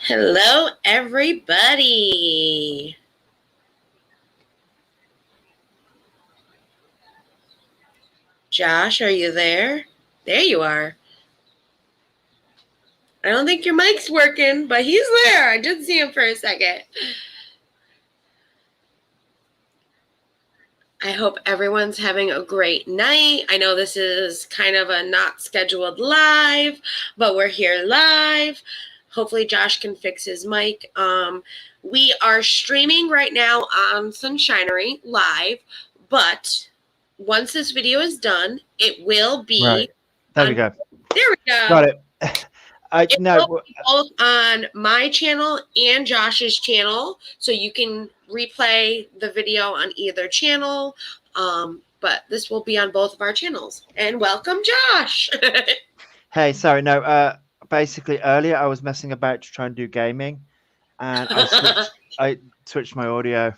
Hello, everybody. Josh, are you there? There you are. I don't think your mic's working, but he's there. I did see him for a second. I hope everyone's having a great night. I know this is kind of a not scheduled live, but we're here live. Hopefully Josh can fix his mic. We are streaming right now on Sunshinery live, but once this video is done, it will be. Right. There we go. There we go. Got it. It will be both on my channel and Josh's channel, so you can replay the video on either channel. But this will be on both of our channels. And welcome, Josh. Hey, sorry, no. Basically, earlier I was messing about to try and do gaming, and I switched my audio.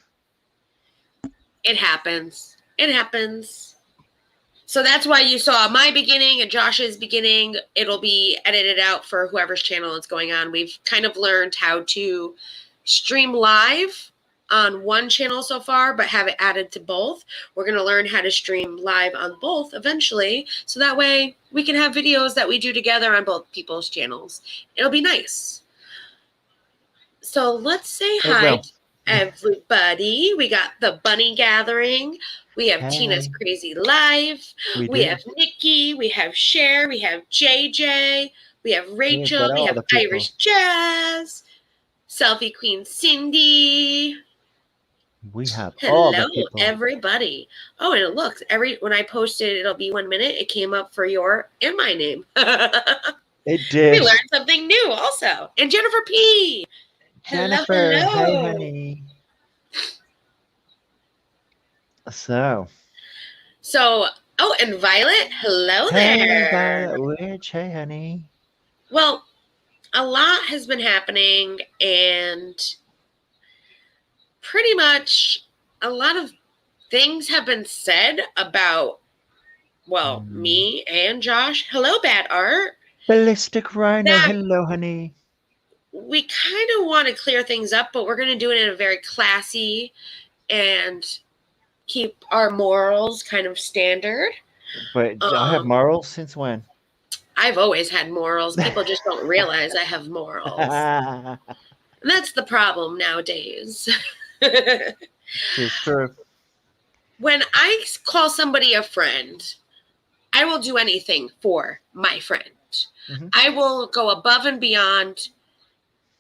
It happens. It happens. So that's why you saw my beginning and Josh's beginning. It'll be edited out for whoever's channel it's going on. We've kind of learned how to stream live on one channel so far, but have it added to both. We're going to learn how to stream live on both eventually. So that way we can have videos that we do together on both people's channels. It'll be nice. So let's say hi to everybody. We got the bunny gathering. We have Tina's Crazy Life. We have Nikki. We have Cher. We have JJ. We have Rachel. We have Irish Jazz. Selfie Queen Cindy. We have hello, everybody. Oh, and it looks when I posted, it'll be 1 minute. It came up for your and my name. It did. We learned something new also. And Jennifer P. Jennifer, hello. Hey, honey. So, and Violet, hello there. Violet Witch, hey, honey. Well, a lot has been happening, and pretty much a lot of things have been said about, me and Josh. Hello, Bad Art. Ballistic Rhino, hello, honey. We kind of want to clear things up, but we're going to do it in a very classy and keep our morals kind of standard. But I have morals since when? I've always had morals. People just don't realize I have morals. And that's the problem nowadays. It's true. When I call somebody a friend, I will do anything for my friend. Mm-hmm. I will go above and beyond.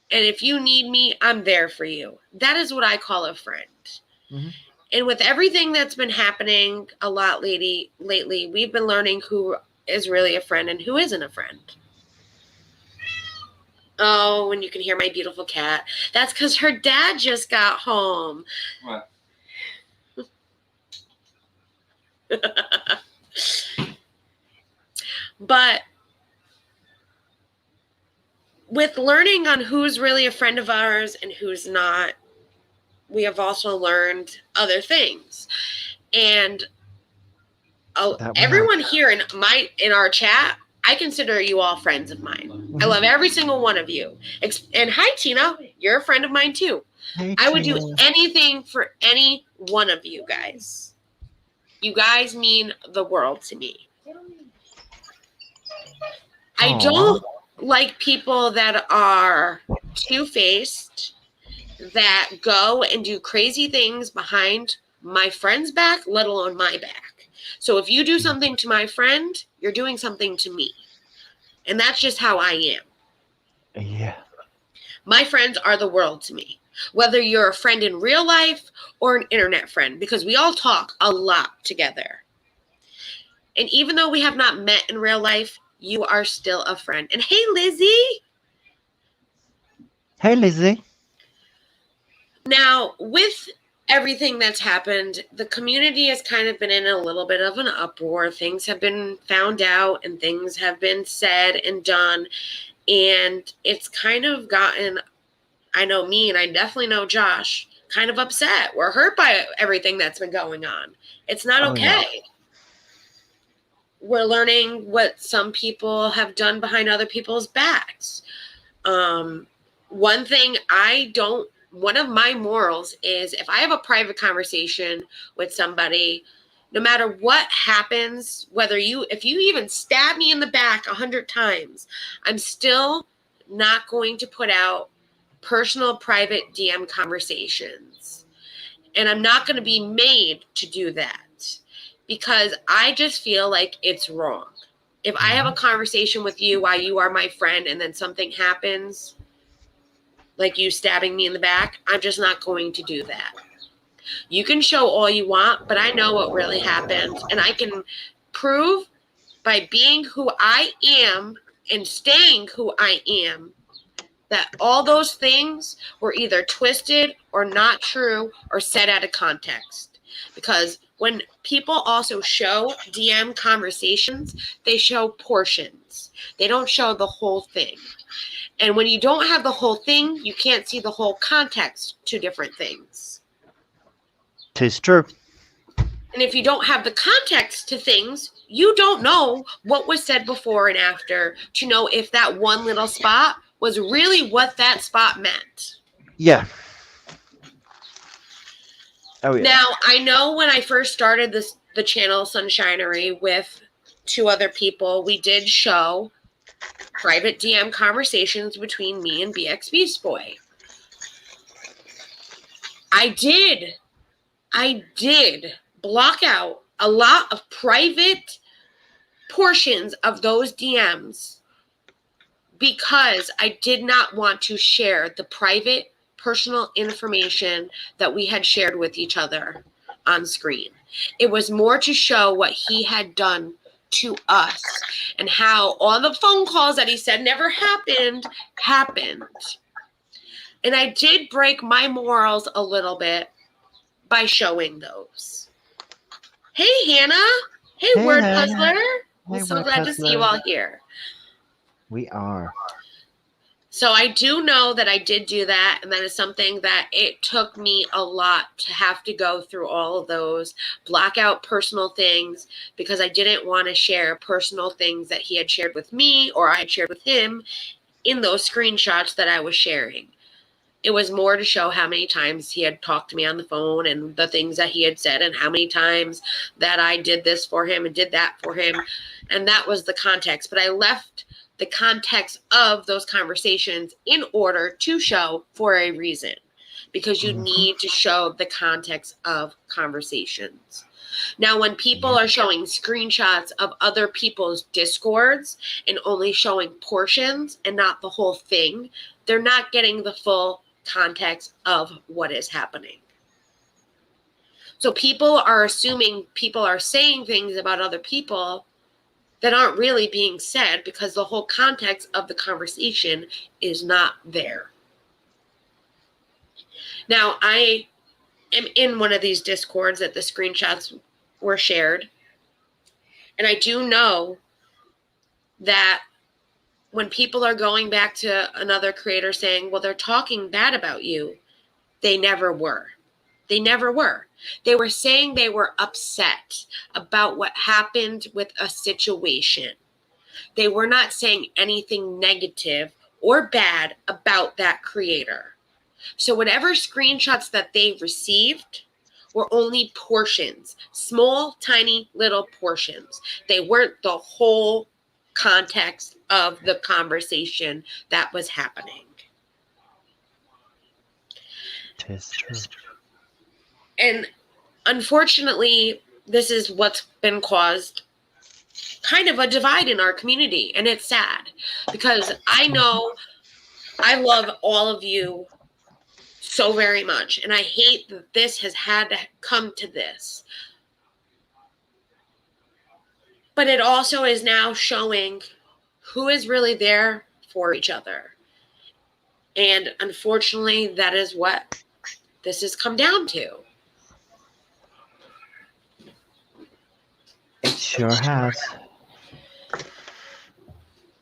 And if you need me, I'm there for you. That is what I call a friend. Mm-hmm. And with everything that's been happening a lot lately, we've been learning who is really a friend and who isn't a friend. Oh, and you can hear my beautiful cat. That's because her dad just got home. What? But with learning on who's really a friend of ours and who's not, we have also learned other things. And everyone here in our chat, I consider you all friends of mine. Mm-hmm. I love every single one of you. And hi, Tina. You're a friend of mine, too. Hey, I would do anything for any one of you guys. You guys mean the world to me. I don't like people that are two-faced, that go and do crazy things behind my friend's back, let alone my back. So if you do something to my friend, you're doing something to me. And that's just how I am. Yeah. My friends are the world to me. Whether you're a friend in real life or an internet friend, because we all talk a lot together. And even though we have not met in real life, you are still a friend. And hey, Lizzie. Hey, Lizzie. Now, with everything that's happened, the community has kind of been in a little bit of an uproar. Things have been found out and things have been said and done. And it's kind of gotten, I know me and I definitely know Josh, kind of upset. We're hurt by everything that's been going on. It's not okay. Yeah. We're learning what some people have done behind other people's backs. one of my morals is if I have a private conversation with somebody, no matter what happens, if you even stab me in the back 100 times, I'm still not going to put out personal private DM conversations. And I'm not going to be made to do that because I just feel like it's wrong. If I have a conversation with you while you are my friend and then something happens, like you stabbing me in the back, I'm just not going to do that. You can show all you want, but I know what really happened. And I can prove by being who I am and staying who I am that all those things were either twisted or not true or said out of context. Because when people also show DM conversations, they show portions. They don't show the whole thing. And when you don't have the whole thing, you can't see the whole context to different things. 'Tis true. And if you don't have the context to things, you don't know what was said before and after to know if that one little spot was really what that spot meant. Yeah. Oh, yeah. Now, I know when I first started the channel Sunshinery with 2 other people, we did show private DM conversations between me and BX Beast Boy. I did block out a lot of private portions of those DMs because I did not want to share the private personal information that we had shared with each other on screen. It was more to show what he had done to us and how all the phone calls that he said never happened. And I did break my morals a little bit by showing those. Hey, Hannah. Hey, Word Hannah. Puzzler. Hey, I'm so Word glad to see you Puzzler. all here. We are. So I do know that I did do that, and that is something that it took me a lot to have to go through all of those, block out personal things, because I didn't want to share personal things that he had shared with me or I had shared with him in those screenshots that I was sharing. It was more to show how many times he had talked to me on the phone and the things that he had said and how many times that I did this for him and did that for him. And that was the context. But I left the context of those conversations in order to show for a reason, because you need to show the context of conversations. Now, when people are showing screenshots of other people's Discords and only showing portions and not the whole thing, they're not getting the full context of what is happening. So people are assuming people are saying things about other people that aren't really being said because the whole context of the conversation is not there. Now, I am in one of these Discords that the screenshots were shared, and I do know that when people are going back to another creator saying, well, they're talking bad about you, they never were. They never were. They were saying they were upset about what happened with a situation. They were not saying anything negative or bad about that creator. So whatever screenshots that they received were only portions, small, tiny, little portions. They weren't the whole context of the conversation that was happening. Tis true. And unfortunately, this is what's been caused kind of a divide in our community. And it's sad because I know I love all of you so very much. And I hate that this has had to come to this. But it also is now showing who is really there for each other. And unfortunately, that is what this has come down to. It sure has.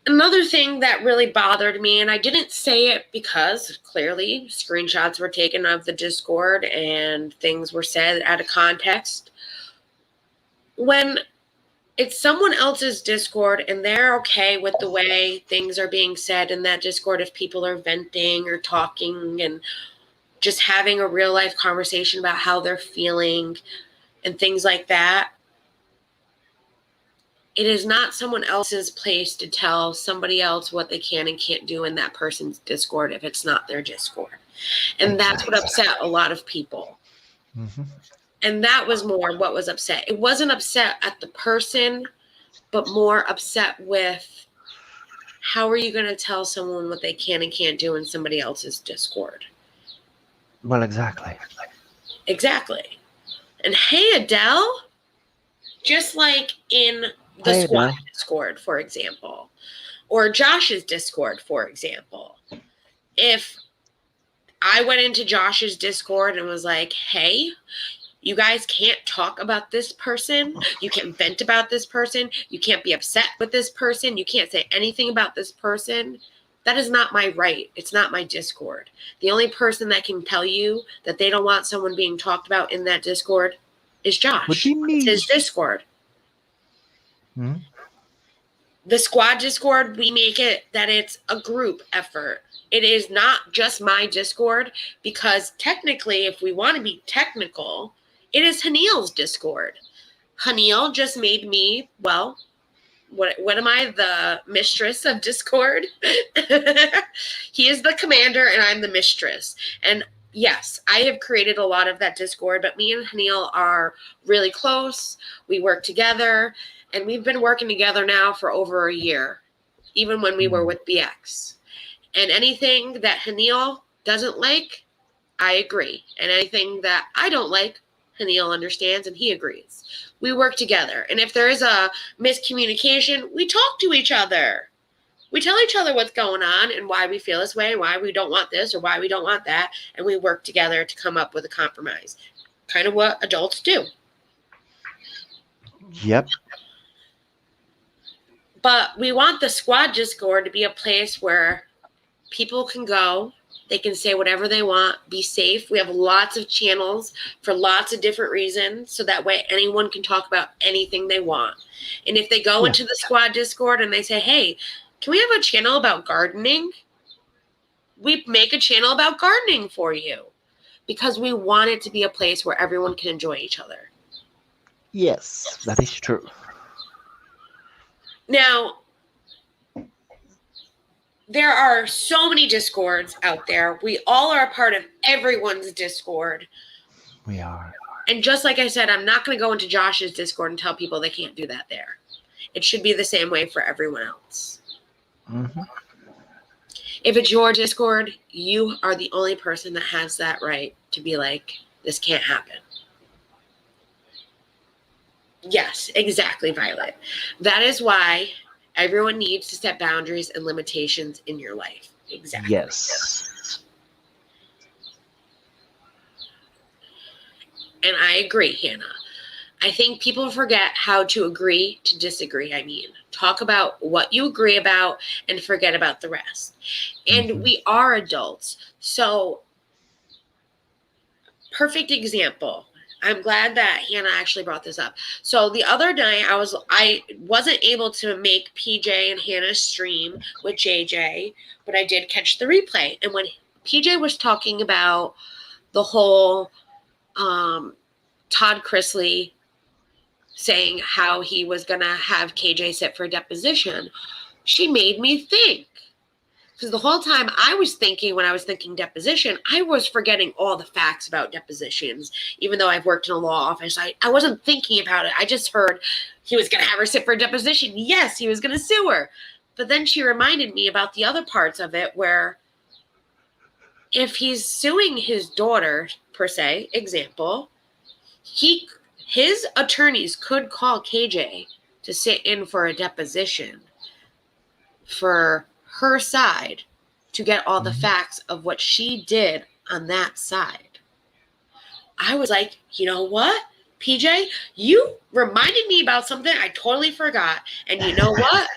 Another thing that really bothered me, and I didn't say it because clearly screenshots were taken of the Discord and things were said out of context. When it's someone else's Discord and they're okay with the way things are being said in that Discord if people are venting or talking and just having a real life conversation about how they're feeling and things like that. It is not someone else's place to tell somebody else what they can and can't do in that person's Discord if it's not their Discord. And that's what upset a lot of people. Mm-hmm. And that was more what was upset. It wasn't upset at the person, but more upset with how are you going to tell someone what they can and can't do in somebody else's Discord? Well, exactly. Exactly. And hey, Adele, just like in the squad Discord, for example, or Josh's Discord, for example, if I went into Josh's Discord and was like, hey, you guys can't talk about this person. You can't vent about this person. You can't be upset with this person. You can't say anything about this person. That is not my right. It's not my Discord. The only person that can tell you that they don't want someone being talked about in that Discord is Josh. Would be me. It's his Discord. Hmm? The squad Discord, we make it that it's a group effort. It is not just my Discord because technically, if we want to be technical, it is Hanil's Discord. Hanil just made me, well, what am I, the mistress of Discord? He is the commander and I'm the mistress. And yes, I have created a lot of that Discord, but me and Hanil are really close. We work together, and we've been working together now for over a year, even when we were with BX. And anything that Hanil doesn't like, I agree. And anything that I don't like, Hanil understands and he agrees. We work together. And if there is a miscommunication, we talk to each other. We tell each other what's going on and why we feel this way and why we don't want this or why we don't want that. And we work together to come up with a compromise. Kind of what adults do. Yep. But we want the squad Discord to be a place where people can go. They can say whatever they want, be safe. We have lots of channels for lots of different reasons, so that way anyone can talk about anything they want. And if they go into the squad Discord and they say, hey, can we have a channel about gardening? We make a channel about gardening for you because we want it to be a place where everyone can enjoy each other. Yes, that is true. Now, there are so many Discords out there. We all are a part of everyone's Discord. We are. And just like I said, I'm not going to go into Josh's Discord and tell people they can't do that there. It should be the same way for everyone else. Mm-hmm. If it's your Discord, you are the only person that has that right to be like, this can't happen. Yes, exactly, Violet. That is why everyone needs to set boundaries and limitations in your life. Exactly. Yes. And I agree, Hannah. I think people forget how to agree to disagree. I mean, talk about what you agree about and forget about the rest. And we are adults. So, perfect example. I'm glad that Hannah actually brought this up. So the other night I wasn't able to make PJ and Hannah stream with JJ, but I did catch the replay. And when PJ was talking about the whole Todd Chrisley saying how he was going to have KJ sit for a deposition, she made me think. Because the whole time I was thinking, when I was thinking deposition, I was forgetting all the facts about depositions. Even though I've worked in a law office, I wasn't thinking about it. I just heard he was going to have her sit for a deposition. Yes, he was going to sue her. But then she reminded me about the other parts of it where if he's suing his daughter, per se, example, his attorneys could call KJ to sit in for a deposition for her side to get all the facts of what she did on that side. I was like, you know what, PJ, you reminded me about something I totally forgot. And you know what?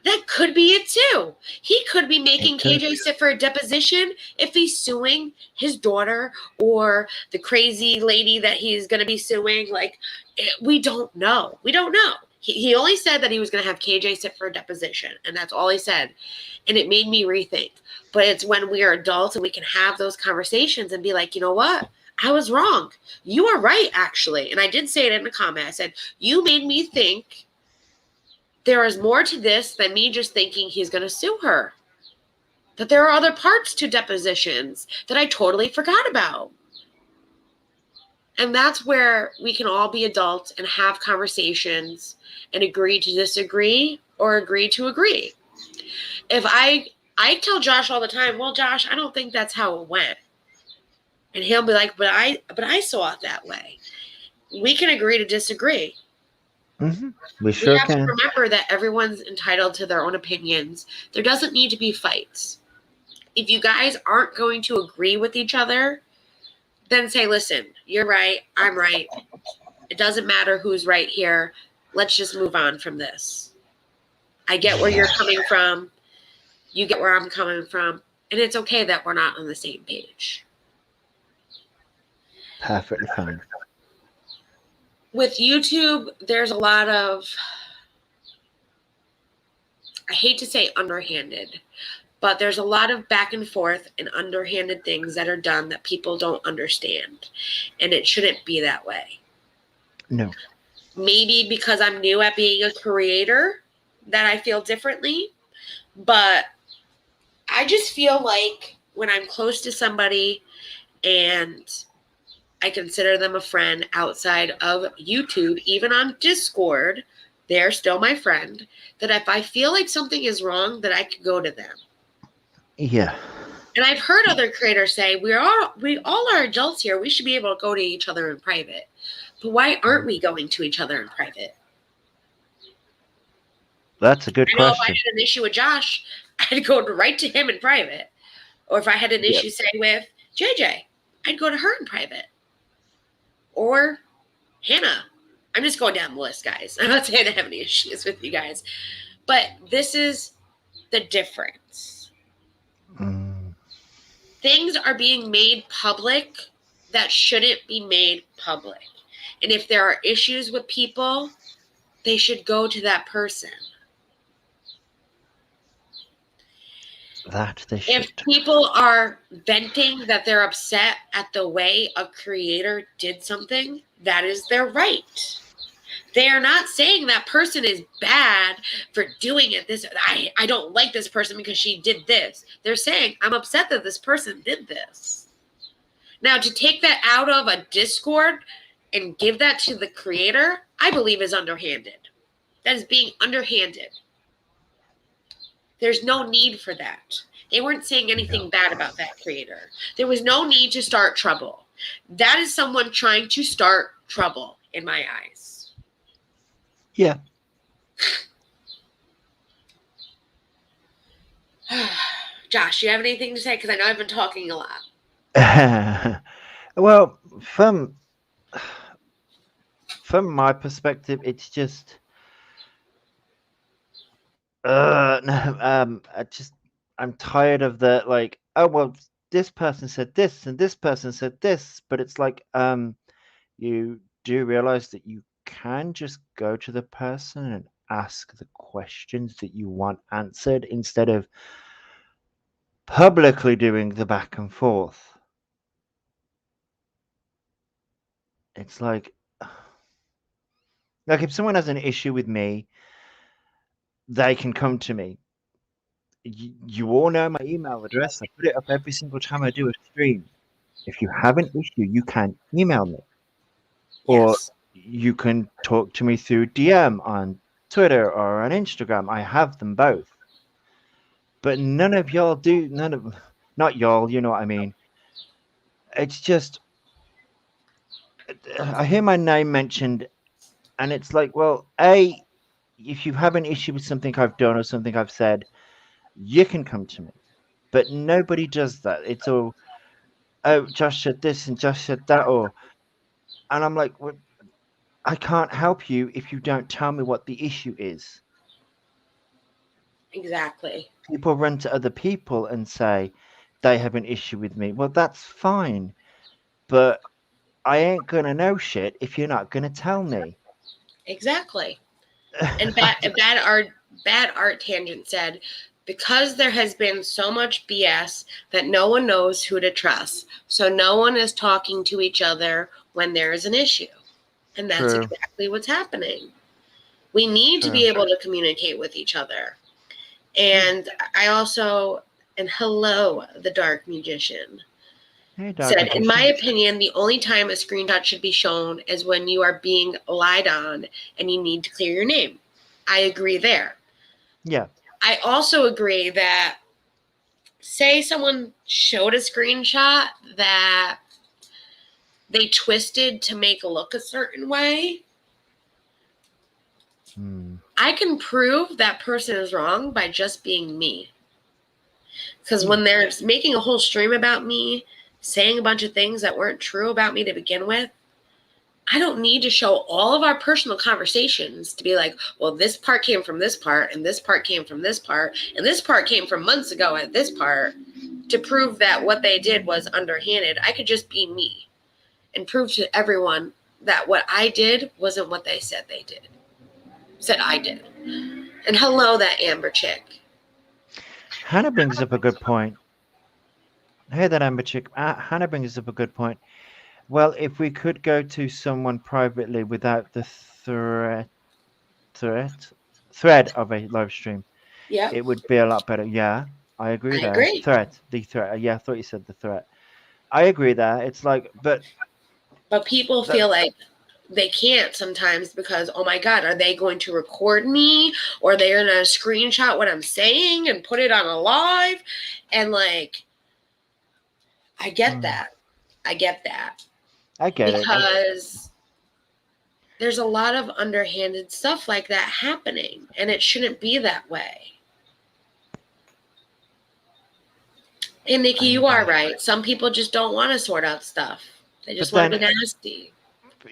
That could be it too. He could be making KJ sit for a deposition if he's suing his daughter or the crazy lady that he's going to be suing. Like, we don't know. We don't know. He only said that he was going to have KJ sit for a deposition, and that's all he said. And it made me rethink. But it's when we are adults and we can have those conversations and be like, you know what? I was wrong. You are right, actually. And I did say it in a comment. I said, you made me think there is more to this than me just thinking he's going to sue her. That there are other parts to depositions that I totally forgot about. And that's where we can all be adults and have conversations and agree to disagree or agree to agree. If I tell Josh all the time, well, Josh, I don't think that's how it went. And he'll be like, but I saw it that way. We can agree to disagree. Mm-hmm. We sure have can. to remember that everyone's entitled to their own opinions. There doesn't need to be fights. If you guys aren't going to agree with each other, then say, listen, you're right, I'm right. It doesn't matter who's right here. Let's just move on from this. I get where you're coming from. You get where I'm coming from. And it's okay that we're not on the same page. Perfectly fine. With YouTube, there's a lot of, I hate to say underhanded, but there's a lot of back and forth and underhanded things that are done that people don't understand. And it shouldn't be that way. No. Maybe because I'm new at being a creator that I feel differently. But I just feel like when I'm close to somebody and I consider them a friend outside of YouTube, even on Discord, they're still my friend, that if I feel like something is wrong, that I could go to them. Yeah. And I've heard other creators say, we all are adults here. We should be able to go to each other in private. But why aren't we going to each other in private? That's a good I know question. if I had an issue with Josh, I'd go right to him in private. Or if I had an issue, say, with JJ, I'd go to her in private. Or Hannah. I'm just going down the list, guys. I'm not saying I have any issues with you guys. But this is the difference. Things are being made public that shouldn't be made public. And if there are issues with people, they should go to that person. That they should. If people are venting that they're upset at the way a creator did something, that is their right. They are not saying that person is bad for doing it. I don't like this person because she did this. They're saying, I'm upset that this person did this. Now, to take that out of a Discord and give that to the creator, I believe is underhanded. That is being underhanded. There's no need for that. They weren't saying anything bad about that creator. There was no need to start trouble. That is someone trying to start trouble in my eyes. Yeah. Josh, you have anything to say? Because I know I've been talking a lot. Well, from my perspective, it's just I'm tired of the like, oh well, this person said this and this person said this, but it's like you do realize that you can just go to the person and ask the questions that you want answered instead of publicly doing the back and forth. It's like if someone has an issue with me, they can come to me. You all know my email address. I put it up every single time I do a stream. If you have an issue, you can email me. Or you can talk to me through DM on Twitter or on Instagram. I have them both. But none of y'all do. Not y'all, you know what I mean. It's just, I hear my name mentioned, and it's like, well, if you have an issue with something I've done or something I've said, you can come to me. But nobody does that. It's all, oh, Josh said this and Josh said that, and I'm like, well, I can't help you if you don't tell me what the issue is. Exactly. People run to other people and say they have an issue with me. Well, that's fine. But I ain't going to know shit if you're not going to tell me. Exactly. And bad art tangent said, because there has been so much BS that no one knows who to trust. So no one is talking to each other when there is an issue. And that's True. exactly what's happening. We need to be able to communicate with each other. And I also, and hello, the dark magician, Hey, Dark said, Magician. in my opinion, the only time a screenshot should be shown is when you are being lied on and you need to clear your name. I agree there. Yeah. I also agree that, say someone showed a screenshot that they twisted to make it look a certain way, I can prove that person is wrong by just being me. Because when they're making a whole stream about me, saying a bunch of things that weren't true about me to begin with, I don't need to show all of our personal conversations to be like, well, this part came from this part, and this part came from this part, and this part came from months ago at this part, to prove that what they did was underhanded. I could just be me and prove to everyone that what I did wasn't what they said I did. And hello, that Amber chick. Hannah brings up a good point. Hey, that Amber chick. Hannah brings up a good point. Well, if we could go to someone privately without the thread of a live stream, Yeah, it would be a lot better. Yeah, I agree I there. agree. The threat. Yeah, I thought you said the threat. I agree there. It's like, but people feel like they can't sometimes because, oh my God, are they going to record me, or are they going to screenshot what I'm saying and put it on a live? And like, I get that. I get it. Because there's a lot of underhanded stuff like that happening, and it shouldn't be that way. And Nikki, you are right. Some people just don't want to sort out stuff. They just want to be nasty.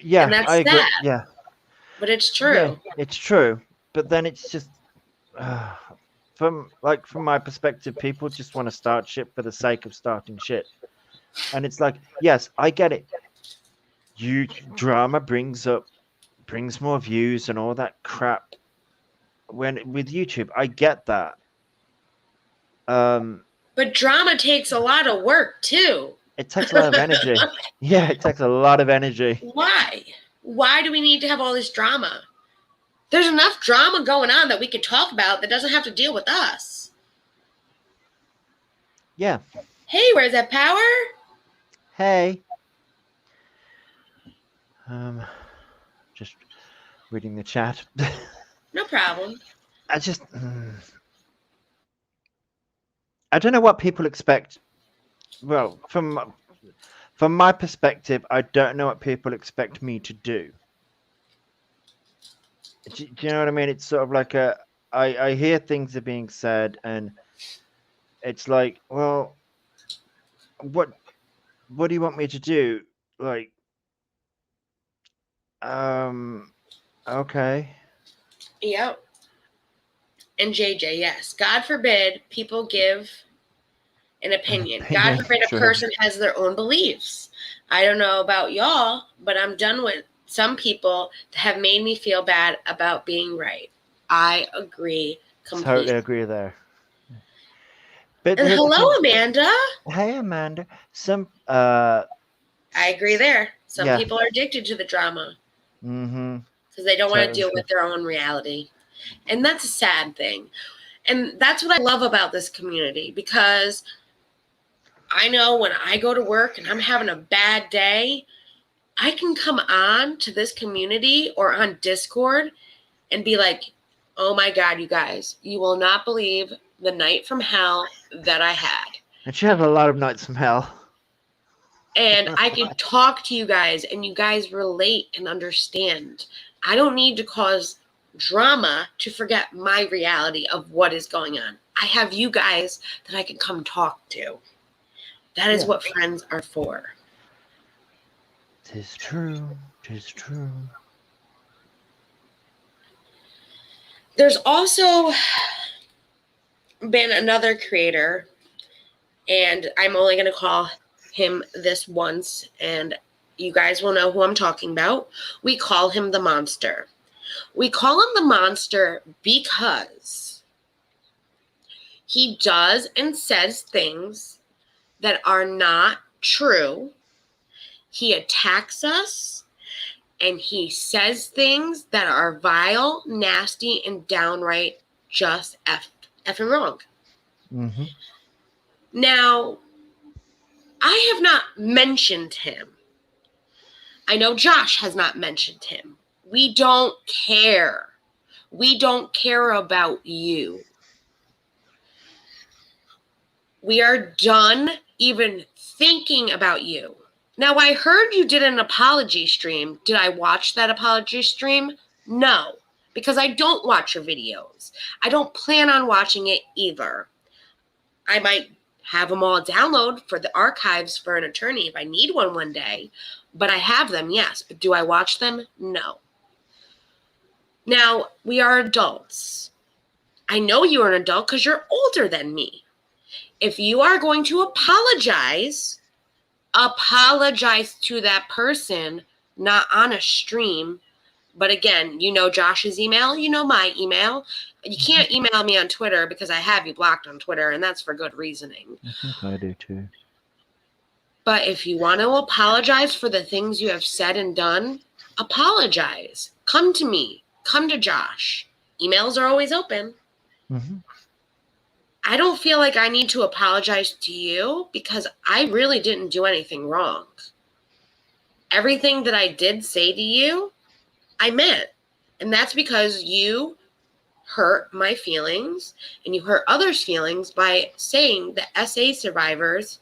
Yeah, and that's I agree. sad. Yeah, but it's true. yeah, it's true. But then it's just from my perspective, people just want to start shit for the sake of starting shit, and it's like, yes, I get it. Drama brings more views and all that crap. When with YouTube, I get that. But drama takes a lot of work too. It takes a lot of energy. Yeah, it takes a lot of energy. Why? Why do we need to have all this drama? There's enough drama going on that we could talk about that doesn't have to deal with us. Yeah. Hey, where's that power? Hey. Just reading the chat. No problem. I don't know what people expect. Well, from my perspective, I don't know what people expect me to do. Do you know what I mean? It's sort of like I hear things are being said, and it's like, well, what do you want me to do? Like, okay. Yep. And JJ, yes. God forbid people give an opinion. God forbid a person has their own beliefs. I don't know about y'all, but I'm done with some people that have made me feel bad about being right. I agree completely. Totally agree there. But and hello, Amanda. Hey, Amanda. I agree there. Some people are addicted to the drama. Mm-hmm. Because they don't want to deal with their own reality. And that's a sad thing. And that's what I love about this community, because I know when I go to work and I'm having a bad day, I can come on to this community or on Discord and be like, oh my God, you guys, you will not believe the night from hell that I had. And she had a lot of nights from hell. And I can talk to you guys and you guys relate and understand. I don't need to cause drama to forget my reality of what is going on. I have you guys that I can come talk to. That is what friends are for. 'Tis true. 'Tis true. There's also been another creator, and I'm only going to call him this once, and you guys will know who I'm talking about. We call him the Monster. We call him the monster because he does and says things that are not true. He attacks us, and he says things that are vile, nasty, and downright just effing wrong. Mm-hmm. Now, I have not mentioned him. I know Josh has not mentioned him. We don't care. We don't care about you. We are done even thinking about you. Now, I heard you did an apology stream. Did I watch that apology stream? No, because I don't watch your videos. I don't plan on watching it either. I might have them all download for the archives for an attorney if I need one day, but I have them, yes. But do I watch them? No. Now, we are adults. I know you're an adult because you're older than me. If you are going to apologize to that person, not on a stream. But again, you know Josh's email, you know my email. You can't email me on Twitter because I have you blocked on Twitter, and that's for good reasoning. I think I do too. But if you want to apologize for the things you have said and done, apologize. Come to me. Come to Josh. Emails are always open. Mm-hmm. I don't feel like I need to apologize to you because I really didn't do anything wrong. Everything that I did say to you, I meant. And that's because you hurt my feelings and you hurt others' feelings by saying that SA survivors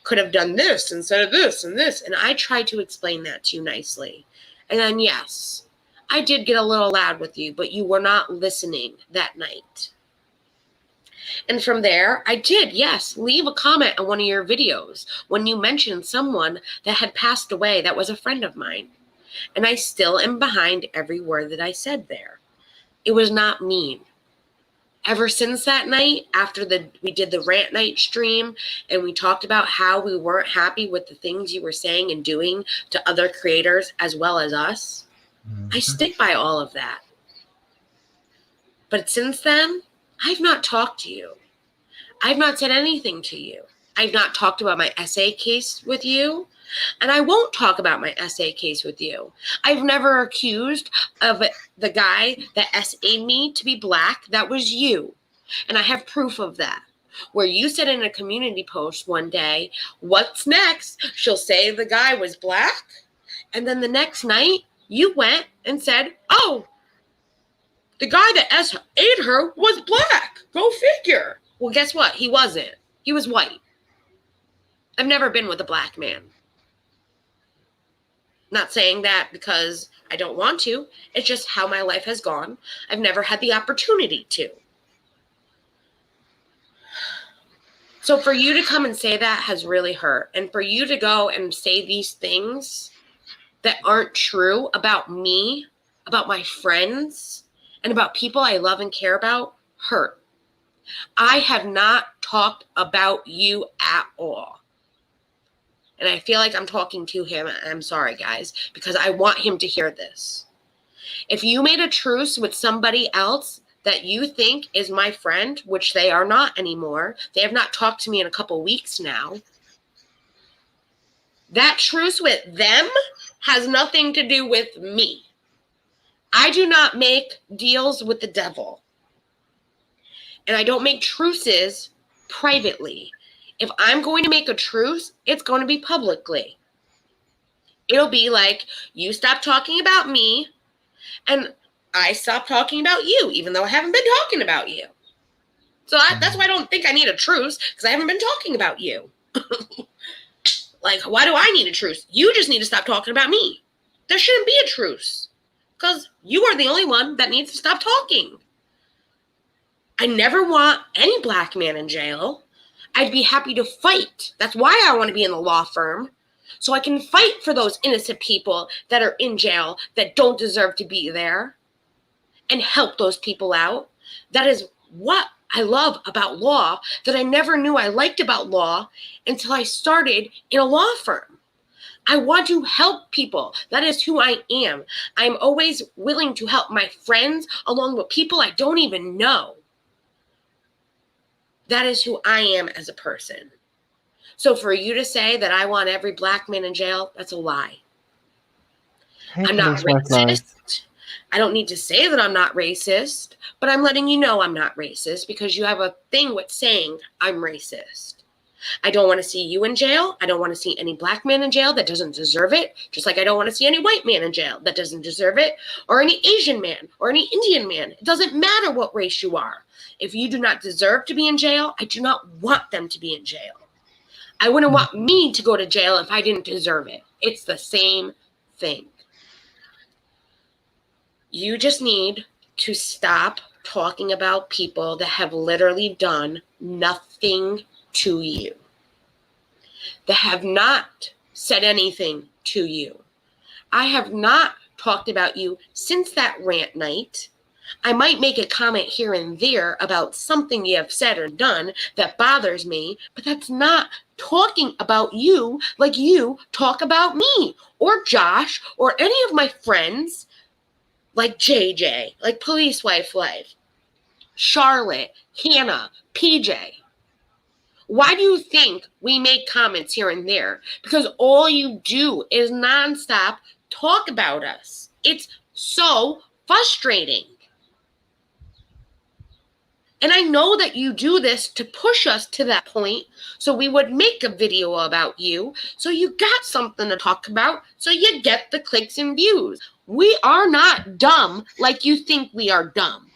could have done this instead of this and this. And I tried to explain that to you nicely. And then, yes, I did get a little loud with you, but you were not listening that night. And from there, I did, yes, leave a comment on one of your videos when you mentioned someone that had passed away that was a friend of mine. And I still am behind every word that I said there. It was not mean. Ever since that night, after we did the rant night stream and we talked about how we weren't happy with the things you were saying and doing to other creators as well as us, I stick by all of that. But since then, I've not talked to you. I've not said anything to you. I've not talked about my essay case with you, and I won't talk about my essay case with you. I've never accused of the guy that SA'd me to be black. That was you, and I have proof of that. Where you said in a community post one day, what's next? She'll say the guy was black, and then the next night, you went and said, oh, the guy that SA'd her was black. Go figure. Well, guess what? He wasn't. He was white. I've never been with a black man. Not saying that because I don't want to. It's just how my life has gone. I've never had the opportunity to. So for you to come and say that has really hurt. And for you to go and say these things that aren't true about me, about my friends, and about people I love and care about hurt. I have not talked about you at all. And I feel like I'm talking to him. I'm sorry, guys, because I want him to hear this. If you made a truce with somebody else that you think is my friend, which they are not anymore, they have not talked to me in a couple weeks now, that truce with them has nothing to do with me. I do not make deals with the devil. And I don't make truces privately. If I'm going to make a truce, it's going to be publicly. It'll be like, you stop talking about me, and I stop talking about you, even though I haven't been talking about you. So that's why I don't think I need a truce, because I haven't been talking about you. Like, why do I need a truce? You just need to stop talking about me. There shouldn't be a truce, because you are the only one that needs to stop talking. I never want any black man in jail. I'd be happy to fight. That's why I want to be in the law firm. So I can fight for those innocent people that are in jail that don't deserve to be there and help those people out. That is what I love about law that I never knew I liked about law until I started in a law firm. I want to help people. That is who I am. I'm always willing to help my friends along with people I don't even know. That is who I am as a person. So for you to say that I want every black man in jail, that's a lie. Hey, I'm not police wife live. racist. I don't need to say that I'm not racist, but I'm letting you know I'm not racist because you have a thing with saying I'm racist. I don't want to see you in jail. I don't want to see any black man in jail that doesn't deserve it, just like I don't want to see any white man in jail that doesn't deserve it, or any Asian man or any Indian man. It doesn't matter what race you are. If you do not deserve to be in jail, I do not want them to be in jail. I wouldn't want me to go to jail if I didn't deserve it. It's the same thing. You just need to stop talking about people that have literally done nothing to you, that have not said anything to you. I have not talked about you since that rant night. I might make a comment here and there about something you have said or done that bothers me, but that's not talking about you like you talk about me or Josh or any of my friends like JJ, like Police Wife Life, Charlotte, Hannah, PJ. Why do you think we make comments here and there? Because all you do is nonstop talk about us. It's so frustrating. And I know that you do this to push us to that point so we would make a video about you so you got something to talk about so you get the clicks and views. We are not dumb like you think we are dumb.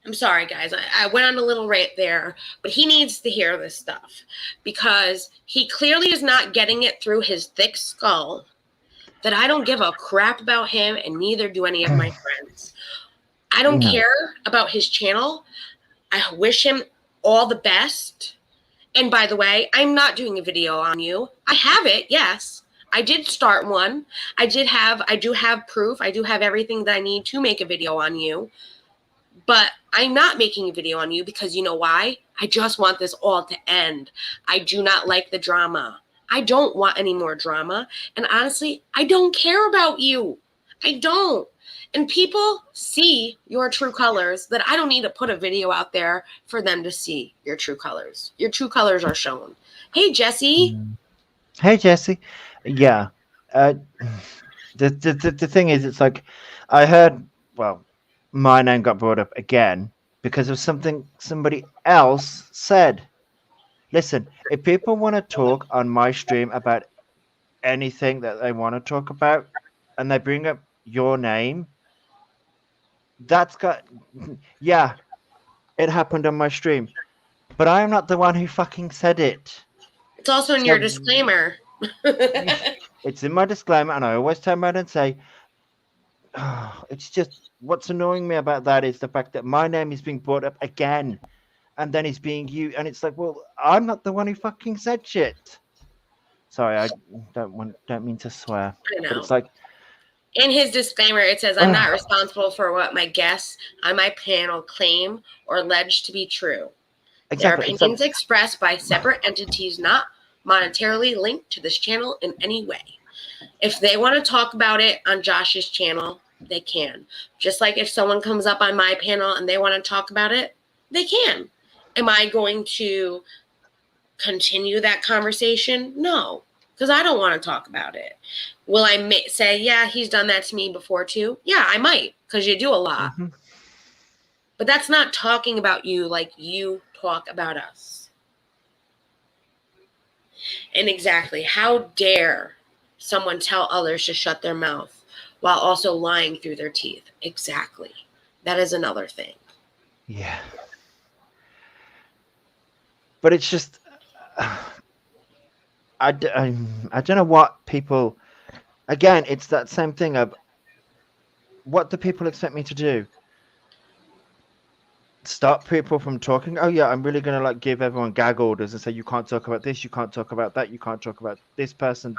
I'm sorry, guys. I went on a little rant there, but he needs to hear this stuff because he clearly is not getting it through his thick skull that I don't give a crap about him, and neither do any of my friends. I don't care about his channel. I wish him all the best. And by the way, I'm not doing a video on you. I have it, yes. I did start one. I do have proof. I do have everything that I need to make a video on you. But I'm not making a video on you because you know why? I just want this all to end. I do not like the drama. I don't want any more drama. And honestly, I don't care about you. I don't. And people see your true colors that I don't need to put a video out there for them to see your true colors. Your true colors are shown. Hey, Jesse. Hey, Jesse. Yeah. The thing is, it's like I heard, well, my name got brought up again because of something somebody else said. Listen, if people want to talk on my stream about anything that they want to talk about and they bring up your name, that's got, yeah, it happened on my stream, but I am not the one who fucking said it. It's also in your disclaimer. It's in my disclaimer, and I always turn around and say, oh, it's just what's annoying me about that is the fact that my name is being brought up again, and then it's being you, and it's like, well, I'm not the one who fucking said shit. Sorry, I don't mean to swear, I know. but it's like in his disclaimer, it says, I'm not responsible for what my guests on my panel claim or allege to be true. exactly. Their opinions expressed by separate entities not monetarily linked to this channel in any way. If they want to talk about it on Josh's channel, they can. Just like if someone comes up on my panel and they want to talk about it, they can. Am I going to continue that conversation? No, because I don't want to talk about it. Will I say, yeah, he's done that to me before too? Yeah, I might, because you do a lot. Mm-hmm. But that's not talking about you like you talk about us. And exactly, how dare someone tell others to shut their mouth while also lying through their teeth? Exactly. That is another thing. Yeah. But it's just, I don't know what people, again, it's that same thing of, what do people expect me to do? Stop people from talking? Oh yeah, I'm really going to like give everyone gag orders and say, you can't talk about this, you can't talk about that, you can't talk about this person,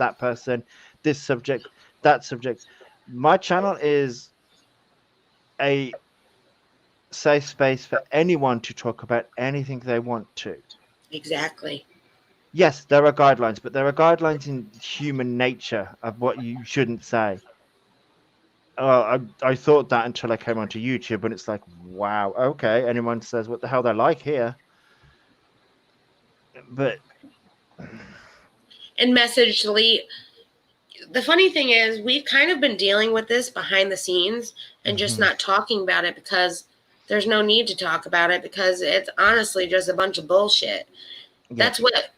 this subject, that subject. My channel is a safe space for anyone to talk about anything they want to. Exactly. Yes, there are guidelines, but there are guidelines in human nature of what you shouldn't say. I thought that until I came onto YouTube, and it's like, wow, okay, anyone says what the hell they like here, but And message delete. The funny thing is, we've kind of been dealing with this behind the scenes and just not talking about it because there's no need to talk about it because it's honestly just a bunch of bullshit. That's what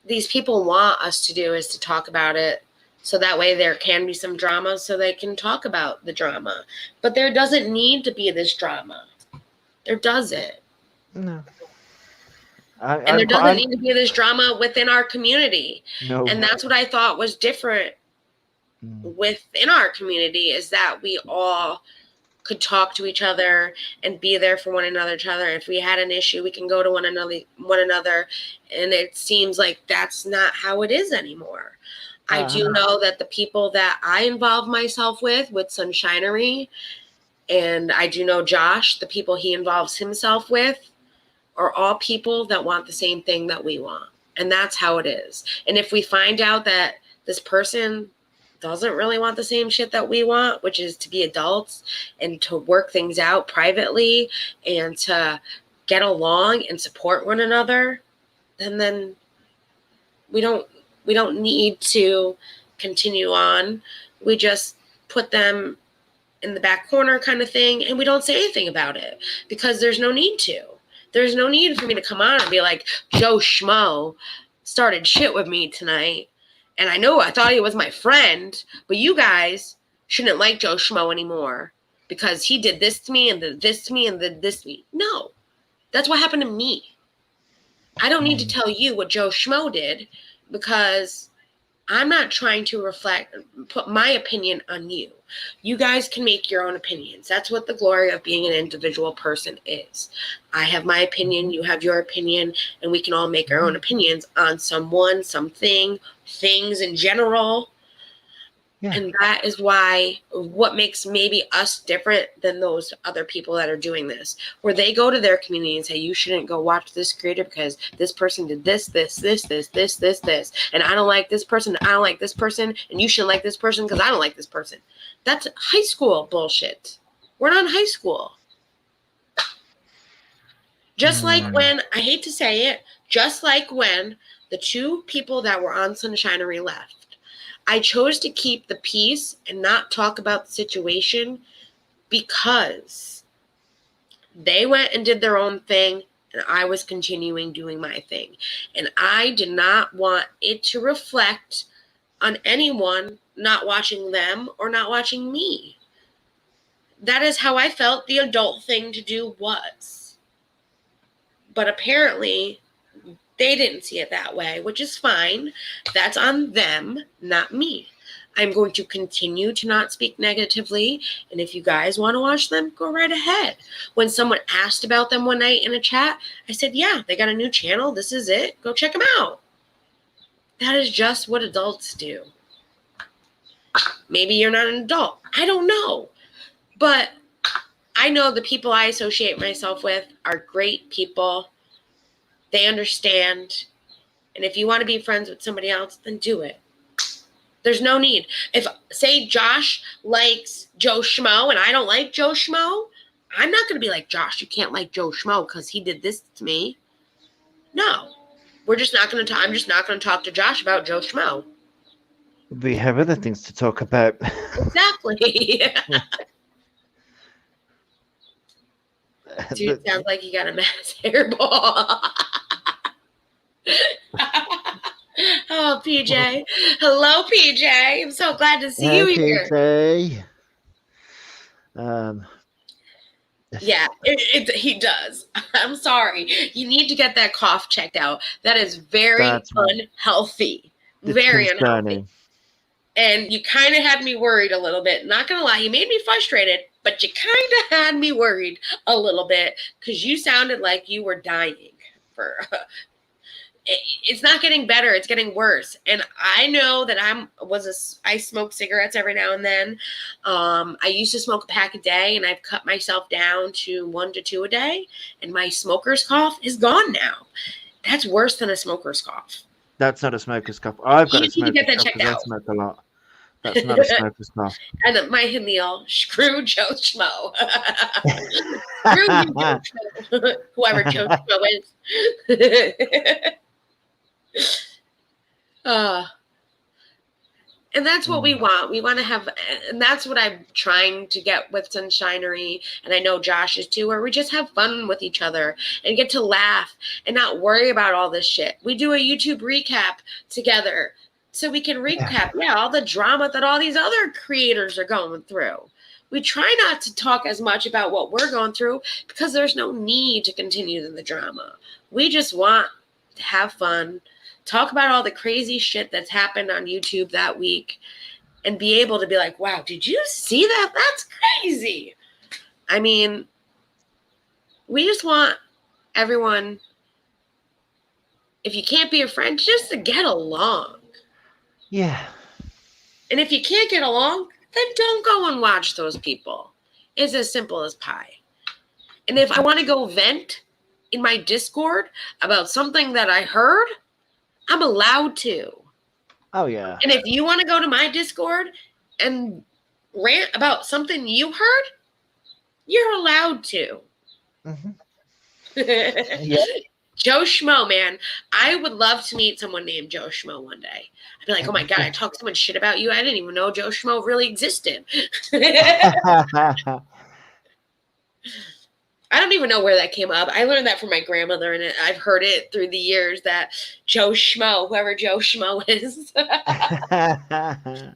these people want us to do, is to talk about it, so that way there can be some drama so they can talk about the drama. But there doesn't need to be this drama. There doesn't. no, And there doesn't I'm need to be this drama within our community. no. And that's what I thought was different within our community, is that we all could talk to each other and be there for one another. If we had an issue, we can go to one another. And it seems like that's not how it is anymore. I do know that the people that I involve myself with Sunshinery, and I do know Josh, the people he involves himself with, are all people that want the same thing that we want. And that's how it is. And if we find out that this person doesn't really want the same shit that we want, which is to be adults and to work things out privately and to get along and support one another, then we don't need to continue on. We just put them in the back corner kind of thing, and we don't say anything about it because there's no need to. There's no need for me to come on and be like, Joe Schmo started shit with me tonight. And I know I thought he was my friend, but you guys shouldn't like Joe Schmo anymore because he did this to me and did this to me and did this to me. No, that's what happened to me. I don't need to tell you what Joe Schmo did because I'm not trying to put my opinion on you. You guys can make your own opinions. That's what the glory of being an individual person is. I have my opinion, you have your opinion, and we can all make our own opinions on someone, something, things in general. Yeah. And that is what makes maybe us different than those other people that are doing this, where they go to their community and say, you shouldn't go watch this creator because this person did this, and I don't like this person, I don't like this person, and you shouldn't like this person because I don't like this person. That's high school bullshit. We're not in high school. Just like when, I hate to say it, just like when the two people that were on Sunshinery left, I chose to keep the peace and not talk about the situation because they went and did their own thing and I was continuing doing my thing. And I did not want it to reflect on anyone not watching them or not watching me. That is how I felt the adult thing to do was. But apparently they didn't see it that way, which is fine. That's on them, not me. I'm going to continue to not speak negatively. And if you guys want to watch them, go right ahead. When someone asked about them one night in a chat, I said, yeah, they got a new channel. This is it. Go check them out. That is just what adults do. Maybe you're not an adult. I don't know. But I know the people I associate myself with are great people. They understand. And if you want to be friends with somebody else, then do it. There's no need. If, say, Josh likes Joe Schmo and I don't like Joe Schmo, I'm not going to be like, Josh, you can't like Joe Schmo because he did this to me. No. We're just not going to talk. I'm just not going to talk to Josh about Joe Schmo. We have other things to talk about. Exactly. Dude, sounds like you got a mass hairball. Oh, PJ. Hello, PJ. I'm so glad to see you here. PJ. Yeah, he does. I'm sorry. You need to get that cough checked out. That is very unhealthy. Very unhealthy. And you kind of had me worried a little bit. Not going to lie, you made me frustrated, but you kind of had me worried a little bit because you sounded like you were dying. It's not getting better. It's getting worse. And I know that I smoke cigarettes every now and then. I used to smoke a pack a day, and I've cut myself down to 1 to 2 a day. And my smoker's cough is gone now. That's worse than a smoker's cough. That's not a smoker's cough. I've got You a need to get smoker's that cough checked because I out. smoke a lot. That's not a smoker's cough. And my Himil, screw Joe Schmo. Screw you, Joe Schmo. Whoever Joe Schmo is. And that's what we want. We want to have, and that's what I'm trying to get with Sunshinery, and I know Josh is too, where we just have fun with each other and get to laugh and not worry about all this shit. We do a YouTube recap together so we can recap, all the drama that all these other creators are going through. We try not to talk as much about what we're going through because there's no need to continue the drama. We just want to have fun, talk about all the crazy shit that's happened on YouTube that week, and be able to be like, wow, did you see that? That's crazy. I mean, we just want everyone, if you can't be a friend, just to get along. Yeah. And if you can't get along, then don't go and watch those people. It's as simple as pie. And if I want to go vent in my Discord about something that I heard, I'm allowed to. Oh, yeah. And if you want to go to my Discord and rant about something you heard, you're allowed to. Mm-hmm. Yeah. Joe Schmo, man. I would love to meet someone named Joe Schmo one day. I'd be like, oh my God, I talked so much shit about you. I didn't even know Joe Schmo really existed. I don't even know where that came up. I learned that from my grandmother, and I've heard it through the years that Joe Schmo, whoever Joe Schmo is.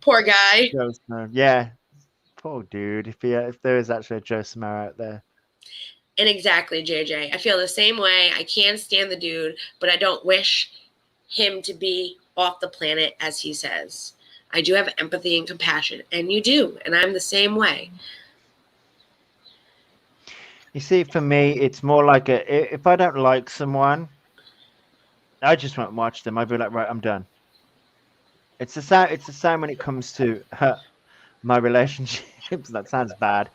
Poor guy. Joe Smo. Yeah. Poor dude. If there is actually a Joe Smo out there. And exactly, JJ. I feel the same way. I can't stand the dude, but I don't wish him to be off the planet, as he says. I do have empathy and compassion, and you do, and I'm the same way. You see, for me, it's more like if I don't like someone, I just won't watch them. I'd be like, right, I'm done. It's the same. It's the same when it comes to my relationships. That sounds bad,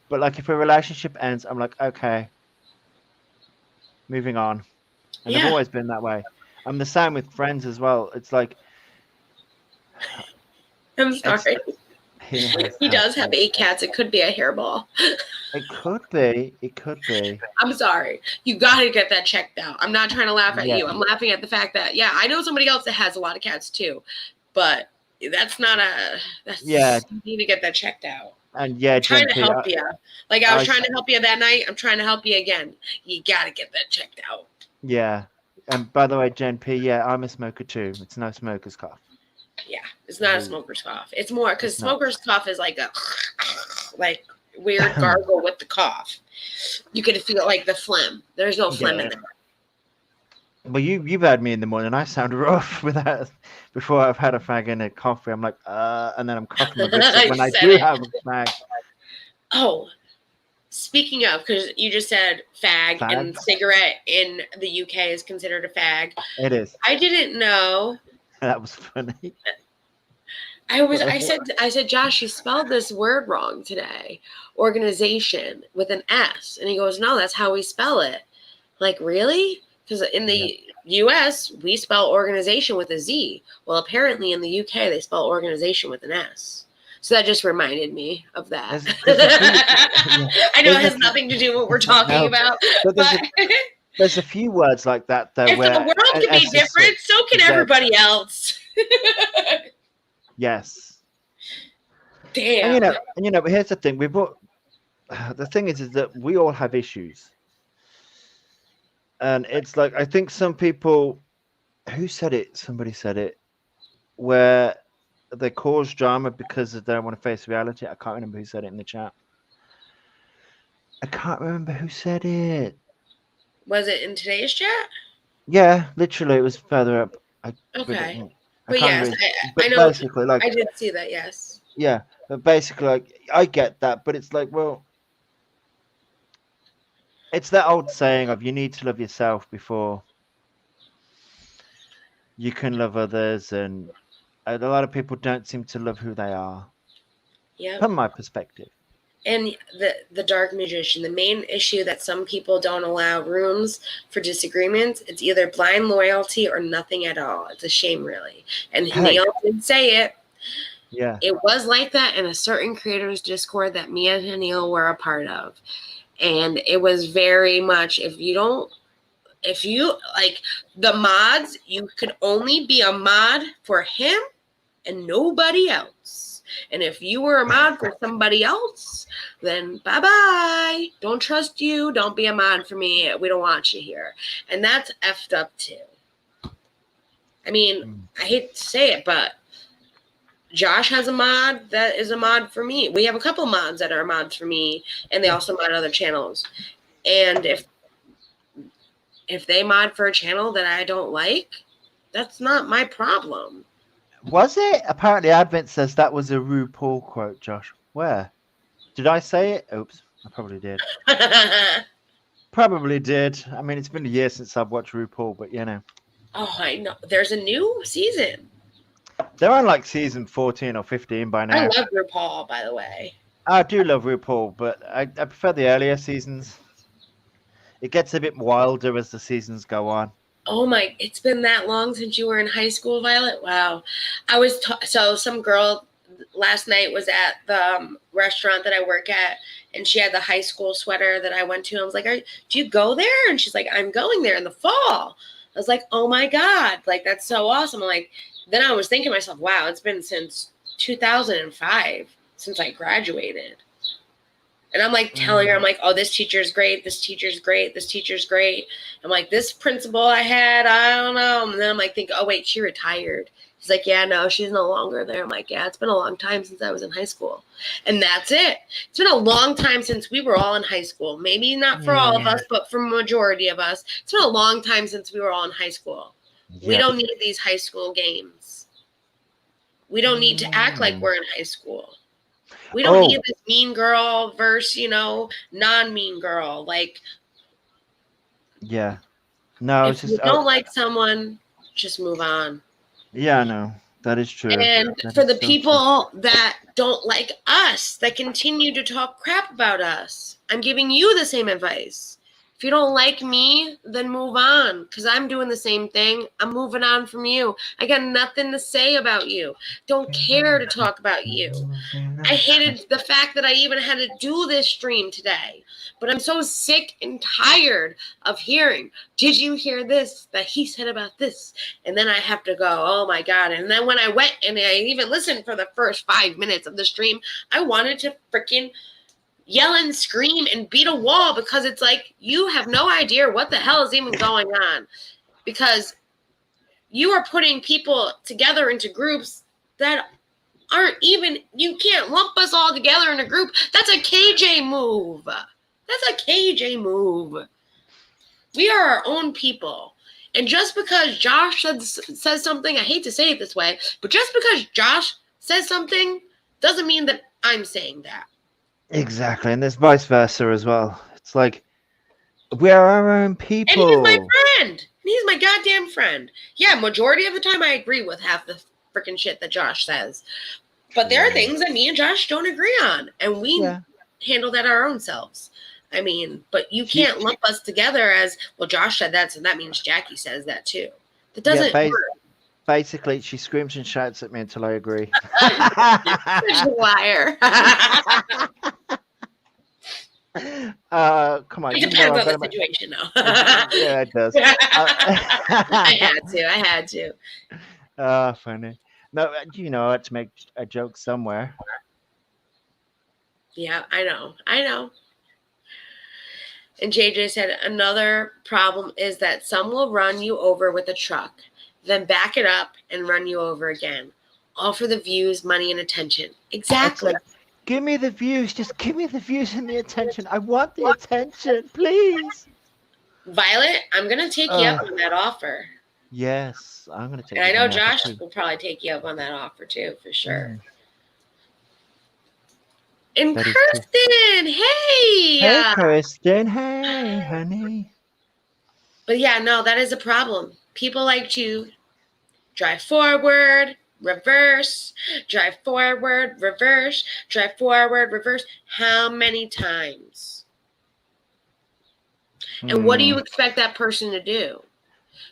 but like if a relationship ends, I'm like, okay, moving on. And I've always been that way. I'm the same with friends as well. It's like, I'm sorry. He does have 8 cats. It could be a hairball. It could be. It could be. I'm sorry. You got to get that checked out. I'm not trying to laugh at you. I'm laughing at the fact that, I know somebody else that has a lot of cats too, but that's not you need to get that checked out. And I'm trying to help you. Like I was trying to help you that night. I'm trying to help you again. You got to get that checked out. Yeah. And by the way, Jen P, I'm a smoker too. It's no smoker's cough. Yeah, it's not a smoker's cough. It's more because smoker's cough is like a like weird gargle with the cough. You could feel like the phlegm. There's no phlegm in there. Well, you've had me in the morning. I sound rough before I've had a fag and a coffee. I'm like, and then I'm coughing a bit. So when I do have a fag. Oh, speaking of, because you just said fag and cigarette in the UK is considered a fag. It is. I didn't know. That was funny. I said, Josh, you spelled this word wrong today. Organization with an S. And he goes, no, that's how we spell it. Like, really? Because in the US, we spell organization with a Z. Well, apparently in the UK, they spell organization with an S. So that just reminded me of that. I know it has nothing to do with what we're talking about. But there's a few words like that, though. If the world can be different, so can everybody else. Yes. Damn. And but here's the thing: the thing is that we all have issues, and it's like I think some people, who said it? Somebody said it, where they cause drama because they don't want to face reality. I can't remember who said it in the chat. I can't remember who said it. Was it in today's chat? Yeah, literally, it was further up. Okay. But yes, I know. Basically, I did see that, yes. Yeah, but basically, I get that, but it's like, well, it's that old saying of you need to love yourself before you can love others, and a lot of people don't seem to love who they are. Yeah. From my perspective. And the dark magician, the main issue that some people don't allow rooms for disagreements, it's either blind loyalty or nothing at all. It's a shame, really. And Hey. Neil did say it. Yeah. It was like that in a certain creators Discord that me and Neil were a part of. And it was very much, if you like the mods, you could only be a mod for him and nobody else. And if you were a mod for somebody else, then bye-bye. Don't trust you. Don't be a mod for me. We don't want you here. And that's effed up too. I mean, I hate to say it, but Josh has a mod that is a mod for me. We have a couple mods that are mods for me, and they also mod other channels. And if they mod for a channel that I don't like, that's not my problem. Was it? Apparently, Advent says that was a RuPaul quote, Josh. Where? Did I say it? Oops, I probably did. Probably did. I mean, it's been a year since I've watched RuPaul, but you know. Oh, I know. There's a new season. They're on like season 14 or 15 by now. I love RuPaul, by the way. I do love RuPaul, but I prefer the earlier seasons. It gets a bit wilder as the seasons go on. Oh my, it's been that long since you were in high school, Violet? Wow. I was, so some girl last night was at the restaurant that I work at, and she had the high school sweater that I went to. I was like, do you go there? And she's like, I'm going there in the fall. I was like, oh my God, like, that's so awesome. I'm like, then I was thinking to myself, wow, it's been since 2005 since I graduated. And I'm like telling her, I'm like, oh, this teacher's great. This teacher's great. This teacher's great. I'm like, this principal I had, I don't know. And then I'm like, oh, wait, she retired. She's like, yeah, no, she's no longer there. I'm like, yeah, it's been a long time since I was in high school. And that's it. It's been a long time since we were all in high school. Maybe not for all of us, but for majority of us. It's been a long time since we were all in high school. Yep. We don't need these high school games. We don't need to act like we're in high school. We don't need this mean girl versus, non-mean girl. Like, yeah. No, if you don't like someone, just move on. Yeah, no, that is true. And for the people that don't like us, that continue to talk crap about us, I'm giving you the same advice. If you don't like me, then move on, because I'm doing the same thing. I'm moving on from you. I got nothing to say about you. Don't care to talk about you. I hated the fact that I even had to do this stream today. But I'm so sick and tired of hearing, did you hear this that he said about this? And then I have to go, oh my God. And then when I went and I even listened for the first 5 minutes of the stream, I wanted to freaking yell and scream and beat a wall, because it's like, you have no idea what the hell is even going on, because you are putting people together into groups that aren't even, you can't lump us all together in a group. That's a KJ move. That's a KJ move. We are our own people. And just because Josh says something, I hate to say it this way, but just because Josh says something doesn't mean that I'm saying that. Exactly, and there's vice versa as well. It's like, we're our own people. And he's my friend. He's my goddamn friend. Yeah, majority of the time I agree with half the freaking shit that Josh says. But there are things that me and Josh don't agree on, and we handle that our own selves. I mean, but you can't lump us together as, well, Josh said that, so that means Jackie says that too. That doesn't work. Basically, she screams and shouts at me until I agree. Such a liar. Come on. It depends on the situation, though. Yeah, it does. I had to. Funny. No, I had to make a joke somewhere. Yeah, I know. And JJ said, another problem is that some will run you over with a truck, then back it up and run you over again. All for the views, money, and attention. Exactly. Like, give me the views. Just give me the views and the attention. I want the attention, please. Violet, I'm going to take you up on that offer. Yes, I'm going to take you up. And I know Josh will probably take you up on that offer too, for sure. And Kirsten, hey! Hey, Kirsten. Hey, honey. But yeah, no, that is a problem. People like to drive forward, reverse, drive forward, reverse, drive forward, reverse. How many times? And what do you expect that person to do?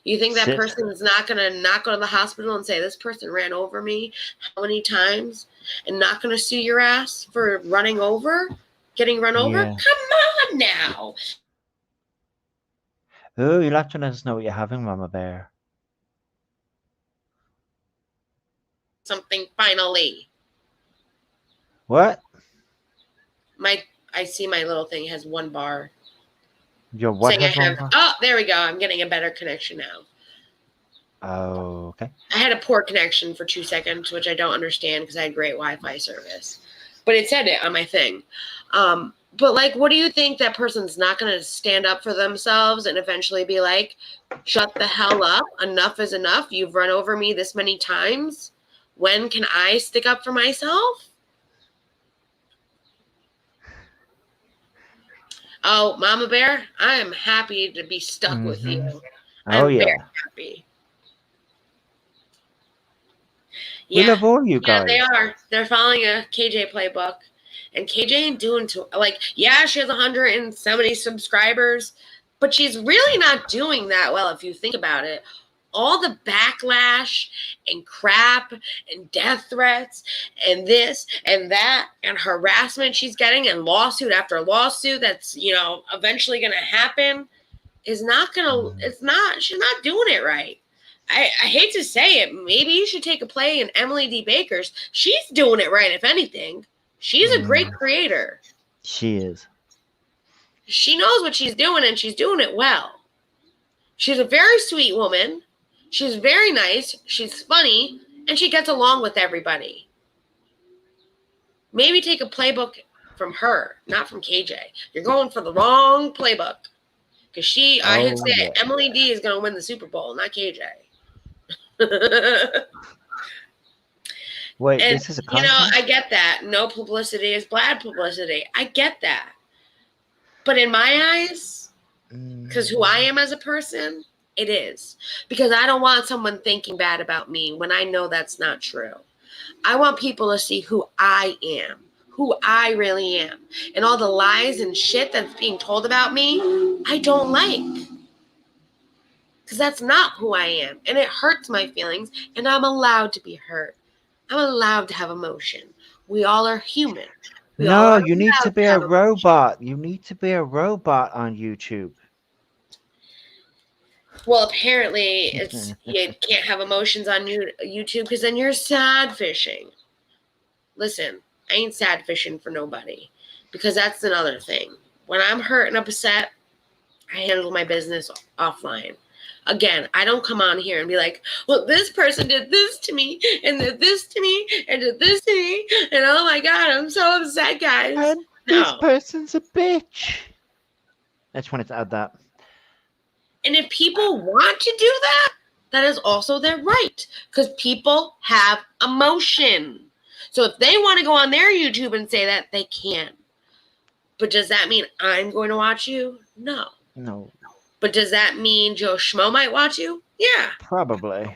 You think that person is not going to not go to the hospital and say, this person ran over me how many times, and not going to sue your ass for running over, getting run over? Come on now. Oh, you'll have to let us know what you're having, Mama Bear. Something finally. What? I see my little thing has one bar. Your what has one bar? Oh, there we go. I'm getting a better connection now. Oh, okay. I had a poor connection for 2 seconds, which I don't understand because I had great Wi-Fi service. But it said it on my thing. But, like, what do you think that person's not going to stand up for themselves and eventually be like, shut the hell up. Enough is enough. You've run over me this many times. When can I stick up for myself? Oh, Mama Bear, I am happy to be stuck with you. I'm very happy. We love all you guys. Yeah, they are. They're following a KJ playbook. And KJ ain't doing too, like, yeah, she has 170 subscribers, but she's really not doing that well if you think about it. All the backlash and crap and death threats and this and that and harassment she's getting and lawsuit after lawsuit that's, eventually going to happen is not going to, she's not doing it right. I hate to say it. Maybe you should take a play in Emily D. Baker's. She's doing it right, if anything. She's a great creator. She is. She knows what she's doing, and she's doing it well. She's a very sweet woman. She's very nice. She's funny, and she gets along with everybody. Maybe take a playbook from her, not from KJ. You're going for the wrong playbook. Because I hate to say it, Emily D is going to win the Super Bowl, not KJ. Wait, and, this is a contest? I get that. No publicity is bad publicity. I get that. But in my eyes, because who I am as a person, it is. Because I don't want someone thinking bad about me when I know that's not true. I want people to see who I am, who I really am. And all the lies and shit that's being told about me, I don't like. Because that's not who I am. And it hurts my feelings. And I'm allowed to be hurt. I'm allowed to have emotion. We all are human. No, you need to be a robot. You need to be a robot on YouTube. Well, apparently you can't have emotions on YouTube because then you're sad fishing. Listen, I ain't sad fishing for nobody because that's another thing. When I'm hurt and upset, I handle my business offline. Again, I don't come on here and be like, well, this person did this to me and did this to me and did this to me. And oh my God, I'm so upset, guys. And this person's a bitch. I just wanted to add that. And if people want to do that, that is also their right. Because people have emotion. So if they want to go on their YouTube and say that, they can. But does that mean I'm going to watch you? No. No. But does that mean Joe Schmo might watch you? Yeah. Probably.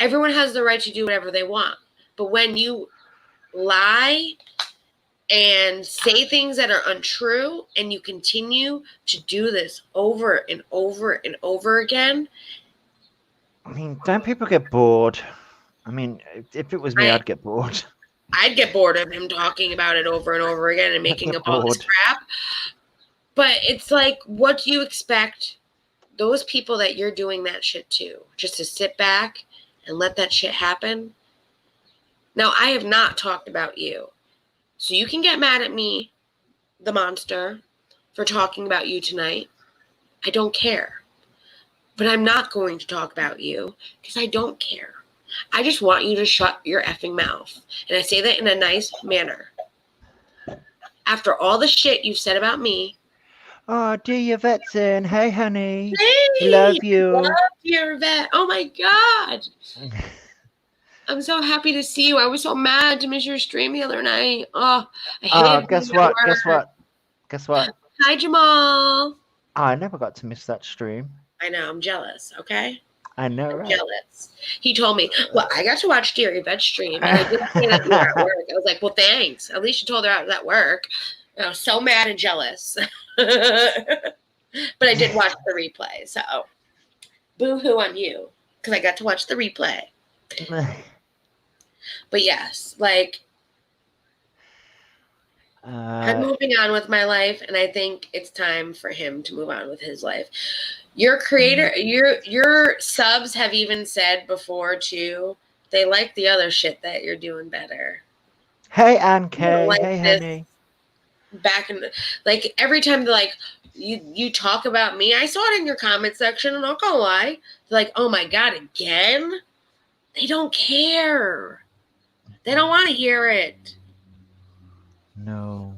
Everyone has the right to do whatever they want. But when you lie and say things that are untrue and you continue to do this over and over and over again. I mean, don't people get bored? I mean, if it was me, I'd get bored. I'd get bored of him talking about it over and over again and making up all this crap. But it's like, what do you expect those people that you're doing that shit to? Just to sit back and let that shit happen? Now, I have not talked about you. So you can get mad at me, the monster, for talking about you tonight. I don't care. But I'm not going to talk about you because I don't care. I just want you to shut your effing mouth. And I say that in a nice manner. After all the shit you've said about me. Oh, dear YVETTE, hey, honey. Hey, love you. Love your vet. Oh, my God. I'm so happy to see you. I was so mad to miss your stream the other night. Oh, I hated guess what? Hi, Jamal. I never got to miss that stream. I know. I'm jealous, okay? I know, I'm right? jealous. He told me, well, I got to watch Dear YVETTE stream, and I didn't say that you were at work. I was like, well, thanks. At least you told her I was at work. I was so mad and jealous. But I did watch the replay, so boo-hoo on you, because I got to watch the replay. But yes, like, I'm moving on with my life, and I think it's time for him to move on with his life. Your creator, your subs have even said before too, they like the other shit that you're doing better. Hey, Ann K. Like Hey, this honey. back in, like every time they're like, you talk about me, I saw it in your comment section, and I'm not gonna lie, they're like, oh my god, again? They don't care. They don't want to hear it. No.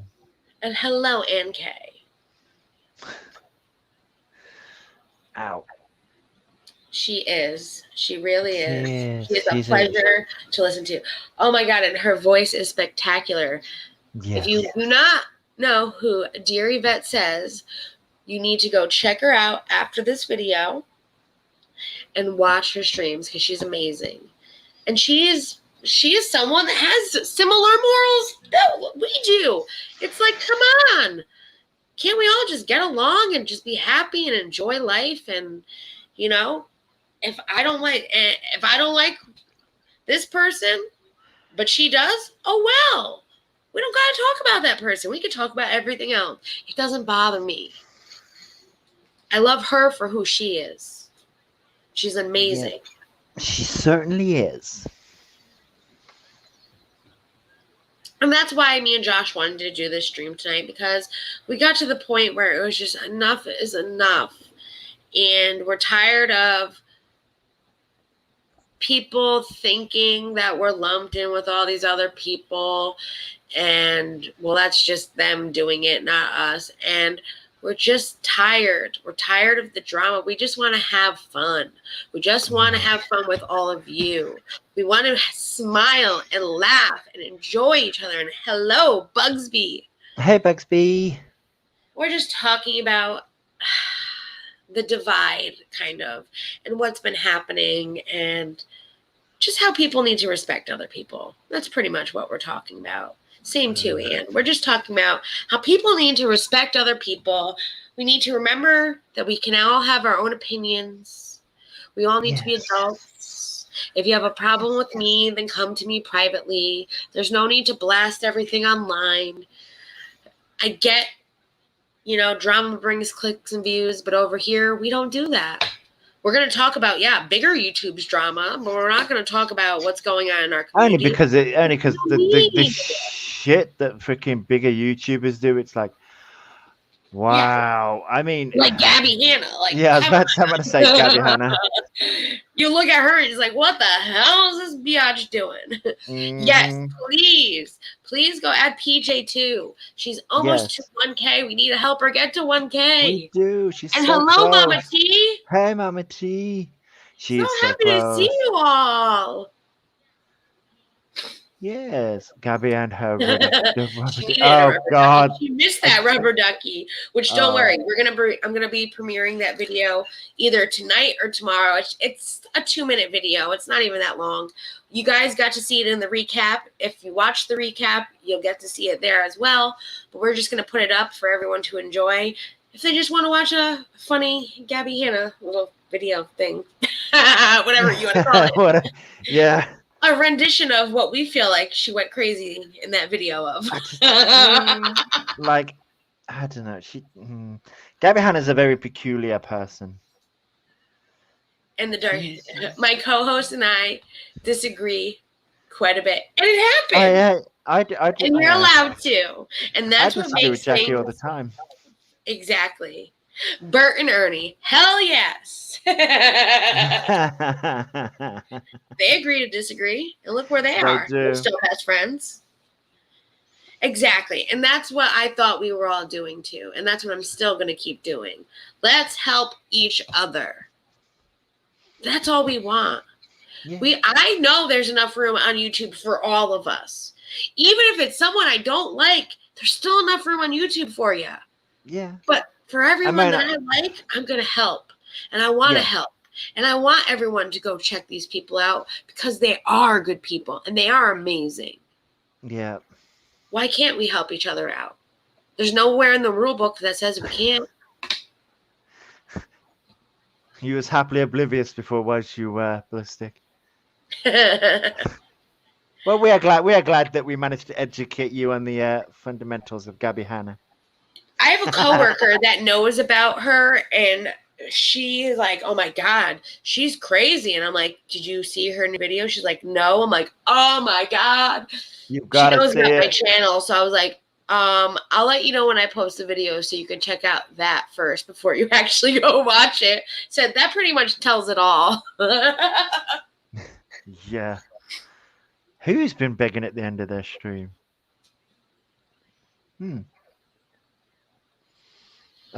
And hello, Ann K. Ow. She is. She really is. She is a She's pleasure to listen to. Oh my god, and her voice is spectacular. Yes. If you do not know who Dear YVETTE says, you need to go check her out after this video and watch her streams because she's amazing. And she is someone that has similar morals that we do. It's like, come on. Can't we all just get along and just be happy and enjoy life? And, you know, if I don't like this person, but she does, oh well. We don't got to talk about that person. We can talk about everything else. It doesn't bother me. I love her for who she is. She's amazing. Yeah, she certainly is. And that's why me and Josh wanted to do this stream tonight, because we got to the point where it was just enough is enough. And we're tired of people thinking that we're lumped in with all these other people, and well, that's just them doing it, not us. And we're just tired. We're tired of the drama. We just want to have fun. We just want to have fun with all of you. We want to smile and laugh and enjoy each other. And hello, Bugsby. Hey, Bugsby. We're just talking about the divide, kind of, and what's been happening, and just how people need to respect other people. That's pretty much what we're talking about. Same too, Ann. We're just talking about how people need to respect other people. We need to remember that we can all have our own opinions. We all need to be adults. If you have a problem with me, then come to me privately. There's no need to blast everything online. I get, drama brings clicks and views, but over here, we don't do that. We're going to talk about, bigger YouTube's drama, but we're not going to talk about what's going on in our community. Only because the shit that freaking bigger YouTubers do, it's like, wow. Yeah. I mean, like Gabby Hanna. I was about to say Gabby Hanna. You look at her and it's like, what the hell is this biatch doing? Mm-hmm. Yes, please go add PJ too. She's almost to 1K. We need to help her get to 1K. We do. She's and so hello, close. Mama T. Hey, Mama T. She's so happy to see you all. Yes, Gabby and her rubber God, she missed that rubber ducky. Which don't worry, I'm gonna be premiering that video either tonight or tomorrow. It's a 2-minute video. It's not even that long. You guys got to see it in the recap. If you watch the recap, you'll get to see it there as well. But we're just gonna put it up for everyone to enjoy. If they just want to watch a funny Gabby Hanna little video thing, whatever you want to call it. Yeah. A rendition of what we feel like she went crazy in that video of. Like, I don't know. Gabby Hanna's a very peculiar person. And my co-host and I disagree quite a bit, and it happens. And you're allowed to, and that's what makes with Jackie all the time. Exactly. Bert and Ernie, hell yes. They agree to disagree, and look where they are. They're still best friends. Exactly, and that's what I thought we were all doing too, and that's what I'm still going to keep doing. Let's help each other. That's all we want. Yeah. I know there's enough room on YouTube for all of us. Even if it's someone I don't like, there's still enough room on YouTube for you. Yeah. But for everyone that I like, I'm going to help. And I want to help. And I want everyone to go check these people out because they are good people and they are amazing. Yeah. Why can't we help each other out? There's nowhere in the rule book that says we can't. You was happily oblivious before, was you, Ballistic? Well, we are glad that we managed to educate you on the fundamentals of Gabby Hanna. I have a coworker that knows about her, and she's like, "Oh my god, she's crazy." And I'm like, "Did you see her new video?" She's like, "No." I'm like, "Oh my god." You've She got to knows see about my it. channel, so I was like, I'll let you know when I post the video so you can check out that first before you actually go watch it. Said that pretty much tells it all. Yeah. Who's been begging at the end of their stream? I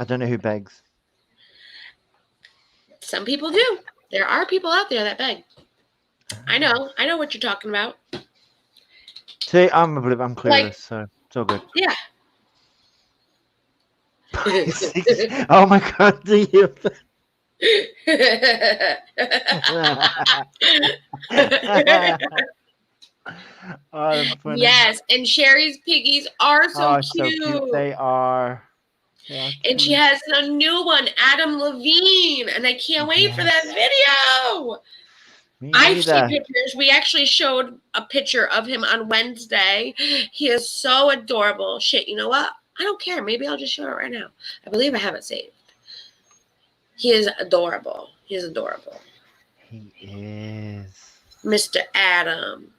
don't know who begs. Some people do. There are people out there that beg. I know what you're talking about. See, I'm clueless, so it's all good. Yeah. Oh my god, do you? Oh, funny. Yes, and Sherry's piggies are so cute. They are. And she has a new one, Adam Levine, and I can't wait for that video. I've seen pictures. We actually showed a picture of him on Wednesday. He is so adorable. Shit, you know what? I don't care. Maybe I'll just show it right now. I believe I have it saved. He is adorable. He is adorable. He is. Mr. Adam.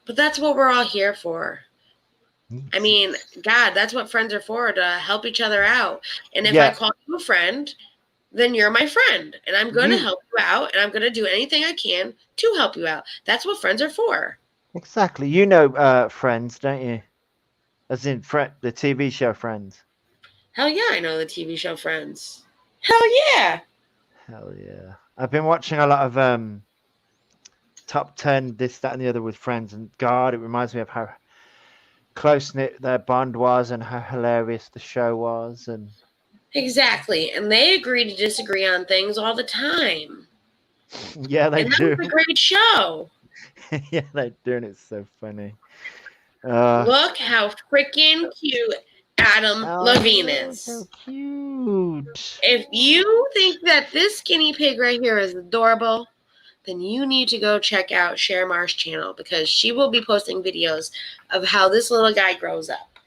But that's what we're all here for. I mean, God, that's what friends are for, to help each other out. And if I call you a friend, then you're my friend. And I'm going to help you out. And I'm going to do anything I can to help you out. That's what friends are for. Exactly. You know Friends, don't you? As in the TV show Friends. Hell yeah, I know the TV show Friends. Hell yeah. Hell yeah. I've been watching a lot of top 10, this, that, and the other with Friends. And God, it reminds me of how close-knit their bond was and how hilarious the show was. And exactly. And they agree to disagree on things all the time. Yeah, they do. That was a great show. Yeah, they do, and it's so funny. Look how freaking cute Adam Levine is. So cute. If you think that this skinny pig right here is adorable, then you need to go check out Cher Mar's channel, because she will be posting videos of how this little guy grows up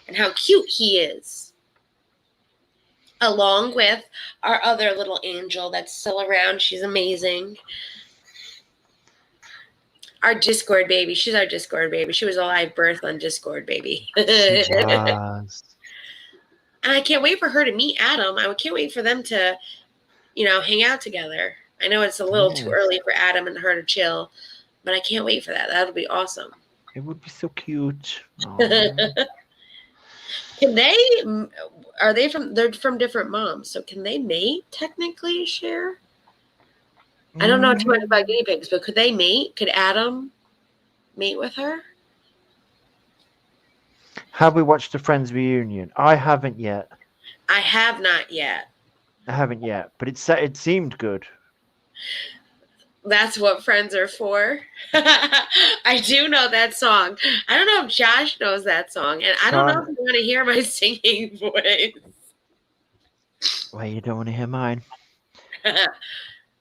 and how cute he is. Along with our other little angel that's still around. She's amazing. Our Discord baby. She's our Discord baby. She was a live birth on Discord, baby. She was. And I can't wait for her to meet Adam. I can't wait for them to, hang out together. I know it's a little too early for Adam and her to chill, but I can't wait for that. That'll be awesome. It would be so cute. Can they? They're from different moms, so can they mate technically, Cher? I don't know too much about guinea pigs, but could they mate? Could Adam mate with her? Have we watched the Friends reunion? I haven't yet. I have not yet. I haven't yet, but it seemed good. That's what friends are for. I do know that song. I don't know if Josh knows that song, and I don't know if you want to hear my singing voice. Well, you don't want to hear mine.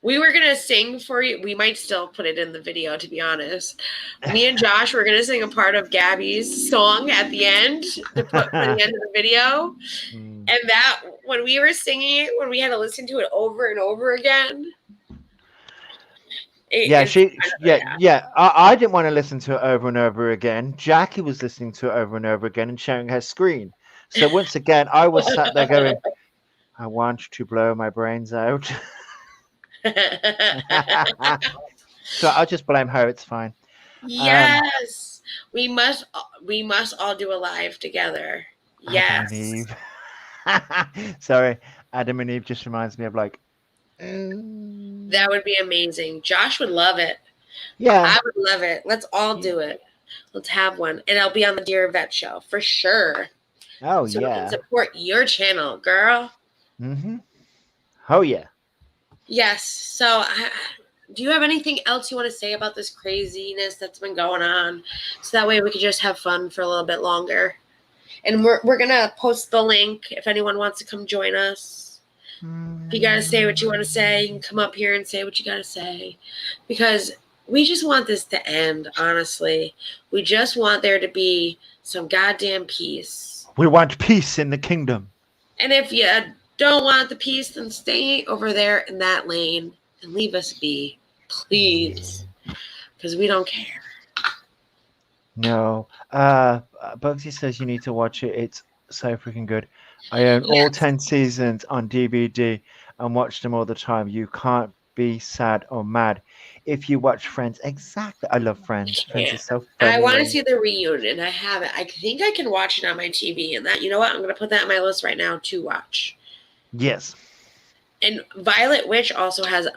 We were going to sing for you. We might still put it in the video, to be honest. Me and Josh were going to sing a part of Gabby's song at the end to put for the end of the video. And that, when we were singing it, when we had to listen to it over and over again. I didn't want to listen to it over and over again. Jackie was listening to it over and over again and sharing her screen. So once again, I was sat there going, I want to blow my brains out. So I'll just blame her. It's fine. Yes, we must all do a live together. Yes. Adam and Eve. Sorry, Adam and Eve just reminds me of like. That would be amazing. Josh would love it. Yeah, I would love it. Let's all do it. Let's have one, and I'll be on the Dear Yvette show for sure. Oh, so yeah. we can support your channel, girl. Oh yeah. Yes. So, do you have anything else you want to say about this craziness that's been going on? So that way we could just have fun for a little bit longer. And we're gonna post the link if anyone wants to come join us. If you gotta say what you want to say, you can come up here and say what you gotta say. Because we just want this to end, honestly. We just want there to be some goddamn peace. We want peace in the kingdom. And if you don't want the peace, then stay over there in that lane and leave us be, please. Because we don't care. No. Bugsy says you need to watch it. It's so freaking good. I own all 10 seasons on DVD and watch them all the time. You can't be sad or mad if you watch Friends. Exactly. I love Friends. Friends is so I want to funny. see the reunion. I haven't. I think I can watch it on my TV. And that, you know what? I'm going to put that on my list right now to watch. Yes. And Violet Witch also has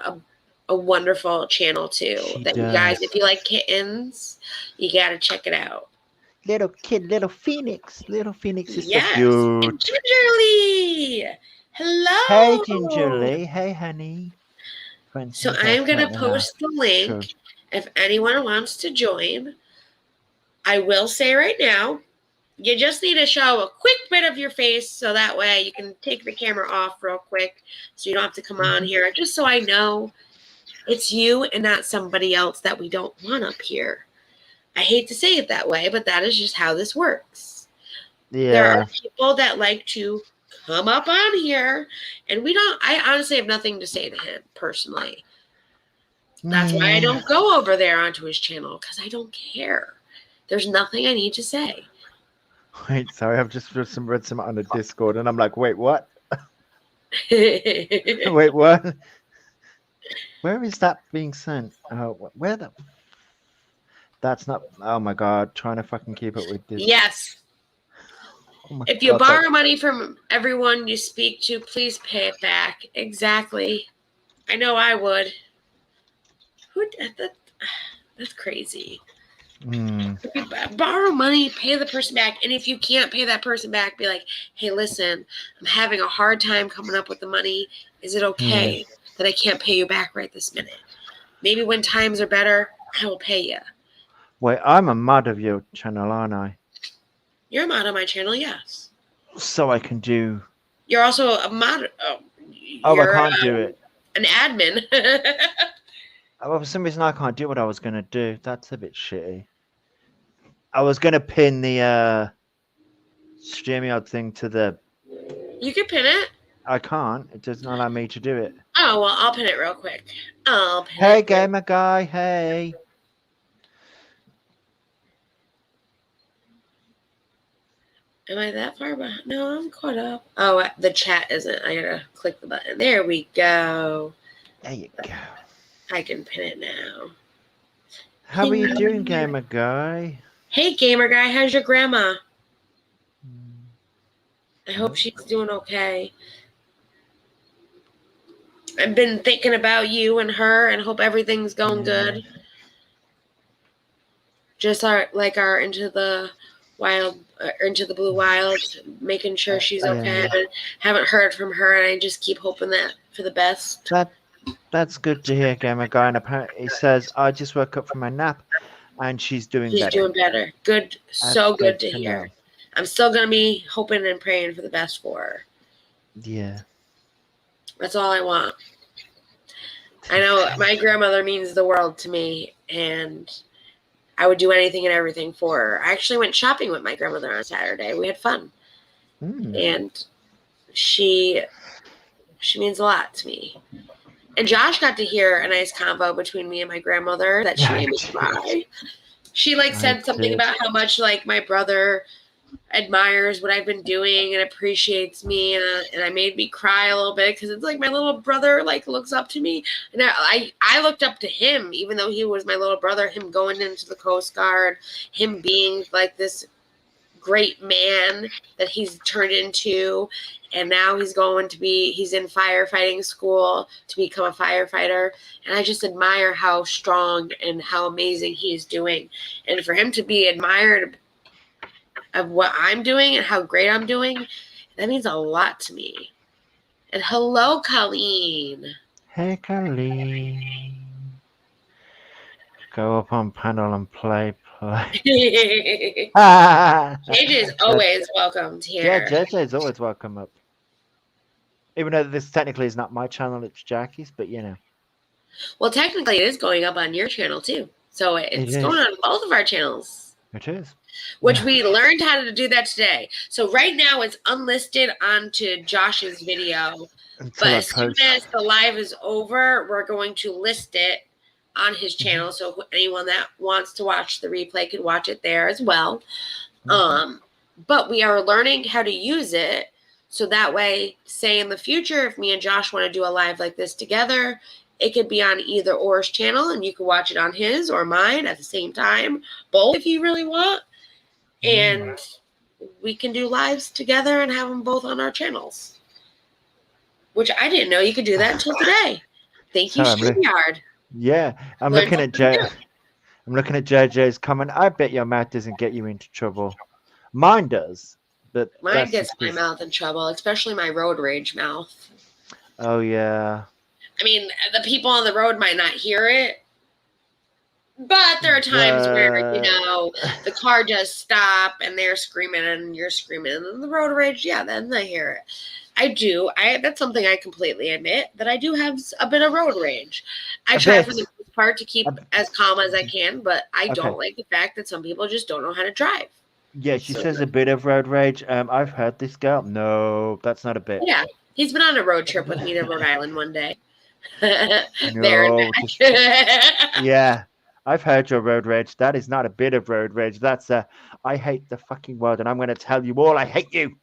a wonderful channel too. She That you does. guys, if you like kittens, you got to check it out. Little kid, little Phoenix. Little Phoenix is Yes. so And cute. Gingerly. Hello. Hey, Gingerly. Hey, honey. Friends So needs I'm our going to cat now. post the link. True. If anyone wants to join. I will say right now, you just need to show a quick bit of your face so that way you can take the camera off real quick so you don't have to come on here. Just so I know it's you and not somebody else that we don't want up here. I hate to say it that way, but that is just how this works. Yeah. There are people that like to come up on here, and I honestly have nothing to say to him personally. That's why I don't go over there onto his channel, because I don't care. There's nothing I need to say. Wait, sorry, I've just read some on the Discord, and I'm like, wait, what? Wait, Wait, what? Where is that being sent? Where the? That's not. Oh my god, trying to fucking keep up with this. yes. Oh my If you god, borrow money from everyone you speak to, please pay it back. Exactly. I know I would. That's crazy. If you borrow money, pay the person back. And if you can't pay that person back, be like, hey, listen, I'm having a hard time coming up with the money. Is it okay that I can't pay you back right this minute? Maybe when times are better, I will pay you. Wait, I'm a mod of your channel, aren't I? You're a mod on my channel, yes. So I can do. You're also a mod. I can't do it. An admin. Well, for some reason, I can't do what I was gonna do. That's a bit shitty. I was gonna pin the StreamYard thing to the. You can pin it. I can't. It doesn't allow me to do it. Oh, well, I'll pin it real quick. Hey, gamer guy. Hey. Am I that far behind? No, I'm caught up. Oh, the chat isn't. I gotta click the button. There we go. There you go. I can pin it now. How are you doing, gamer guy? Hey, gamer guy. How's your grandma? I hope she's doing okay. I've been thinking about you and her and hope everything's going good. Just like our Into the Blue Wild, making sure she's okay. I haven't heard from her, and I just keep hoping that for the best. That's good to hear, gamer guy. And apparently, he says, "I just woke up from my nap, and she's doing better." She's doing better. Good, so good to hear. I'm still gonna be hoping and praying for the best for her. Yeah. That's all I want. I know my grandmother means the world to me, and I would do anything and everything for her. I actually went shopping with my grandmother on Saturday. We had fun. And she means a lot to me. And Josh got to hear a nice convo between me and my grandmother that she made me cry. She said something about how much my brother admires what I've been doing and appreciates me, and I made me cry a little bit because it's my little brother looks up to me, and I looked up to him even though he was my little brother. Him going into the Coast Guard, him being this great man that he's turned into, and now he's in firefighting school to become a firefighter, and I just admire how strong and how amazing he's doing, and for him to be admired of what I'm doing and how great I'm doing, that means a lot to me. And hello, Colleen. Take a lean. Go up on panel and play. JJ is always welcomed Yeah, here. JJ is always welcome up. Even though this technically is not my channel, it's Jackie's, but you know. Well, technically, it is going up on your channel too. So it's going on both of our channels. It is. Which we learned how to do that today. So right now it's unlisted onto Josh's video. But as soon as the live is over, we're going to list it on his channel. So anyone that wants to watch the replay can watch it there as well. But we are learning how to use it. So that way, say in the future, if me and Josh want to do a live like this together, it could be on either or's channel and you can watch it on his or mine at the same time. Both if you really want. And we can do lives together and have them both on our channels. Which I didn't know you could do that until today. Thank you, StreamYard. Yeah, I'm looking at JJ's comment. I bet your mouth doesn't get you into trouble. Mine does, but mine gets my mouth in trouble, especially my road rage mouth. Oh yeah. I mean, the people on the road might not hear it, but there are times where, you know, the car does stop and they're screaming and you're screaming and then the road rage, yeah, then they hear it. I do. That's something I completely admit, that I do have a bit of road rage. I try for the most part to keep as calm as I can, but I don't like the fact that some people just don't know how to drive. Yeah, she says a bit of road rage. I've heard this girl. No, that's not a bit. Yeah, he's been on a road trip with me to Rhode Island one day. No, yeah, I've heard your road rage. That is not a bit of road rage. That's I hate the fucking world, and I'm going to tell you all I hate you.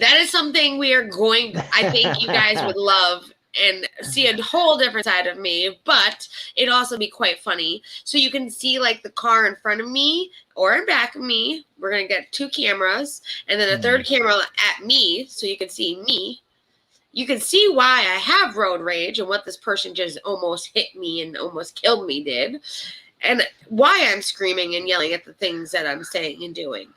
That is something we are going. I think you guys would love and see a whole different side of me, but it'd also be quite funny. So you can see like the car in front of me or in back of me. We're going to get 2 cameras and then a third camera at me so you can see me. You can see why I have road rage and what this person just almost hit me and almost killed me did, and why I'm screaming and yelling at the things that I'm saying and doing.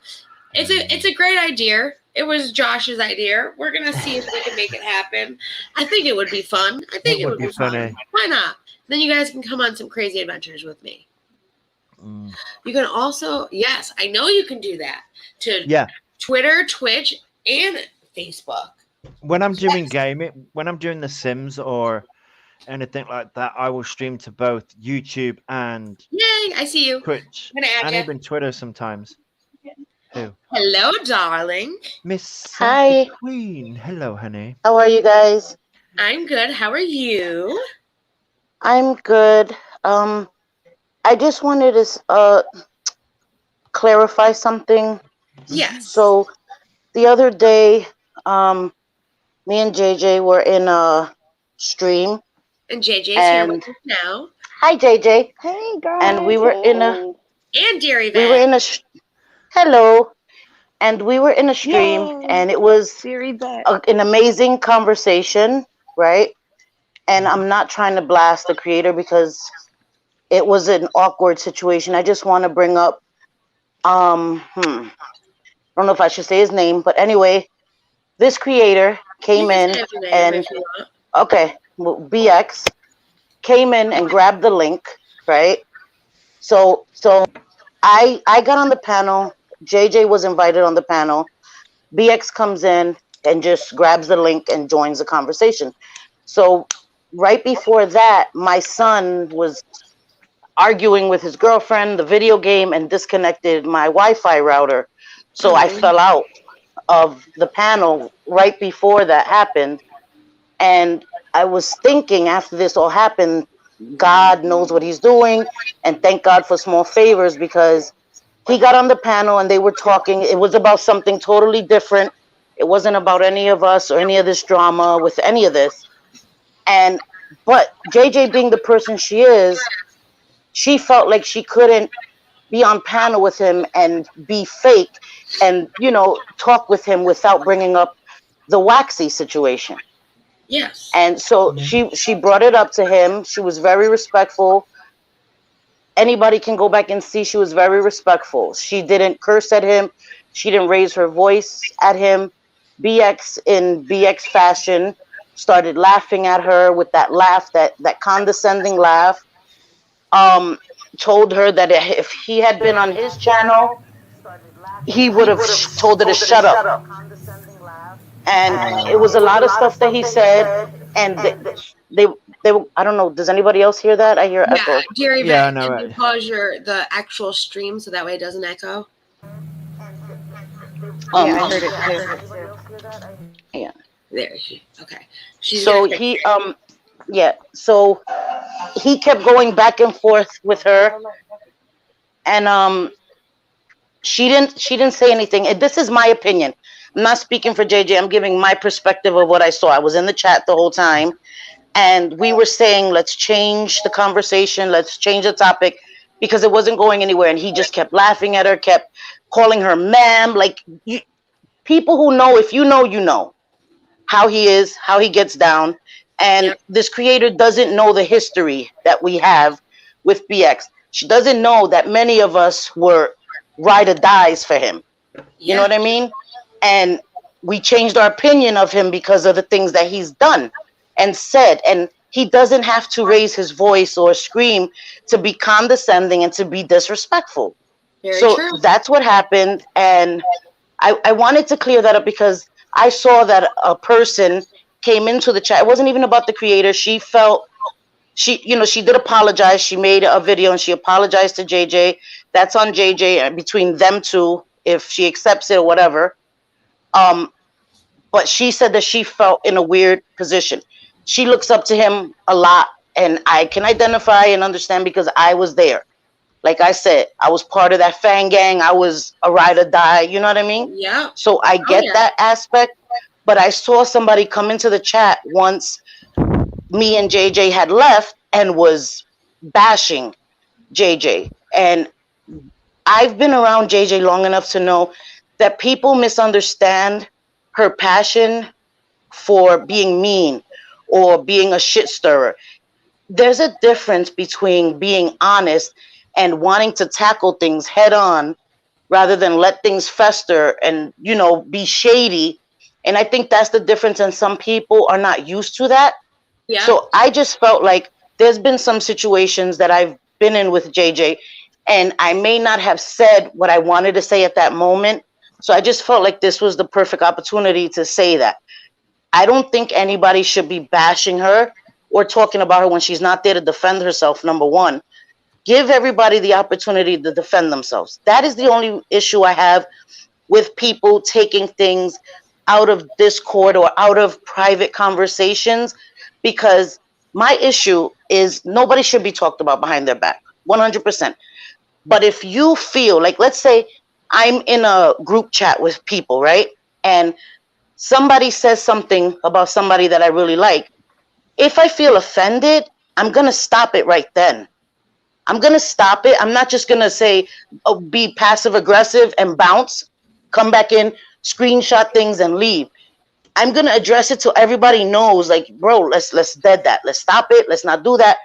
It's a great idea. It was Josh's idea. We're going to see if we can make it happen. I think it would be fun. I think it would be funny. Why not? Then you guys can come on some crazy adventures with me. You can also, yes, I know you can do that to Twitter, Twitch, and Facebook. When I'm doing gaming, when I'm doing The Sims or anything like that, I will stream to both YouTube and Yay, I see you. Twitch, and even Twitter sometimes. Who? Hello, darling. Miss Hi. Queen. Hello, honey. How are you guys? I'm good. How are you? I'm good. I just wanted to clarify something. Yes. So the other day, me and JJ were in a stream. And JJ's here with us now. Hi, JJ. Hey, guys. And we were in a... And dear YVETTE. We were in a... Hello. And we were in a stream, and it was an amazing conversation, right? And I'm not trying to blast the creator because it was an awkward situation. I just want to bring up... I don't know if I should say his name, but anyway, this creator came in and BX came in and grabbed the link, right? So I got on the panel. JJ was invited on the panel. BX comes in and just grabs the link and joins the conversation. So right before that, my son was arguing with his girlfriend, the video game, and disconnected my Wi-Fi router. So I fell out of the panel right before that happened. And I was thinking after this all happened, God knows what he's doing. And thank God for small favors, because he got on the panel and they were talking. It was about something totally different. It wasn't about any of us or any of this drama with any of this. But JJ, being the person she is, she felt like she couldn't be on panel with him and be fake and, you know, talk with him without bringing up the Waxy situation. Yes. And so she brought it up to him. She was very respectful. Anybody can go back and see she was very respectful. She didn't curse at him. She didn't raise her voice at him. BX in BX fashion started laughing at her with that laugh, that condescending laugh. Told her that if he had been on his channel, he would have told her to shut up. And it was a lot of stuff that he said, and they I don't know. Does anybody else hear that? I hear Yeah, echo. dear Yvette, Yeah, I know can you it. pause the actual stream so that way it doesn't echo? Yeah, I heard it too. Yeah. There she. Okay. She's So gonna he yeah. So he kept going back and forth with her, and she didn't say anything. And this is my opinion. I'm not speaking for JJ. I'm giving my perspective of what I saw. I was in the chat the whole time, and we were saying, let's change the conversation, let's change the topic, because it wasn't going anywhere. And he just kept laughing at her, kept calling her ma'am. Like, people who know, if you know, you know how he is, how he gets down. And Yep. this creator doesn't know the history that we have with BX. She doesn't know that many of us were ride or dies for him. You know what I mean? And we changed our opinion of him because of the things that he's done and said. And he doesn't have to raise his voice or scream to be condescending and to be disrespectful. Very so true. that's what happened. And I wanted to clear that up because I saw that a person came into the chat. It wasn't even about the creator. She felt, she did apologize. She made a video and she apologized to JJ. That's on JJ, between them two, if she accepts it or whatever. But she said that she felt in a weird position. She looks up to him a lot, and I can identify and understand because I was there. Like I said, I was part of that fan gang. I was a ride or die. You know what I mean? Yeah. So I get that aspect. But I saw somebody come into the chat once me and JJ had left and was bashing JJ. And I've been around JJ long enough to know that people misunderstand her passion for being mean or being a shit stirrer. There's a difference between being honest and wanting to tackle things head on rather than let things fester and, be shady. And I think that's the difference. And some people are not used to that. Yeah. So I just felt like there's been some situations that I've been in with JJ, and I may not have said what I wanted to say at that moment. So I just felt like this was the perfect opportunity to say that. I don't think anybody should be bashing her or talking about her when she's not there to defend herself, number one. Give everybody the opportunity to defend themselves. That is the only issue I have with people taking things out of Discord or out of private conversations, because my issue is nobody should be talked about behind their back, 100%. But if you feel like, let's say I'm in a group chat with people, right? And somebody says something about somebody that I really like. If I feel offended, I'm going to stop it right then. I'm going to stop it. I'm not just going to say, be passive aggressive and bounce, come back in, screenshot things and leave. I'm going to address it so everybody knows, like, bro, let's dead that. Let's stop it. Let's not do that.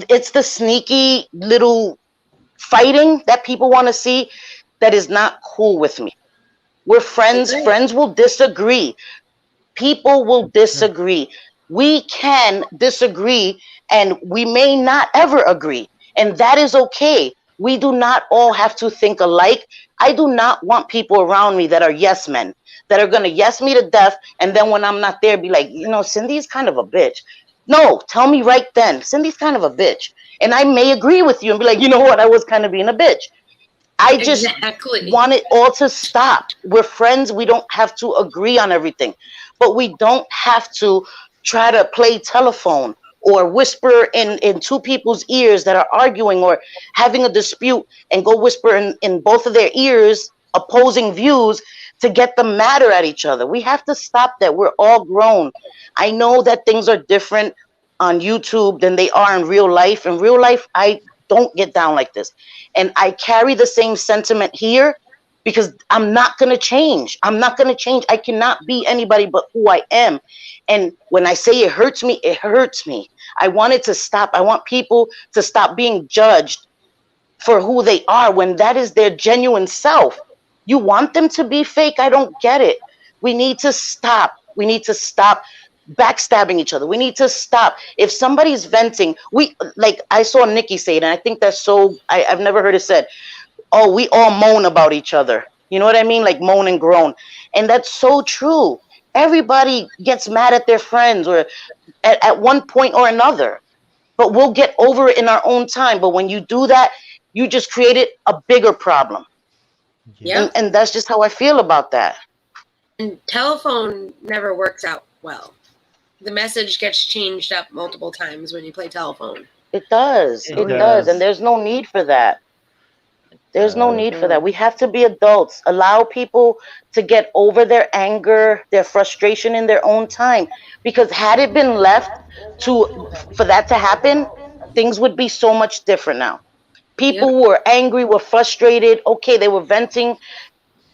It's the sneaky little fighting that people want to see that is not cool with me. We're friends. Friends will disagree. People will disagree. We can disagree, and we may not ever agree, and that is okay. We do not all have to think alike. I do not want people around me that are yes men, that are going to yes me to death, and then when I'm not there, be like, Cindy's kind of a bitch. No, tell me right then, Cindy's kind of a bitch. And I may agree with you and be like, you know what, I was kind of being a bitch. I just want it all to stop. We're friends. We don't have to agree on everything, but we don't have to try to play telephone or whisper in two people's ears that are arguing or having a dispute and go whisper in both of their ears opposing views to get them madder at each other. We have to stop that. We're all grown. I know that things are different on YouTube than they are in real life. In real life, I don't get down like this. And I carry the same sentiment here because I'm not going to change. I'm not going to change. I cannot be anybody but who I am. And when I say it hurts me, it hurts me. I want it to stop. I want people to stop being judged for who they are when that is their genuine self. You want them to be fake? I don't get it. We need to stop. We need to stop backstabbing each other. We need to stop. If somebody's venting, I saw Nikki say it, and I think that's so, I've never heard it said, oh, we all moan about each other. You know what I mean? Like moan and groan. And that's so true. Everybody gets mad at their friends or at one point or another, but we'll get over it in our own time. But when you do that, you just created a bigger problem. Yep. And that's just how I feel about that. And telephone never works out well. The message gets changed up multiple times when you play telephone. It does. It does. And there's no need for that. There's no need for that. We have to be adults. Allow people to get over their anger, their frustration in their own time. Because had it been left for that to happen, things would be so much different now. People were angry, were frustrated. Okay, they were venting.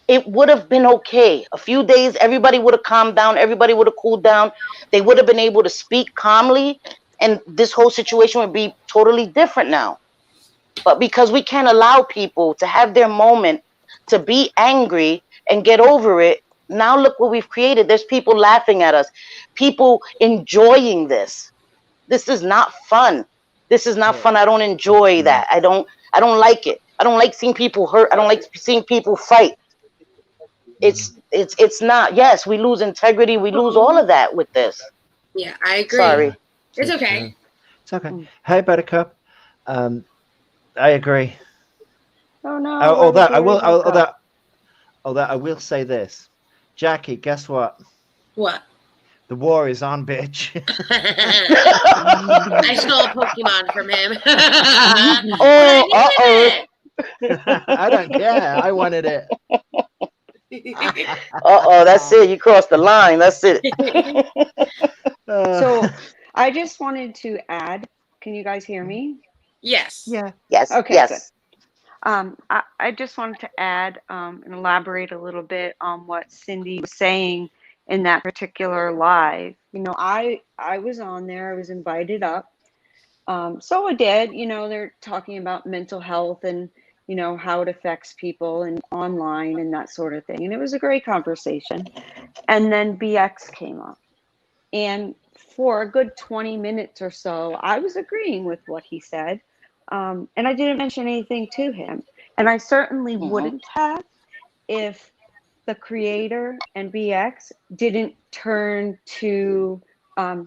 It would have been okay. A few days, everybody would have calmed down. Everybody would have cooled down. They would have been able to speak calmly. And this whole situation would be totally different now. But because we can't allow people to have their moment to be angry and get over it, now look what we've created. There's people laughing at us, people enjoying this. This is not fun. This is not fun. I don't enjoy that. I don't like it. I don't like seeing people hurt. I don't like seeing people fight. It's not. Yes, we lose integrity. We lose all of that with this. Yeah, I agree. Sorry. It's okay. It's okay. Hey, Buttercup. I agree. Oh no. Although I will say this, Jackie. Guess what? What? The war is on, bitch. I stole a Pokemon from him. I don't care. I wanted it. That's it. You crossed the line. That's it. So I just wanted to add, can you guys hear me? Yes. Yeah. Yes. Okay. Yes. Good. I just wanted to add and elaborate a little bit on what Cindy was saying in that particular live. You know, I was on there. I was invited up. So I did. You know, they're talking about mental health and, you know, how it affects people and online and that sort of thing. And it was a great conversation. And then BX came up. And for a good 20 minutes or so, I was agreeing with what he said. And I didn't mention anything to him. And I certainly wouldn't have if the creator and BX didn't turn to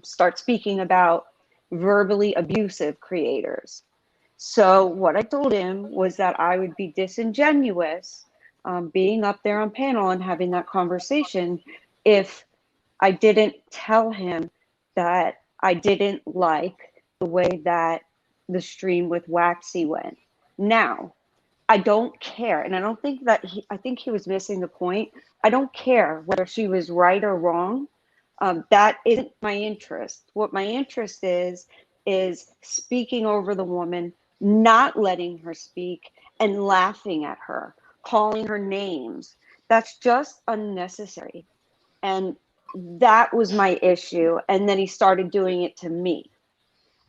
start speaking about verbally abusive creators. So what I told him was that I would be disingenuous being up there on panel and having that conversation if I didn't tell him that I didn't like the way that the stream with Waxy went. Now, I don't care, and I don't think that I think he was missing the point. I don't care whether she was right or wrong. That isn't my interest. What my interest is speaking over the woman, not letting her speak, and laughing at her, calling her names. That's just unnecessary. And that was my issue. And then he started doing it to me.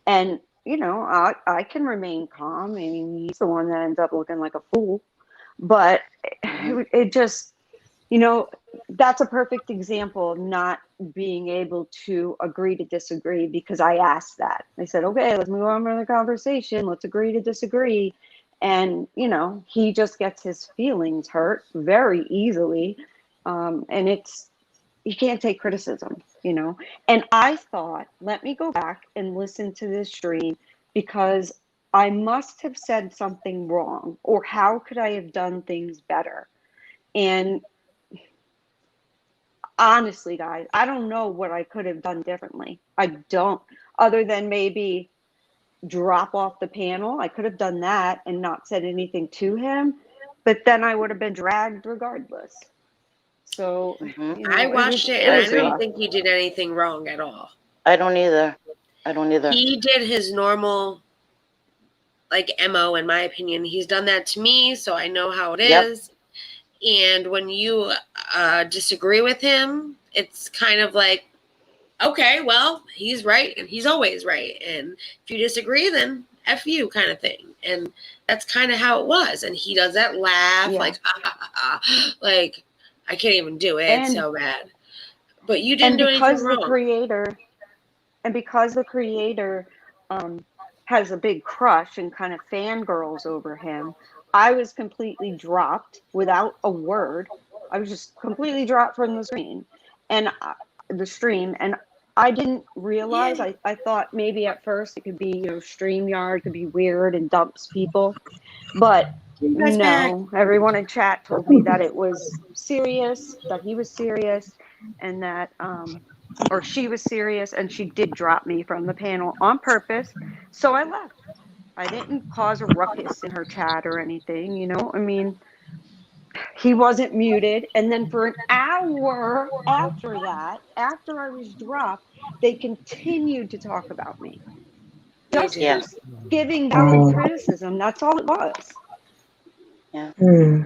And, you know, I can remain calm. I mean, he's the one that ends up looking like a fool. But it just, you know, that's a perfect example of not being able to agree to disagree, because I asked that. I said, okay, let's move on with the conversation. Let's agree to disagree. And, you know, he just gets his feelings hurt very easily. And you can't take criticism, you know. And I thought, let me go back and listen to this stream, because I must have said something wrong, or how could I have done things better? And honestly, guys, I don't know what I could have done differently. I don't, other than maybe drop off the panel. I could have done that and not said anything to him, but then I would have been dragged regardless. So you know, I watched it, and I don't think he did anything wrong at all. I don't either. He did his normal, like, MO, in my opinion. He's done that to me, so I know how it is. And when you disagree with him, it's kind of like, okay, well, he's right, and he's always right. And if you disagree, then F you, kind of thing. And that's kind of how it was. And he does that laugh, like, ha, ha, ha, ha. Like, I can't even do it. It's so bad. But you didn't And do anything because the wrong. creator and because the creator um, has a big crush and kind of fangirls over him, I was completely dropped without a word. I was just completely dropped from the screen and the stream, and I didn't realize. Yeah. I thought maybe at first it could be, StreamYard could be weird and dumps people, but That's back. no, everyone in chat told me that it was serious, that he was serious, and that or she was serious, and she did drop me from the panel on purpose. So I left. I didn't cause a ruckus in her chat or anything, I mean, he wasn't muted. And then for an hour after that, after I was dropped, they continued to talk about me. Just Crazy. Yeah. just giving valid criticism. That's all it was. Yeah. Hmm.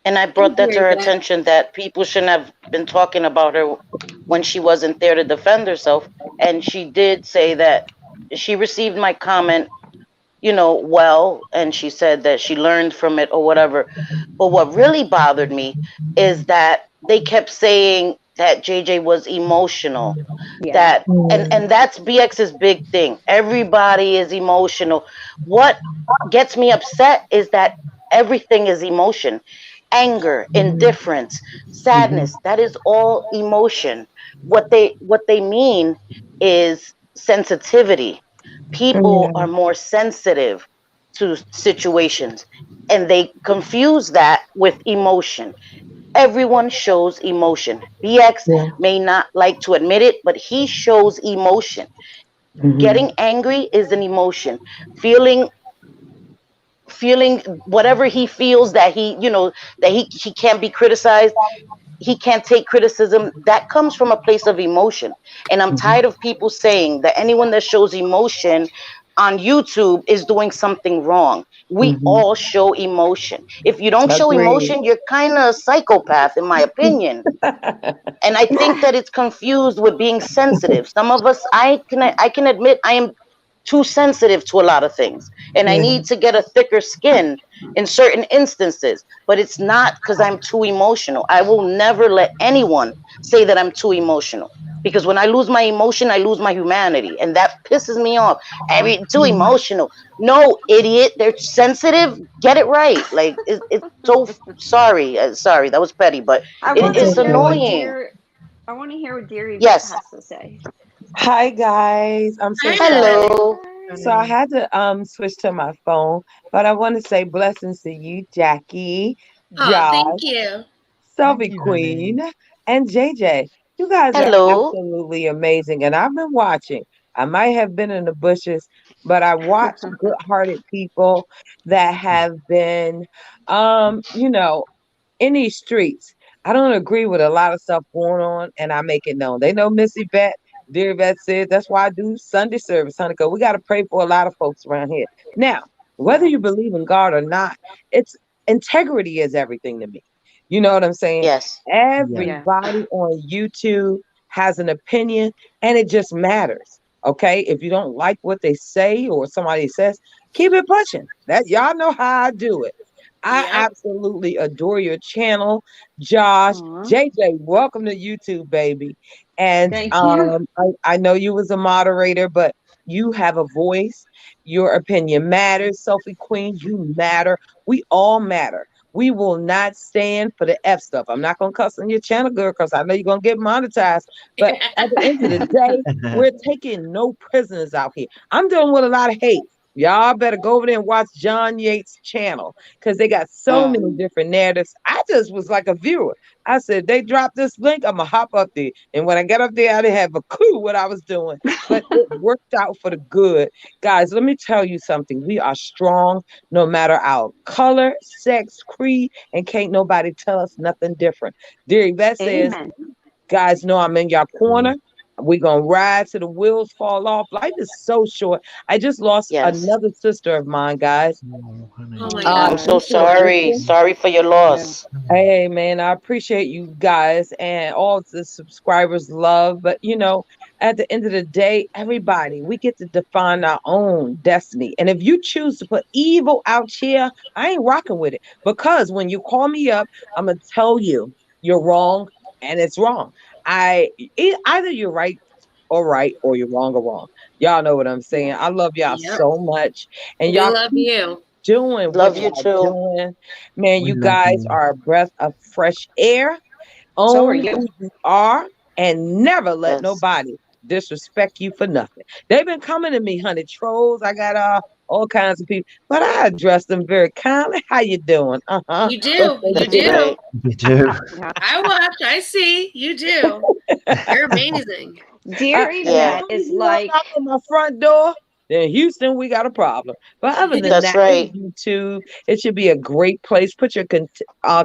And I I brought that to hear her that. attention that people shouldn't have been talking about her when she wasn't there to defend herself. And she did say that she received my comment, well, and she said that she learned from it or whatever. But what really bothered me is that they kept saying that JJ was emotional. Yeah. That and that's BX's big thing. Everybody is emotional. What gets me upset is that everything is emotion. Anger, indifference, sadness, that is all emotion. What they mean is sensitivity. People are more sensitive to situations, and they confuse that with emotion. Everyone shows emotion. BX Yeah. may not like to admit it, but he shows emotion. Hmm. Getting angry is an emotion. Feeling feeling whatever he feels, that he can't be criticized, he can't take criticism, that comes from a place of emotion. And I'm Hmm. tired of people saying that anyone that shows emotion on YouTube is doing something wrong. We Hmm. all show emotion. If you don't show Agreed. emotion, you're kind of a psychopath, in my opinion. And I think that it's confused with being sensitive. Some of us, I can admit I am too sensitive to a lot of things, and I Yeah. need to get a thicker skin in certain instances. But it's not because I'm too emotional. I will never let anyone say that I'm too emotional, because when I lose my emotion, I lose my humanity, and that pisses me off. Every too emotional. No, idiot. They're sensitive. Get it right. Like it's so sorry. Sorry, that was petty, but I It's want to it's hear what okay. annoying. dear I want to hear what dear Yvette Yes. has to say. Hi guys. I'm so Hi, sorry. Yvette. Hello. So I had to switch to my phone, but I want to say blessings to you, Jackie, Oh, thank Josh, you. Thank Selfie you, honey. Queen, and JJ. You guys are Hello. absolutely amazing, and I've been watching. I might have been in the bushes, but I watch good-hearted people that have been, you know, in these streets. I don't agree with a lot of stuff going on, and I make it known. They know Miss Yvette, dear Yvette said, that's why I do Sunday service, honey, because we got to pray for a lot of folks around here. Now, whether Yeah. you believe in God or not, it's integrity is everything to me. You know what I'm saying? Yes. Yeah. Yeah. Everybody on YouTube has an opinion, and it just matters. Okay, if you don't like what they say or somebody says, keep it pushing. That y'all know how I do it. I Yep. absolutely adore your channel, Josh. Aw, JJ, welcome to YouTube, baby. And thank you. I know you was a moderator, but you have a voice. Your opinion matters. Sophie Queen, you matter. We all matter. We will not stand for the F stuff. I'm not gonna cuss on your channel, girl, because I know you're gonna get monetized. But at the end of the day, we're taking no prisoners out here. I'm dealing with a lot of hate. Y'all better go over there and watch John Yates' channel because they got so Mm. many different narratives. I just was like a viewer. I said, they dropped this link, I'm gonna hop up there. And when I got up there, I didn't have a clue what I was doing, but it worked out for the good. Guys, let me tell you something. We are strong no matter our color, sex, creed, and can't nobody tell us nothing different. Dear Yvette says, Amen. guys know I'm in your corner. We're gonna ride till the wheels fall off. Life is so short. I just lost Yes. another sister of mine, guys. Oh, honey. Oh my Oh I'm God. so She's gosh. so sorry. addicted. Sorry for your Yeah. loss. Hey man, I appreciate you guys and all the subscribers love, but at the end of the day, everybody, we get to define our own destiny. And if you choose to put evil out here, I ain't rocking with it. Because when you call me up, I'm gonna tell you you're wrong and it's wrong. Either you're right or you're wrong or wrong. Y'all know what I'm saying. I love y'all Yep. so much, and We y'all love keep you. doing what Love you y'all too. doing. Man, We you love guys you. are a breath of fresh air. So are Own you. who you are and never let Yes. nobody disrespect you for nothing. They've been coming to me, honey. Trolls. I got all kinds of people, but I address them very kindly. How you doing? You What do. they You That's do? do. right. We do. Yeah. I watch. I see. You do. You're amazing. Dear As Yeah. Yvette long as is you don't like, knock on my front door, then Houston, we got a problem. But other than That's that, it's right. YouTube. It should be a great place. Put your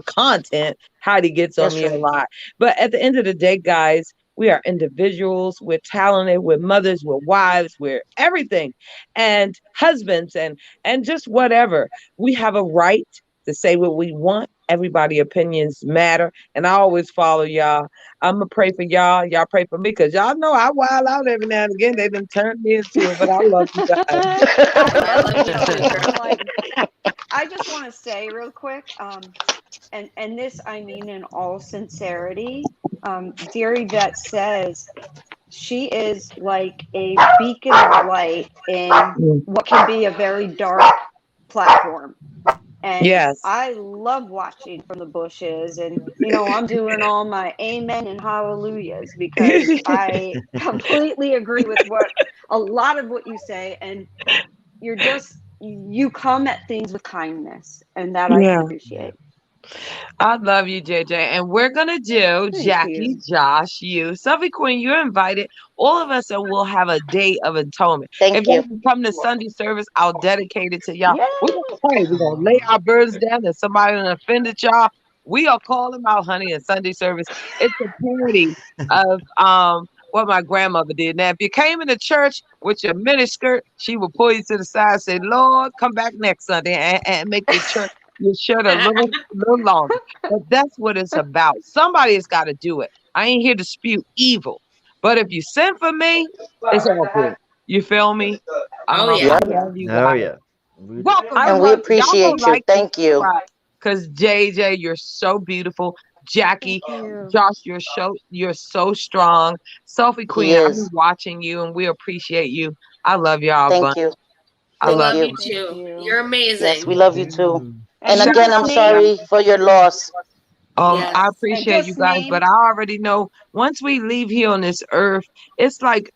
content. Heidi gets on That's me a right. lot. But at the end of the day, guys, we are individuals. We're talented. We're mothers. We're wives. We're everything, and husbands, and just whatever. We have a right to say what we want. Everybody' opinions matter, and I always follow y'all. I'm gonna pray for y'all. Y'all pray for me because y'all know I wild out every now and again. They done turned me into it, but I love you guys. I I love love you you though. too, I'm girl. like, I just want to say real quick, and this I mean in all sincerity. Dear Yvette says she is like a beacon of light in what can be a very dark platform. And Yes. I love watching from the bushes, and I'm doing all my amen and hallelujahs because I completely agree with what a lot of what you say, and you come at things with kindness, and that I can Yeah. appreciate. I love you, JJ. And we're gonna do Thank Jackie, you. Josh, you, Sophie Queen. You're invited. All of us, and we'll have a day of atonement. If Thank y'all you. can come to Sunday service, I'll dedicate it to y'all. Yeah. We're gonna pray. We're gonna lay our burdens down. If somebody done offended y'all, we'll call them out, honey, in Sunday service. It's a parody of what my grandmother did. Now, if you came into church with your miniskirt, she would pull you to the side and say, Lord, come back next Sunday and make your shirt a little longer. But that's what it's about. Somebody's got to do it. I ain't here to spew evil. But if you send for me, it's all good. You feel me? Oh I yeah. Yep. love you Oh guys. yeah. We do. Welcome I to And we love y'all gonna appreciate you. like and Thank you. subscribe. Cause JJ, you're so beautiful. Thank Jackie, you. Josh, you're so strong. Sophie He Queen, I've been is. watching you and we appreciate you. I love y'all, Thank but you. I We Thank love love you. you you. Thank too. you. You're Yes, we amazing. love you too. And And you again, Shout just I'm out to named y'all. sorry for your loss. Yes. I and appreciate you just guys, but named I already know once we leave here on this earth, it's like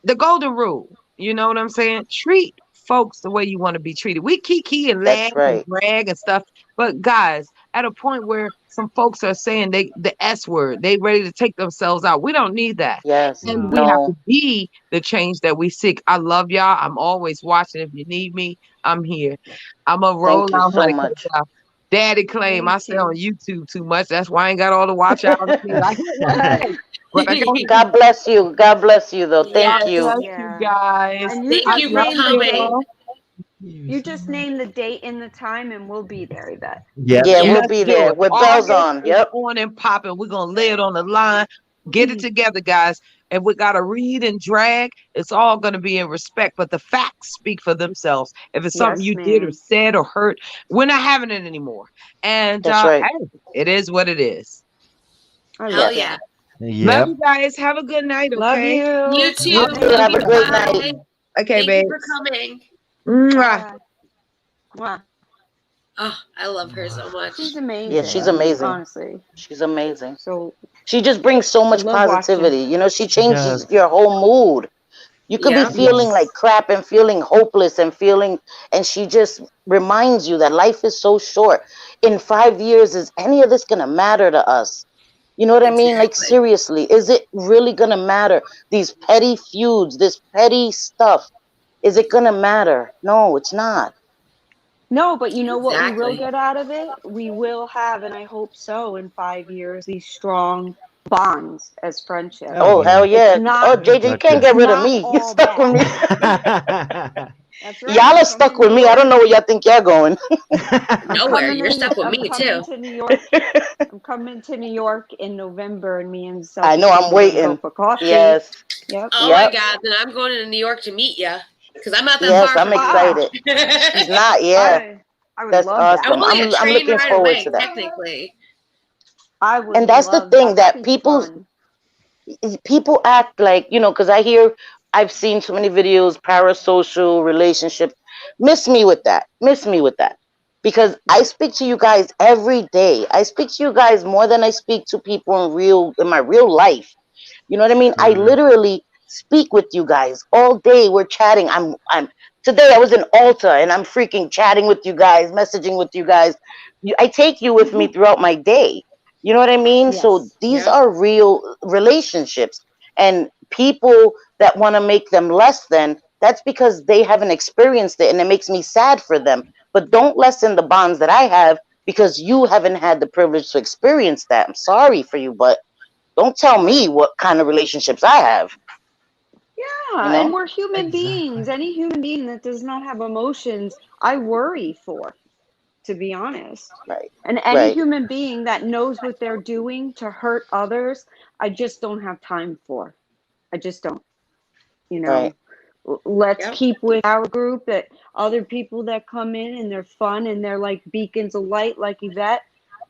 the golden rule. You know what I'm saying? Treat folks the way you want to be treated. We kiki and laugh That's and right. brag and stuff, but guys, at a point where some folks are saying the S word, they ready to take themselves out. We don't need that. Yes. And no. we have to No. be the change that we seek. I love y'all. I'm always watching. If you need me, I'm here. I'm gonna roll Thank you out, so honey. 'Cause, much. Daddy claim I Thank stay on you. YouTube too much. That's why I ain't got all the watch out. I hit one leg, but I got God bless you. God bless you, though. God Thank Yes. you. bless you Yeah. guys. And you Thank I you just for love named the coming. date. you. You You so just much. named the date and the time, and we'll be there, Yvette. Yep. Yeah, Yeah. we'll Let's be do there it. with bells August on. is Yep. on and popping. We're gonna lay it on the line. Get it together, guys. And we gotta read and drag. It's all gonna be in respect, but the facts speak for themselves. If it's something Yes, you did or ma'am. said or hurt, we're not having it anymore. And That's right. hey, it is what it is. I Hell love Yes. yeah. y'all. Love Yep. you guys. Have a good night, Love okay? You you. too. You Have a too. Love Have good a you. great night. night. Bye. Okay, Thank you for babes. coming. Mwah. Bye. Mwah. Oh, I love her so much. She's Yeah, she's amazing, amazing. honestly. She's amazing. So She just brings so I much love watching. positivity. You know, she She does. changes your whole mood. You could be Yeah. feeling Yes. like crap and feeling hopeless and she just reminds you that life is so short. In 5 years, is any of this going to matter to us? You know what I mean? Like, Exactly. seriously, is it really going to matter? These petty feuds, this petty stuff, is it going to matter? No, it's not. No, but you know what we will Exactly. get out of it? We will have, and I hope so, in 5 years, these strong bonds as friendship. Oh Oh, yeah. hell It's yeah. not Oh, Oh JJ, you God, can't yeah. get it's rid of not me. You're all stuck with me. bad. That's right. Y'all are stuck with me. I don't know where y'all think y'all going. Nowhere. You're stuck with I'm me coming too. to New York. I'm coming to New York in November, and me and I Sophie know, I'm Queen are gonna go waiting. for coffee. Yes. Yep. Oh my Yep. God. Then I'm going to New York to meet you because I'm not that Yes, far I'm from you. Ah, excited. She's not, yeah. I would That's love I'm awesome. that. only a I'm train looking ride forward away, to that. technically. I would And that's the love thing that. That'd that be people fun. people act like, because I've seen so many videos, parasocial relationships. Miss me with that. Miss me with that. Because I speak to you guys every day. I speak to you guys more than I speak to people in my real life. You know what I mean? I literally speak with you guys all day. We're chatting. I'm today I was in Alta and I'm freaking chatting with you guys, messaging with you guys. I take you with me throughout my day. You know what I mean? So Yes. these are real relationships. And people that want to make them less than, that's because they haven't experienced it and it makes me sad for them. But don't lessen the bonds that I have because you haven't had the privilege to experience that. I'm sorry for you, but don't tell me what kind of relationships I have. Yeah, and we're human beings. Any human being that does not have emotions, I worry for, to be honest. Right. And any Right. human being that knows what they're doing to hurt others, I just don't have time for. I just don't. You Right. know, let's Yep. keep with our group, that other people that come in and they're fun and they're like beacons of light, like Yvette.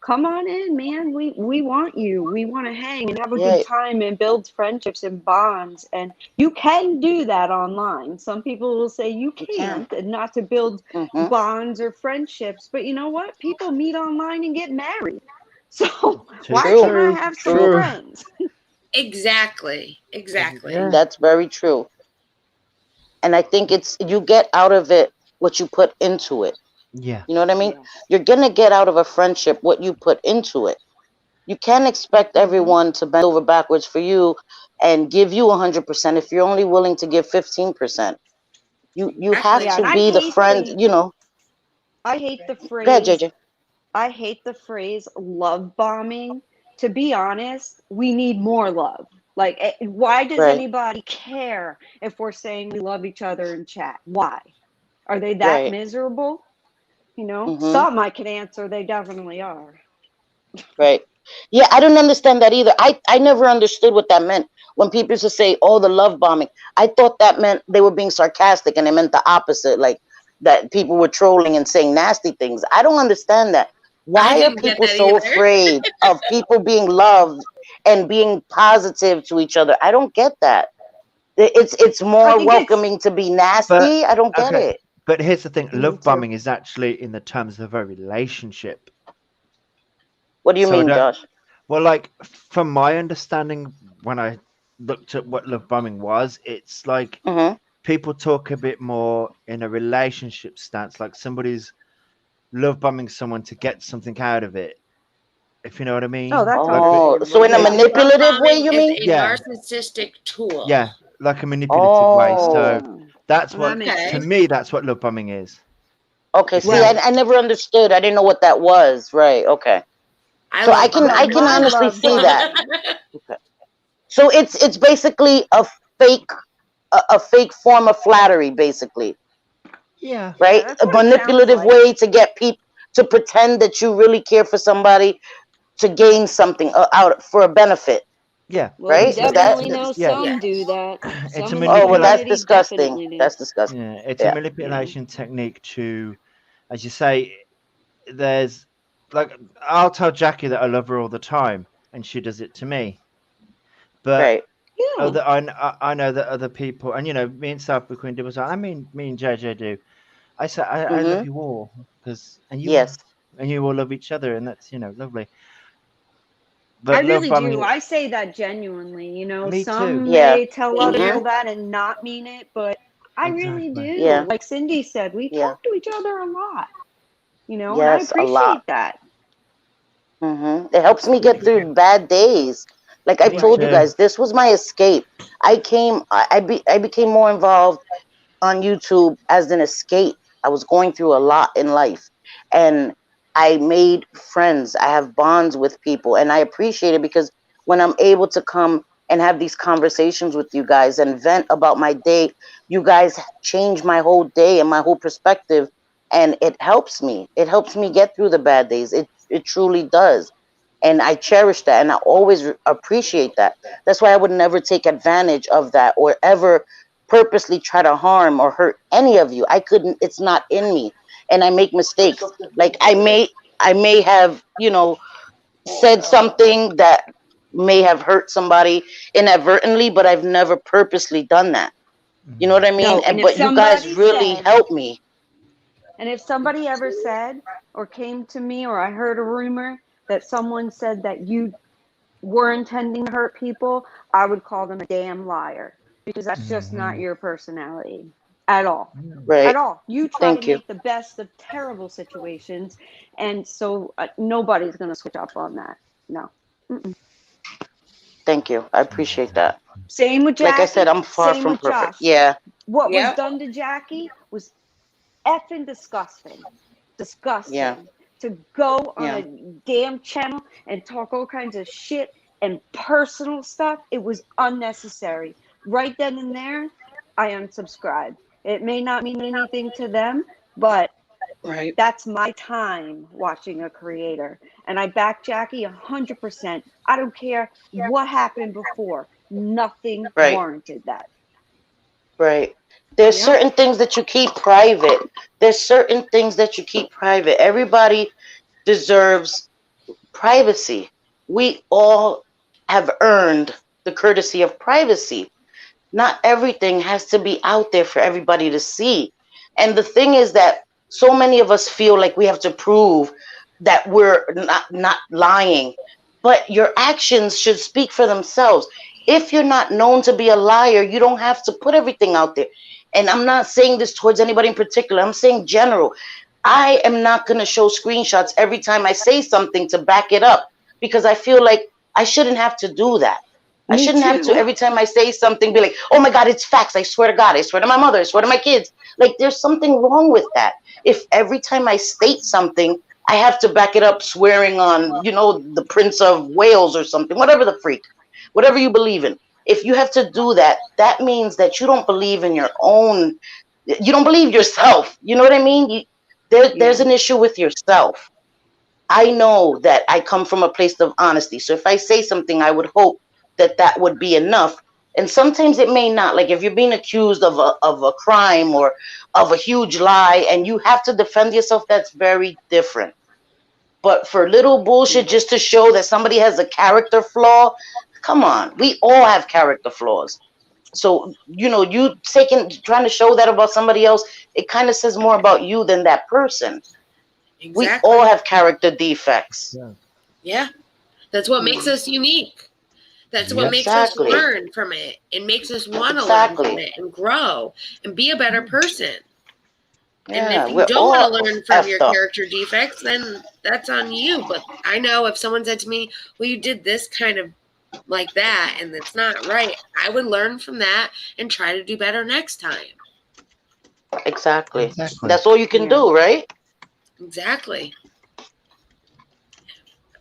Come on in, man. We want you. We want to hang and have a good Yeah. time and build friendships and bonds. And you can do that online. Some people will say you You can. can't, and not to build Mm-hmm. bonds or friendships. But you know what? People meet online and get married. So why True. can't I have some True. friends? Exactly. Yeah. That's very true. And I think you get out of it what you put into it. Yeah. You know what I mean? Yes. You're gonna get out of a friendship what you put into it. You can't expect everyone to bend over backwards for you and give you 100% if you're only willing to give 15%. You have Exactly. Yeah, and to I be the hate friend. I hate the Go ahead, phrase JJ. I hate the phrase love bombing. To be honest, we need more love. Like, why does Right. anybody care if we're saying we love each other in chat? Why? Are they that Right. miserable? You know, Mm-hmm. some I can answer, they definitely are. Right. Yeah, I don't understand that either. I never understood what that meant when people used to say, "Oh, the love bombing." I thought that meant they were being sarcastic, and it meant the opposite, like that people were trolling and saying nasty things. I don't understand that. I Why are didn't get people that so either. afraid of people being loved and being positive to each other? I don't get that. It's I more think it's welcoming to be But nasty. I don't get okay. it. But here's the thing: me love too. bombing is actually in the terms of a relationship. What do you So I mean, don't. Josh? Well, like from my understanding, when I looked at what love bombing was, it's like Mm-hmm. people talk a bit more in a relationship stance, like somebody's love bombing someone to get something out of it. If you know what I Oh, mean, that's like Oh, so understandable. in a Yeah. Love manipulative way, bombing you is mean? a yeah, narcissistic tool. yeah, like a manipulative way. Oh. So Oh, that's well, that what, makes to Okay. sense. me, that's what love bombing is. Okay, It's see, not. Well, I never understood. I didn't know what that was. Right. Okay. I So I love can well, I bombing. can my honestly love see that. bombing. Okay. So it's basically fake a fake form of flattery, basically, Yeah, Yeah, right? that's A what it sounds manipulative like. way to get people to pretend that you really care for somebody to gain something out for a benefit, yeah. Well, we right? Is that? definitely know Yeah. some do Yes. that. It's a Some in the Oh, well, that's community manipulation. disgusting. definitely do. That's disgusting. Yeah, it's a Yeah. Yeah. manipulation technique to, as you say, there's like I'll tell Jackie that I love her all the time, and she does it to me. But Right. Yeah. I know that other people, and me and South Queen do. I mean, me and JJ do. I say I love Mm-hmm. you all because Yes. and you all love each other, and that's lovely. I But love really do. bombing, I say that genuinely. me too. Some Yeah. may tell other Mm-hmm. people that and not mean it, but I really Exactly. do. Yeah. Like Cindy said, we Yeah. talk to each other a lot, and I Yes. A lot. appreciate that. It helps me get through bad days. Like I've Me Right. told you too. guys, this was my escape. I became more involved on YouTube as an escape. I was going through a lot in life, and I made friends. I have bonds with people, and I appreciate it because when I'm able to come and have these conversations with you guys and vent about my day, you guys change my whole day and my whole perspective, and it helps me. It helps me get through the bad days. It truly does. And I cherish that, and I always appreciate that. That's why I would never take advantage of that or ever purposely try to harm or hurt any of you. I couldn't. It's not in me, and I make mistakes. Like I may have said something that may have hurt somebody inadvertently, but I've never purposely done that. You know what I mean? No, and if but you guys somebody really said- helped me. And if somebody ever said or came to me, or I heard a rumor that someone said that you were intending to hurt people, I would call them a damn liar, because that's just not your personality at all. Right. At all. You try Thank to you. make the best of terrible situations, and so nobody's going to switch up on that. No. Mm-mm. Thank you. I appreciate that. Same with Jackie. Like I said, I'm far same from with perfect. Josh. Yeah. What Yeah. was done to Jackie was effing disgusting. Disgusting. Yeah. To go on Yeah. a damn channel and talk all kinds of shit and personal stuff, it was unnecessary. Right then and there, I unsubscribed. It may not mean anything to them, but Right. that's my time watching a creator. And I back Jackie 100%. I don't care what happened before. Nothing Right. warranted that. Right. There's Yep. certain things that you keep private. There's certain things that you keep private. Everybody deserves privacy. We all have earned the courtesy of privacy. Not everything has to be out there for everybody to see. And the thing is that so many of us feel like we have to prove that we're not lying. But your actions should speak for themselves. If you're not known to be a liar, you don't have to put everything out there. And I'm not saying this towards anybody in particular. I'm saying general. I am not going to show screenshots every time I say something to back it up, because I feel like I shouldn't have to do that. I Me shouldn't have to too. every time I say something be like, oh my God, it's facts. I swear to God. I swear to my mother. I swear to my kids. Like, there's something wrong with that. If every time I state something, I have to back it up swearing on, the Prince of Wales or something, whatever the freak, whatever you believe in. If you have to do that, that means that you don't believe in your own, you don't believe yourself. You know what I mean? There's an issue with yourself. I know that I come from a place of honesty. So if I say something, I would hope that that would be enough. And sometimes it may not. Like if you're being accused of a crime or of a huge lie and you have to defend yourself, that's very different. But for little bullshit just to show that somebody has a character flaw, come on. We all have character flaws. So, you trying to show that about somebody else, it kind of says more about you than that person. Exactly. We all have character defects. Yeah. That's what makes us unique. That's what makes us learn from it and makes us want to learn from it and grow and be a better person. Yeah, and if you don't want to learn from your character defects, then that's on you. But I know if someone said to me, well, you did this kind of like that and it's not right, I would learn from that and try to do better next time. Exactly. That's all you can do, right? Exactly.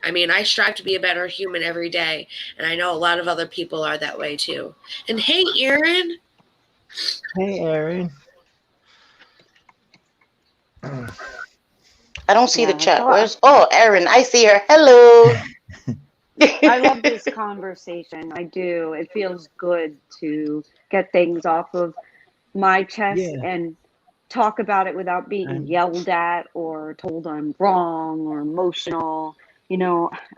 I mean, I strive to be a better human every day, and I know a lot of other people are that way too. And hey, Aaron. Hey, Aaron. I don't see the chat. Where's? Oh, Aaron, I see her. Hello. I love this conversation. I do. It feels good to get things off of my chest and talk about it without being yelled at or told I'm wrong or emotional.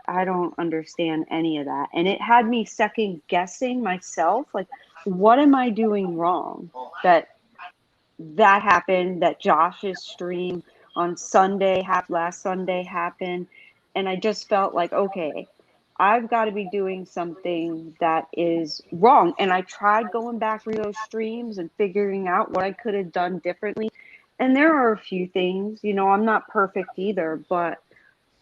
I don't understand any of that. And it had me second guessing myself. Like, what am I doing wrong? That happened, that Josh's stream on last Sunday happened. And I just felt like, okay, I've got to be doing something that is wrong. And I tried going back through those streams and figuring out what I could have done differently. And there are a few things, I'm not perfect either, but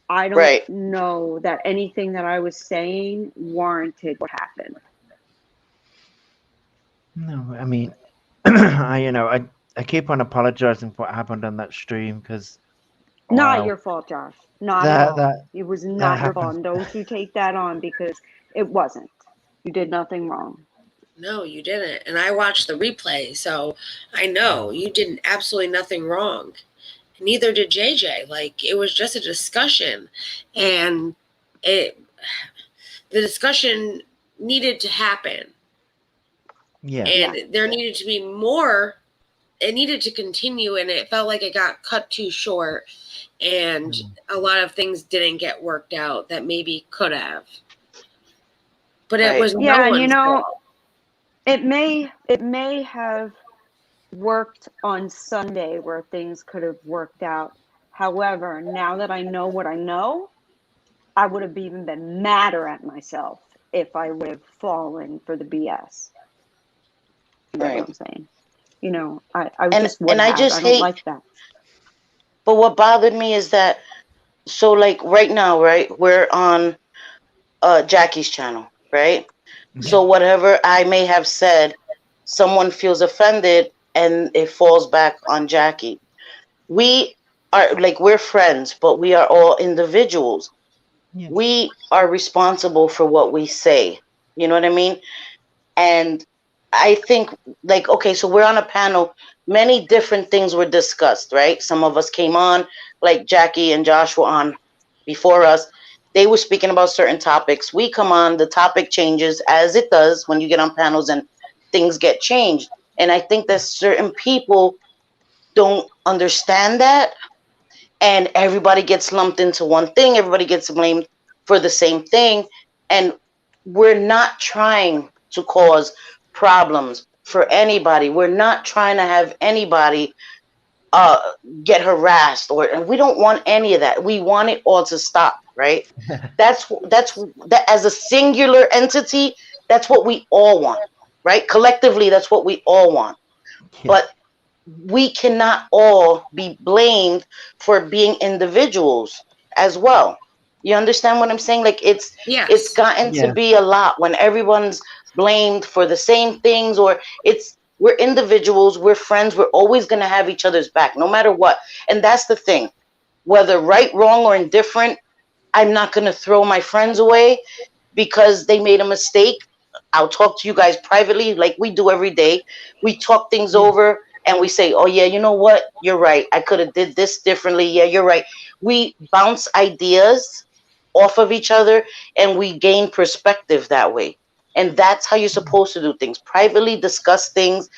I don't know that anything that I was saying warranted what happened. No, I mean, I keep on apologizing for what happened on that stream because not your fault, Josh. Not at all. It was not your happened. fault. Don't you take that on, because it wasn't. You did nothing wrong. No, you didn't. And I watched the replay, so I know you did absolutely nothing wrong. Neither did JJ. Like, it was just a discussion, and the discussion needed to happen. Yeah. And there needed to be more. It needed to continue, and it felt like it got cut too short, and a lot of things didn't get worked out that maybe could have. but it was Yeah, no and one's fault. it may have worked on Sunday where things could have worked out. However, now that I know what I know, I would have even been madder at myself if I would have fallen for the BS. You get what I'm saying? You know, I just would I have. just I don't hate, like that. but what bothered me is that, so like right now, right, we're on Jackie's channel, right? So whatever I may have said, someone feels offended and it falls back on Jackie. We are like, we're friends, but we are all individuals. Yeah. We are responsible for what we say. You know what I mean? And I think, like, okay, so we're on a panel. Many different things were discussed, right? Some of us came on, like Jackie and Josh were on before us. They were speaking about certain topics. We come on, the topic changes as it does when you get on panels and things get changed. And I think that certain people don't understand that, and everybody gets lumped into one thing. Everybody gets blamed for the same thing. And we're not trying to cause problems for anybody. We're not trying to have anybody uh, get harassed, and we don't want any of that. We want it all to stop, right? That's that as a singular entity, that's what we all want, right? Collectively, that's what we all want. But we cannot all be blamed for being individuals as well. You understand what I'm saying? Like, it's Yes. gotten to be a lot when everyone's blamed for the same things, or we're individuals, we're friends, we're always going to have each other's back no matter what. And that's the thing, whether right, wrong, or indifferent, I'm not going to throw my friends away because they made a mistake. I'll talk to you guys privately like we do every day. We talk things over and we say, oh yeah, you know what? You're right. I could have did this differently. Yeah, you're right. We bounce ideas off of each other and we gain perspective that way. And that's how you're supposed to do things. Privately discuss things,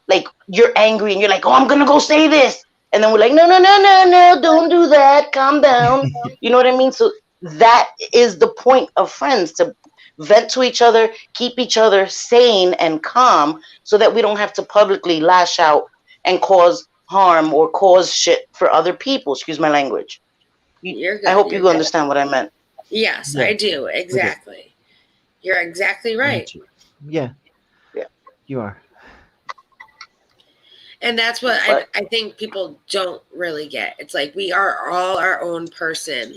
like you're angry and you're like, oh, I'm going to go say this. And then we're like, no, no, no, no, no, don't do that. Calm down. You know what I mean? So that is the point of friends, to vent to each other, keep each other sane and calm so that we don't have to publicly lash out and cause harm or cause shit for other people. Excuse my language. You're good. I hope You're you understand what I meant. Yes, I do. Exactly. You're exactly right. Yeah. Yeah. You are. And that's what I think people don't really get. It's like we are all our own person.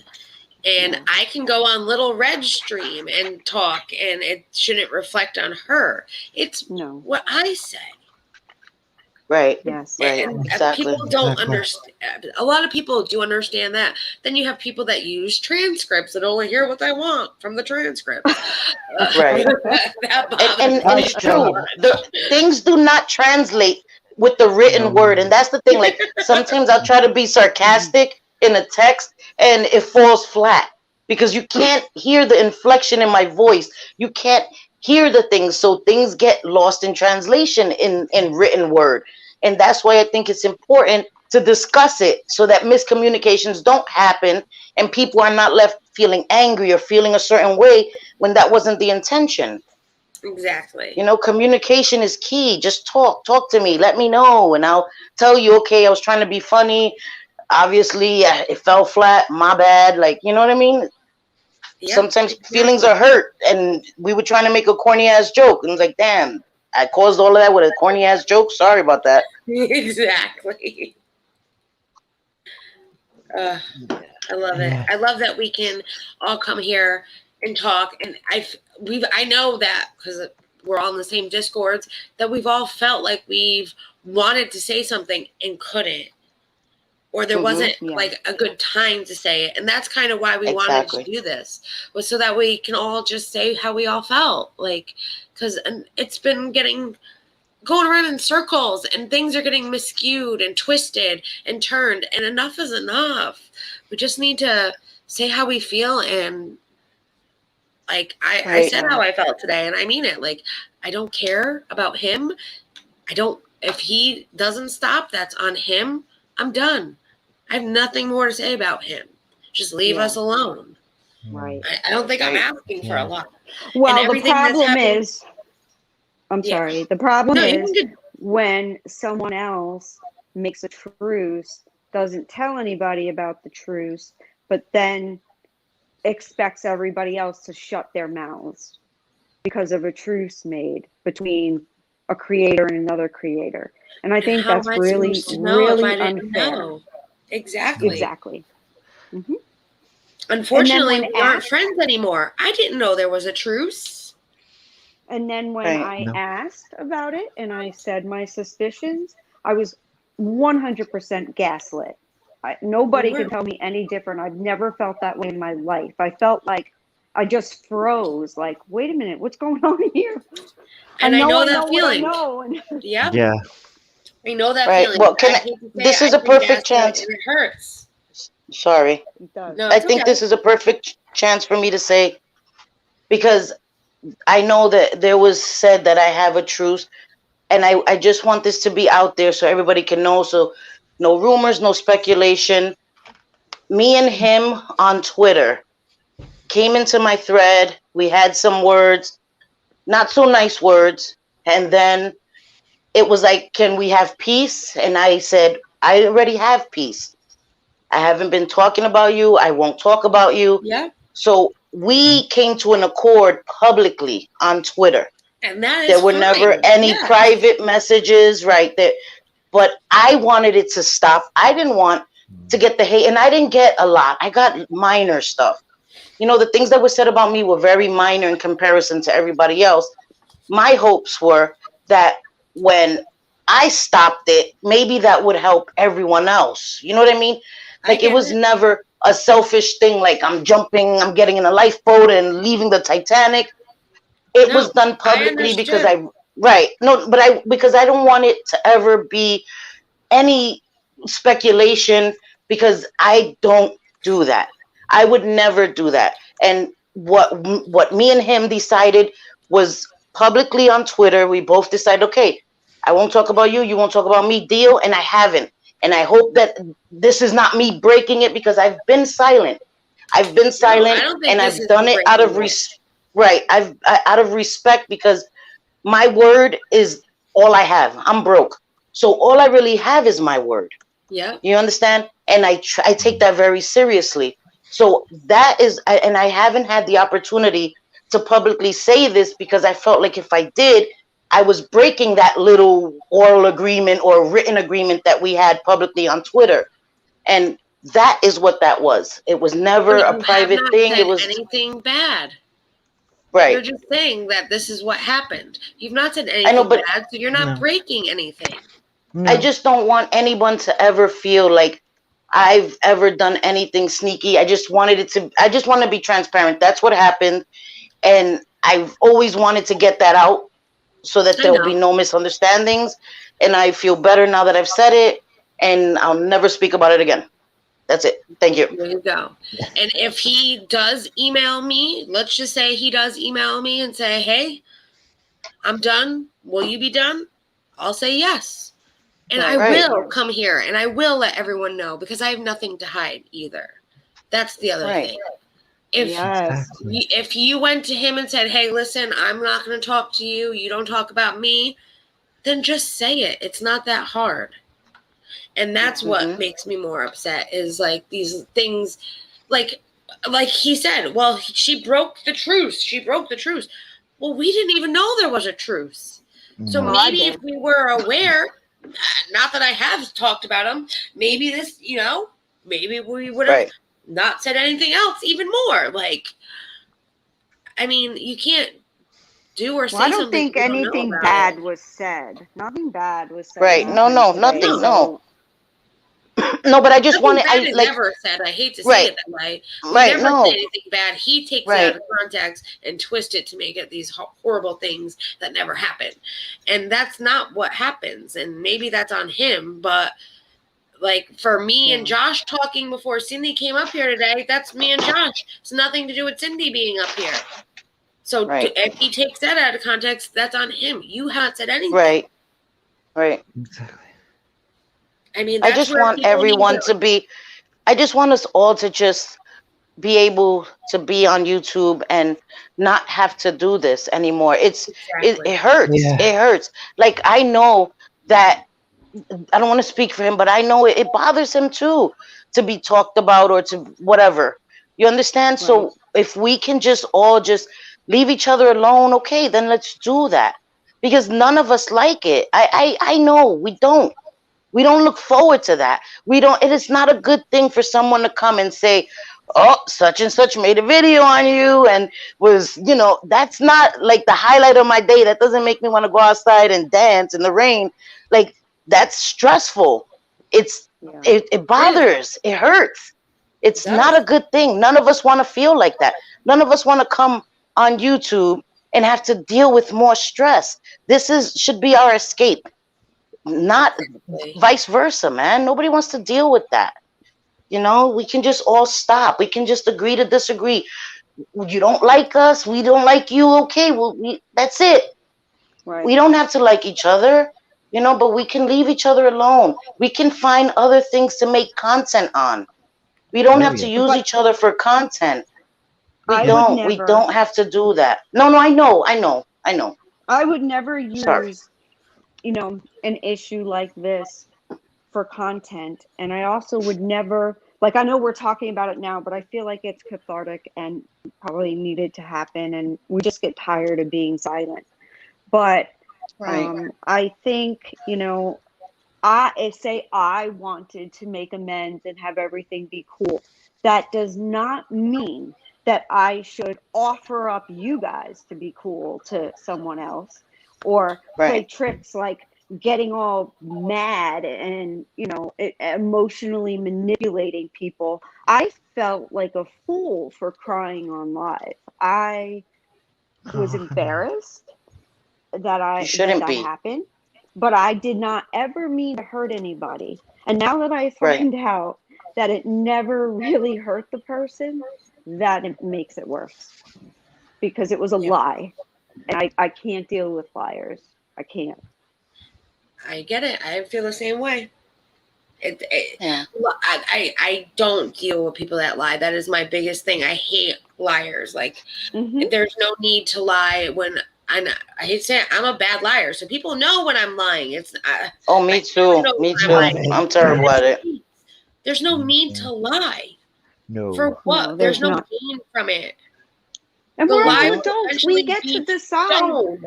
And I can go on Little Red Stream and talk, and it shouldn't reflect on her. It's what I say. Right. Yes. Right. And Exactly. people don't understand. A lot of people do understand that. Then you have people that use transcripts that only hear what they want from the transcript. Right. and it's true. The things do not translate with the written word. And that's the thing. Like, sometimes I'll try to be sarcastic in a text and it falls flat because you can't hear the inflection in my voice. You can't hear the things. So things get lost in translation in written word. And that's why I think it's important to discuss it so that miscommunications don't happen and people are not left feeling angry or feeling a certain way when that wasn't the intention. Exactly. Communication is key. Just talk to me. Let me know. And I'll tell you, okay, I was trying to be funny. Obviously, it fell flat. My bad. Like, you know what I mean? Yeah, sometimes feelings are hurt. And we were trying to make a corny ass joke. And it's like, damn, I caused all of that with a corny ass joke. Sorry about that. Exactly. I love it. I love that we can all come here and talk. And I know that because we're all in the same Discords, that we've all felt like we've wanted to say something and couldn't, or there wasn't like a good time to say it. And that's kind of why we wanted to do this, was so that we can all just say how we all felt. Like, because it's been going around in circles and things are getting miscued and twisted and turned, and enough is enough. We just need to say how we feel. And like I said how I felt today, and I mean it. Like, I don't care about him. If he doesn't stop, that's on him. I'm done. I have nothing more to say about him. Just leave us alone. Right. I don't think I'm asking for a lot. Well, the everything that's problem happened- is, I'm Yeah. sorry. The problem No, you is can- when someone else makes a truce, doesn't tell anybody about the truce, but then expects everybody else to shut their mouths because of a truce made between a creator and another creator. And I think how that's am I really, supposed to know if really I didn't unfair. know? Exactly. Exactly. Mhm. Unfortunately, when we aren't asked- friends anymore. I didn't know there was a truce. And then when Right. I No. asked about it and I said my suspicions, I was 100% gaslit. Nobody You can were. tell me any different. I've never felt that way in my life. I felt like I just froze. Like, wait a minute, what's going on here? And I know I that know what I feeling. know. And Yep. Yeah. I know that Right. feeling. Well, I hate to say this it, is I've a been perfect gaslit chance. and it hurts. Sorry. it does. No, I it's think okay. this is a perfect chance for me to say, because I know that there was said that I have a truce, and I just want this to be out there so everybody can know. So no rumors, no speculation. Me and him on Twitter came into my thread. We had some words, not so nice words. And then it was like, can we have peace? And I said, I already have peace. I haven't been talking about you. I won't talk about you. Yeah. So we came to an accord publicly on Twitter. And that is There were fine. never any Yes. private messages, right there. But I wanted it to stop. I didn't want to get the hate, and I didn't get a lot. I got minor stuff. You know, the things that were said about me were very minor in comparison to everybody else. My hopes were that when I stopped it, maybe that would help everyone else. You know what I mean? I Like, it get was never a selfish thing, like I'm jumping, I'm getting in a lifeboat and leaving the Titanic. It No, was done I publicly because understood. because I don't want it to ever be any speculation, because I don't do that. I would never do that. And what me and him decided was publicly on Twitter. We both decided, okay, I won't talk about you, you won't talk about me, deal. And I haven't. And I hope that this is not me breaking it, because I've been silent. I've been No, I silent, don't think and this I've is done you it out of breaking it. out of respect, because my word is all I have. I'm broke. So all I really have is my word. Yeah. You understand? And I take that very seriously. So that is, and I haven't had the opportunity to publicly say this, because I felt like if I did, I was breaking that little oral agreement or written agreement that we had publicly on Twitter. And that is what that was. It was never But a you have private not thing. said It was anything bad. right. You're just saying that this is what happened. You've not said I anything know, but bad, so you're not No. breaking anything. I No. just don't want anyone to ever feel like I've ever done anything sneaky. I just want to be transparent. That's what happened. And I've always wanted to get that out so that I there'll be know. no misunderstandings. And I feel better now that I've said it, and I'll never speak about it again. That's it. Thank you. There you go. And if he does email me, let's just say he does email me and say, hey, I'm done. Will you be done? I'll say yes. And I Right. will come here and I will let everyone know, because I have nothing to hide either. That's the other Right. thing. If Yes. if you went to him and said, hey, listen, I'm not going to talk to you, you don't talk about me, then just say it. It's not that hard. And that's what Mhm. makes me more upset, is like these things, like he said, well, she broke the truce. She broke the truce. Well, we didn't even know there was a truce. So No. Well, I maybe if did. we were aware, not that I have talked about him, maybe this, maybe we would have Right. not said anything else even more. Like, I mean, you can't do or say Well, I don't something think you don't know anything about bad it. was said. Nothing bad was said Right. about No, him no, today. nothing. No. No. No, but I just Nothing wanted, bad is ever said. I hate to say Right. it that way. We Right. never say No. anything bad. He takes it out of context and twists it to make it these horrible things that never happen. And that's not what happens. And maybe that's on him. But like for me and Josh talking before Cindy came up here today, that's me and Josh. It's nothing to do with Cindy being up here. So Right. if he takes that out of context, that's on him. You haven't said anything. Right. Right. Exactly. I mean, I that's just where want people need everyone to be, I just want us all to just be able to be on YouTube and not have to do this anymore. Exactly. It hurts. Yeah. It hurts. Like, I know that, I don't want to speak for him, but I know it bothers him too to be talked about or to whatever. You understand? Right. So if we can just all just leave each other alone, okay, then let's do that. Because none of us like it. I know we don't. We don't look forward to that. We don't. It is not a good thing for someone to come and say, "Oh, such and such made a video on you," and was, that's not like the highlight of my day. That doesn't make me want to go outside and dance in the rain. Like, that's stressful. It's Yeah. it bothers. It hurts. It's It not does. a good thing. None of us want to feel like that. None of us want to come on YouTube and have to deal with more stress. This is should be our escape, not Exactly. vice versa, man. Nobody wants to deal with that. We can just all stop. We can just agree to disagree. You don't like us, we don't like you. Okay, well, that's it. Right. We don't have to like each other, but we can leave each other alone. We can find other things to make content on. We don't Oh have to yeah. use But each other for content. We I would don't. We never, don't have to do that. No, no, I know. I know. I know. I would never Sorry. use, an issue like this for content. And I also would never, like, I know we're talking about it now, but I feel like it's cathartic and probably needed to happen. And we just get tired of being silent. But Right. I think, if say I wanted to make amends and have everything be cool, that does not mean that I should offer up you guys to be cool to someone else or play Right. tricks like getting all mad and emotionally manipulating people. I felt like a fool for crying on live. I was embarrassed You that shouldn't be. happened, but I did not ever mean to hurt anybody. And now that I Right. find out that it never really hurt the person, that it makes it worse because it was a Yeah. lie. And I can't deal with liars. I can't. I get it. I feel the same way. Yeah. I don't deal with people that lie. That is my biggest thing. I hate liars. Like, Mm-hmm. there's no need to lie when I hate to say it, I'm a bad liar. So people know when I'm lying. Oh, I me really too. know Me when I'm too. lying. I'm terrible at it. There's no need Yeah. to lie. For No. what? No, There's there's no not. gain from it. And The we're lie all Hmm. will adults. We eventually get to be decide. shown.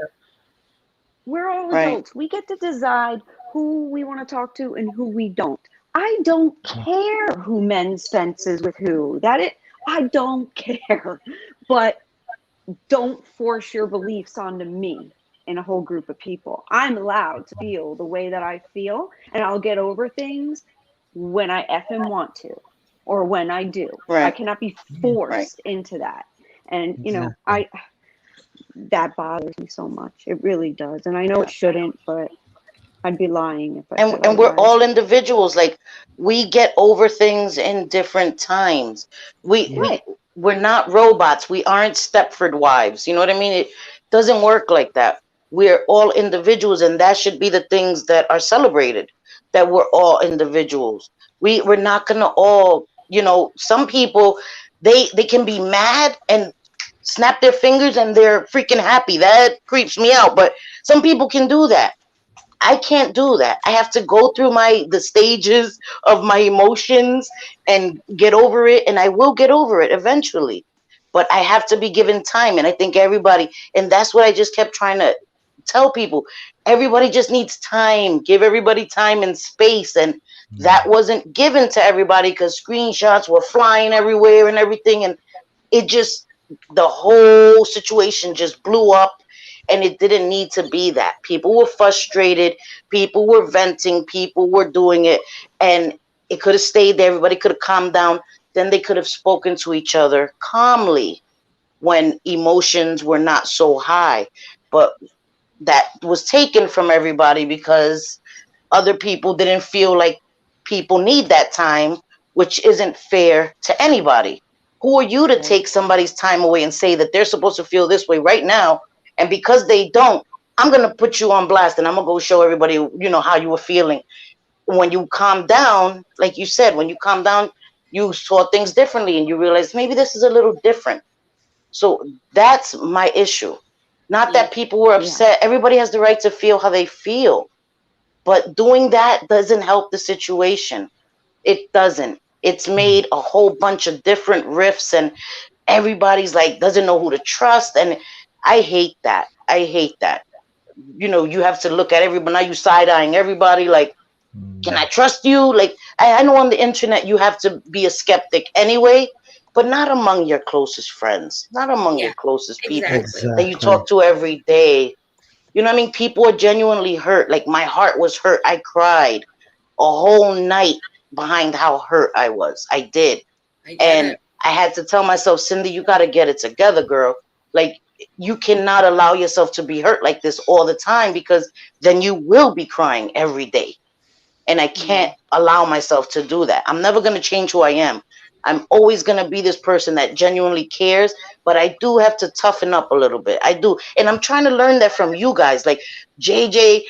We're all Right. adults. We get to decide who we want to talk to and who we don't. I don't care who mends fences with who. I don't care. But don't force your beliefs onto me in a whole group of people. I'm allowed to feel the way that I feel, and I'll get over things when I effing want to or when I do. I Right. cannot be Right. forced into that. And Exactly. that bothers me so much. It really does. And I know it shouldn't, but I'd be lying if I said And we're otherwise. all individuals. Like, we get over things in different times. We Yeah. we Right. we're not robots. We aren't Stepford wives. You know what I mean? It doesn't work like that. We're all individuals, and that should be the things that are celebrated. That we're all individuals. We're not gonna all. Some people, they can be mad and snap their fingers and they're freaking happy. That creeps me out. But some people can do that. I can't do that. I have to go through the stages of my emotions and get over it, and I will get over it eventually. But I have to be given time, and I think everybody, and that's what I just kept trying to tell people. Everybody just needs time. Give everybody time and space, and Yeah. that wasn't given to everybody because screenshots were flying everywhere and everything, and it just the whole situation just blew up, and it didn't need to be that. People were frustrated, people were venting, people were doing it, and it could have stayed there. Everybody could have calmed down, then they could have spoken to each other calmly when emotions were not so high. But that was taken from everybody because other people didn't feel like people need that time, which isn't fair to anybody. Who are you to Right. take somebody's time away and say that they're supposed to feel this way right now? And because they don't, I'm going to put you on blast and I'm going to go show everybody, how you were feeling. When you calm down, like you said, when you calm down, you saw things differently and you realize maybe this is a little different. So that's my issue. Not Yeah. that people were upset. Everybody has the right to feel how they feel. But doing that doesn't help the situation. It doesn't. It's made a whole bunch of different rifts and everybody's like doesn't know who to trust. And I hate that. I hate that. You have to look at everybody. Now you side-eyeing everybody like, can I trust you? Like, I know on the internet you have to be a skeptic anyway, but not among your closest friends, not among Yeah, your closest people exactly. that you talk to every day. You know what I mean? People are genuinely hurt. Like, my heart was hurt. I cried a whole night behind how hurt I was. I did. I get And it. I had to tell myself, Cindy, you got to get it together, girl. Like, you cannot allow yourself to be hurt like this all the time, because then you will be crying every day. And I can't allow myself to do that. I'm never going to change who I am. I'm always going to be this person that genuinely cares, but I do have to toughen up a little bit. I do. And I'm trying to learn that from you guys. Like JJ,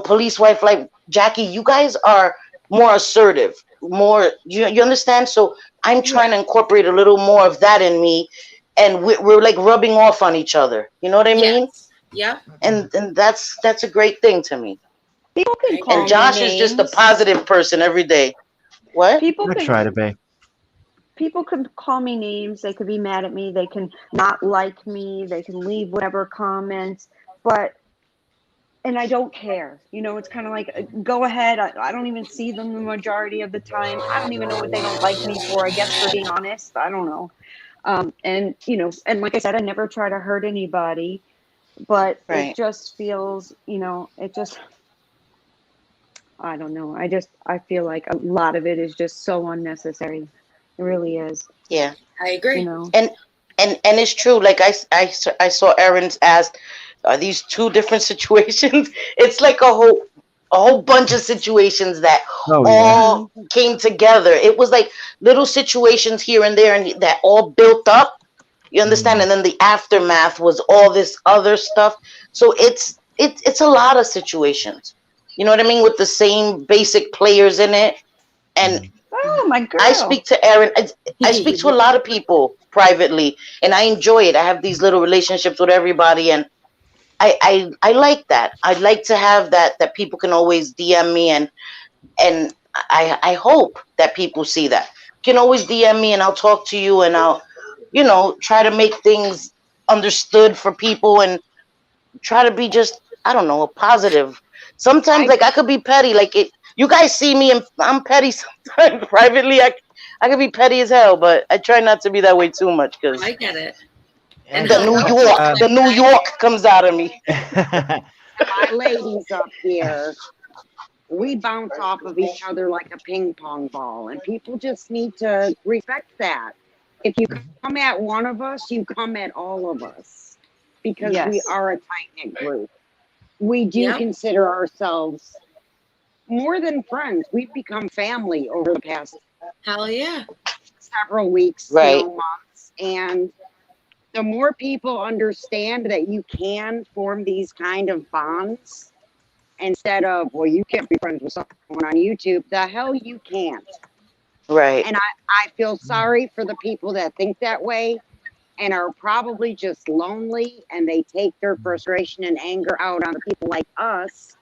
police wife, like Jackie, you guys are more assertive, more, you understand? So I'm trying to incorporate a little more of that in me. And we're like rubbing off on each other. You know what I mean? Yes. Yep. And that's a great thing to me. People can I call And me Josh is just a names. positive person every day. What? People I can try to be. people can call me names. They could be mad at me. They can not like me. They can leave whatever comments. And I don't care. It's kind of like, go ahead. I don't even see them the majority of the time. I don't even know what they don't like me for. I guess for being honest. I don't know. And like I said, I never try to hurt anybody, but Right. it just feels, I don't know. I feel like a lot of it is just so unnecessary. It really is. Yeah. I agree. And it's true. Like I saw Aaron's asked, are these two different situations? It's like a whole bunch of situations that Oh yeah. all came together. It was like little situations here and there, and that all built up. You understand? And then the aftermath was all this other stuff. So it's a lot of situations. You know what I mean? With the same basic players in it. And Oh, my girl. I speak to Aaron. I speak to a lot of people privately, and I enjoy it. I have these little relationships with everybody, and I like that. I like to have that people can always DM me, and I hope that people see that. You can always DM me, and I'll talk to you, and I'll try to make things understood for people, and try to be just, I don't know, a positive. Sometimes like I could be petty, like it. You guys see me, and I'm petty sometimes privately. I could be petty as hell, but I try not to be that way too much, because I get it. And the New York comes out of me. My ladies up here, we bounce off of each other like a ping pong ball, and people just need to respect that. If you come at one of us, you come at all of us, because we Yes. are a tight-knit group. We do consider ourselves more than friends. We've become family over the past Hell yeah. several weeks, Right. months, and the more people understand that you can form these kind of bonds, instead of, well, you can't be friends with someone on YouTube, the hell you can't. Right. And I feel sorry for the people that think that way and are probably just lonely, and they take their frustration and anger out on the people like us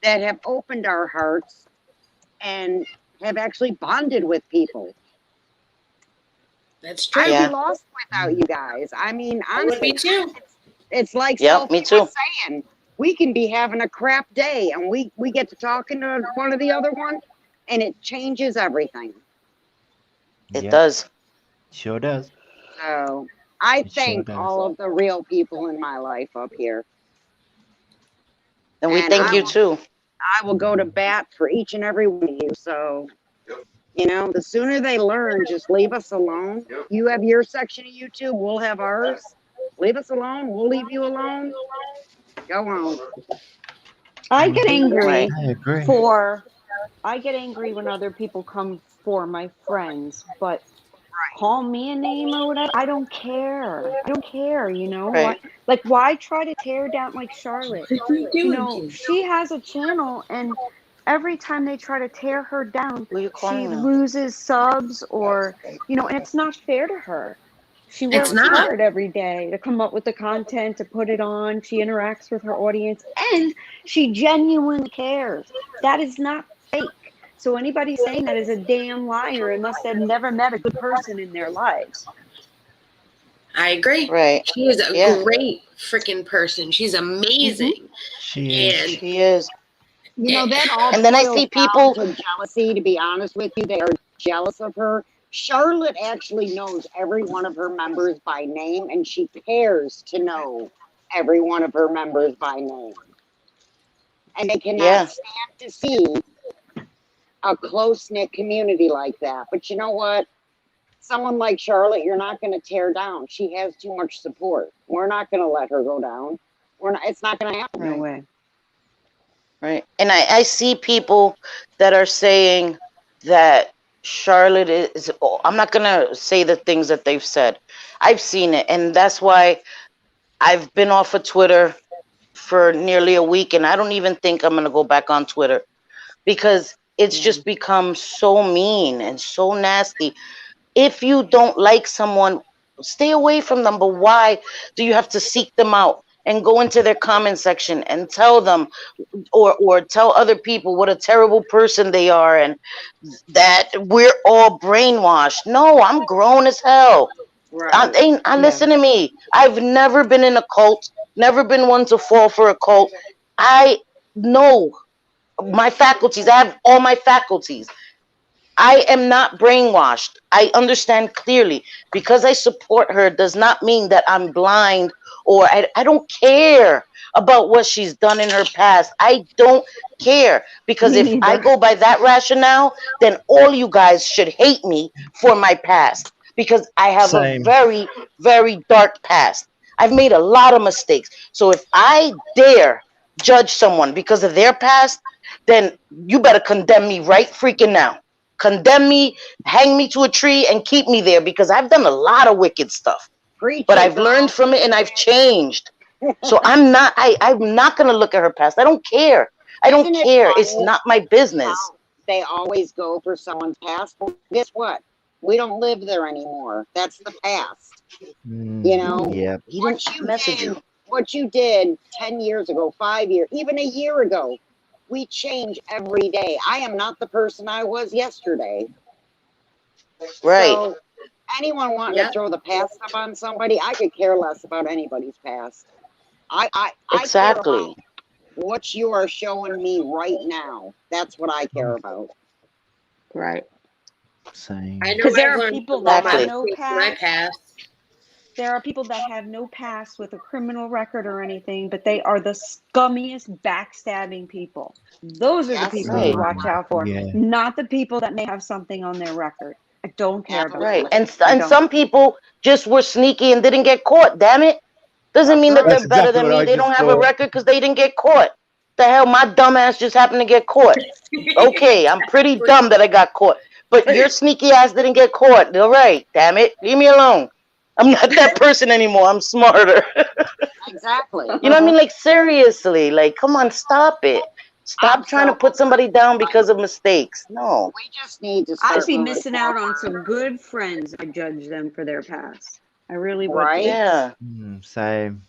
that have opened our hearts and have actually bonded with people. That's true. I'd be lost without you guys. I mean, I would honestly, be too. it's like Yep, me Sophie too. was saying, we can be having a crap day, and we get to talking to one or the other one, and it changes everything. It does. Sure does. So I It sure thank does. all of the real people in my life up here. And we And thank you too. I will go to bat for each and every one of you. So, the sooner they learn, just leave us alone. You have your section of YouTube, we'll have ours. Leave us alone, we'll leave you alone. Go on. I get angry Right. I agree. I get angry when other people come for my friends, but call me a name or whatever. I don't care. I don't care, Right. why try to tear down like Charlotte? She has a channel, and every time they try to tear her down, Who are you she calling now? loses subs, or, you know, and it's not fair to her. She It's works not. hard every day to come up with the content, to put it on. She interacts with her audience, and she genuinely cares. That is not fake. So anybody saying that is a damn liar, unless they've never met a good person in their lives. I agree. Right. She is a Yeah. great freaking person. She's amazing. She is. And She is. You know, that all And then I boils see down people. to jealousy, to be honest with you. They are jealous of her. Charlotte actually knows every one of her members by name, and she cares to know every one of her members by name. And they cannot Yeah. stand to see a close-knit community like that. But you know what? Someone like Charlotte, you're not going to tear down. She has too much support. We're not going to let her go down. We're not. It's not going to happen. No way. Right. And I see people that are saying that Charlotte is, I'm not going to say the things that they've said. I've seen it. And that's why I've been off of Twitter for nearly a week. And I don't even think I'm going to go back on Twitter because it's just become so mean and so nasty. If you don't like someone, stay away from them. But why do you have to seek them out and go into their comment section and tell them or tell other people what a terrible person they are and that we're all brainwashed? No, I'm grown as hell. Listen to me. I've never been in a cult, never been one to fall for a cult. I know my faculties. I have all my faculties. I am not brainwashed. I understand clearly. Because I support her does not mean that I'm blind or I don't care about what she's done in her past. I don't care. Because Me if I neither. go by that rationale, then all you guys should hate me for my past. Because I have Same. a very, very dark past. I've made a lot of mistakes. So if I dare judge someone because of their past, then you better condemn me right freaking now. Condemn me, hang me to a tree, and keep me there because I've done a lot of wicked stuff. Preach But it, I've girl. learned from it and I've changed. So I'm not gonna look at her past. I don't care. I don't Isn't it care. It's funny not my business. how they always go for someone's past? Well, guess what? We don't live there anymore. That's the past. You know, Yeah. He what didn't you message did, you. what you did 10 years ago, 5 years, even a year ago, we change every day. I am not the person I was yesterday. Right. So anyone wanting Yep. to throw the past up on somebody, I could care less about anybody's past. I care Exactly. about what you are showing me right now. That's what I care about. Right. Same. I know Because there I've are learned people from that all have my Exactly. no mistakes in my past. past. There are people that have no past with a criminal record or anything, but they are the scummiest, backstabbing people. Those are the Yes. people you Right. watch out for, Yeah. not the people that may have something on their record. I don't care about Right. that. And I and don't. some people just were sneaky and didn't get caught. Damn it. Doesn't That's mean that right. they're That's better exactly than what me. I They just don't have a thought. record because they didn't get caught. The hell, my dumb ass just happened to get caught. Okay, I'm pretty dumb that I got caught. But your sneaky ass didn't get caught. All right, damn it. Leave me alone. I'm not that person anymore. I'm smarter. Exactly. You know what I mean? Like, seriously. Like, come on, stop it. I'm Stop trying to so put somebody down because of mistakes. No. we just need to start I'd be moving missing out on forward. some good friends if I judge them for their past. I really would Right? be. Yeah, Same.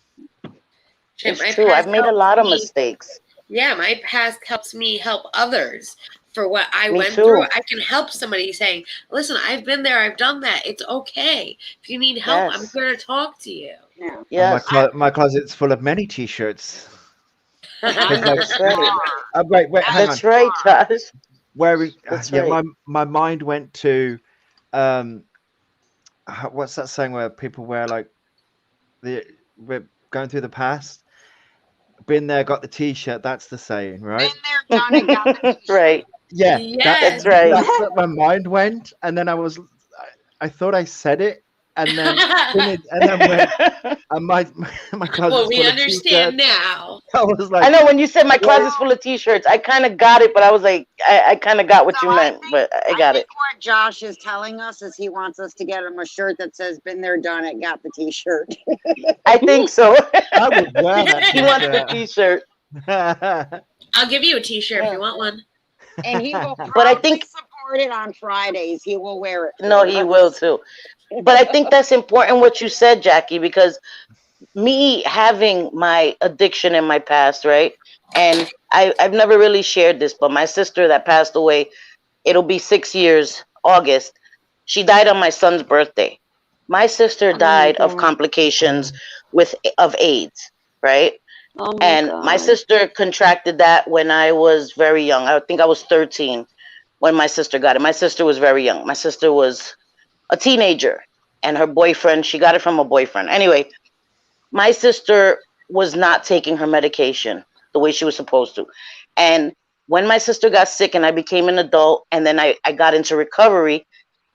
Shit, it's my true. I've past made a helps lot of me. mistakes. Yeah, my past helps me help others for what I Me went through. too. I can help somebody saying, listen, I've been there, I've done that. It's okay. If you need help, I'm Yes. here to talk to you. Yeah. And Yes. my closet's full of many T-shirts. Because like, That's right. wait, hang on. That's right, Josh. Where we? That's Yeah, right. my mind went to, what's that saying where people wear like we're going through the past. Been there, got the T-shirt. That's the saying, right? Been there, done it, got the t-shirt. Right. Yeah, Yes. That's right. that's what my mind went, and then I thought I said it, and then went, and my closet's Well, we full of understand T-shirts. now. I was I like, know when you said my closet's full of T-shirts, I kind of got it, but I was like, I kind of got what you meant, but I got it. think what Josh is telling us is he wants us to get him a shirt that says "Been there, done it, got the t-shirt." I think so. I would wear that He wants the T-shirt. T-shirt. I'll give you a T-shirt if Yeah. you want one. And he will But I proudly think support it on Fridays. He will wear it. no, for he us. will too. But I think that's important what you said, Jackie, because me having my addiction in my past, right? And I've never really shared this, but my sister that passed away, it'll be 6 years, August. She died on my son's birthday. My sister Oh my died of God. complications of AIDS, right? Oh my And my God. sister contracted that when I was very young. I think I was 13 when my sister got it. My sister was very young. My sister was a teenager, and her boyfriend, she got it from a boyfriend. Anyway, my sister was not taking her medication the way she was supposed to. And when my sister got sick and I became an adult and then I got into recovery,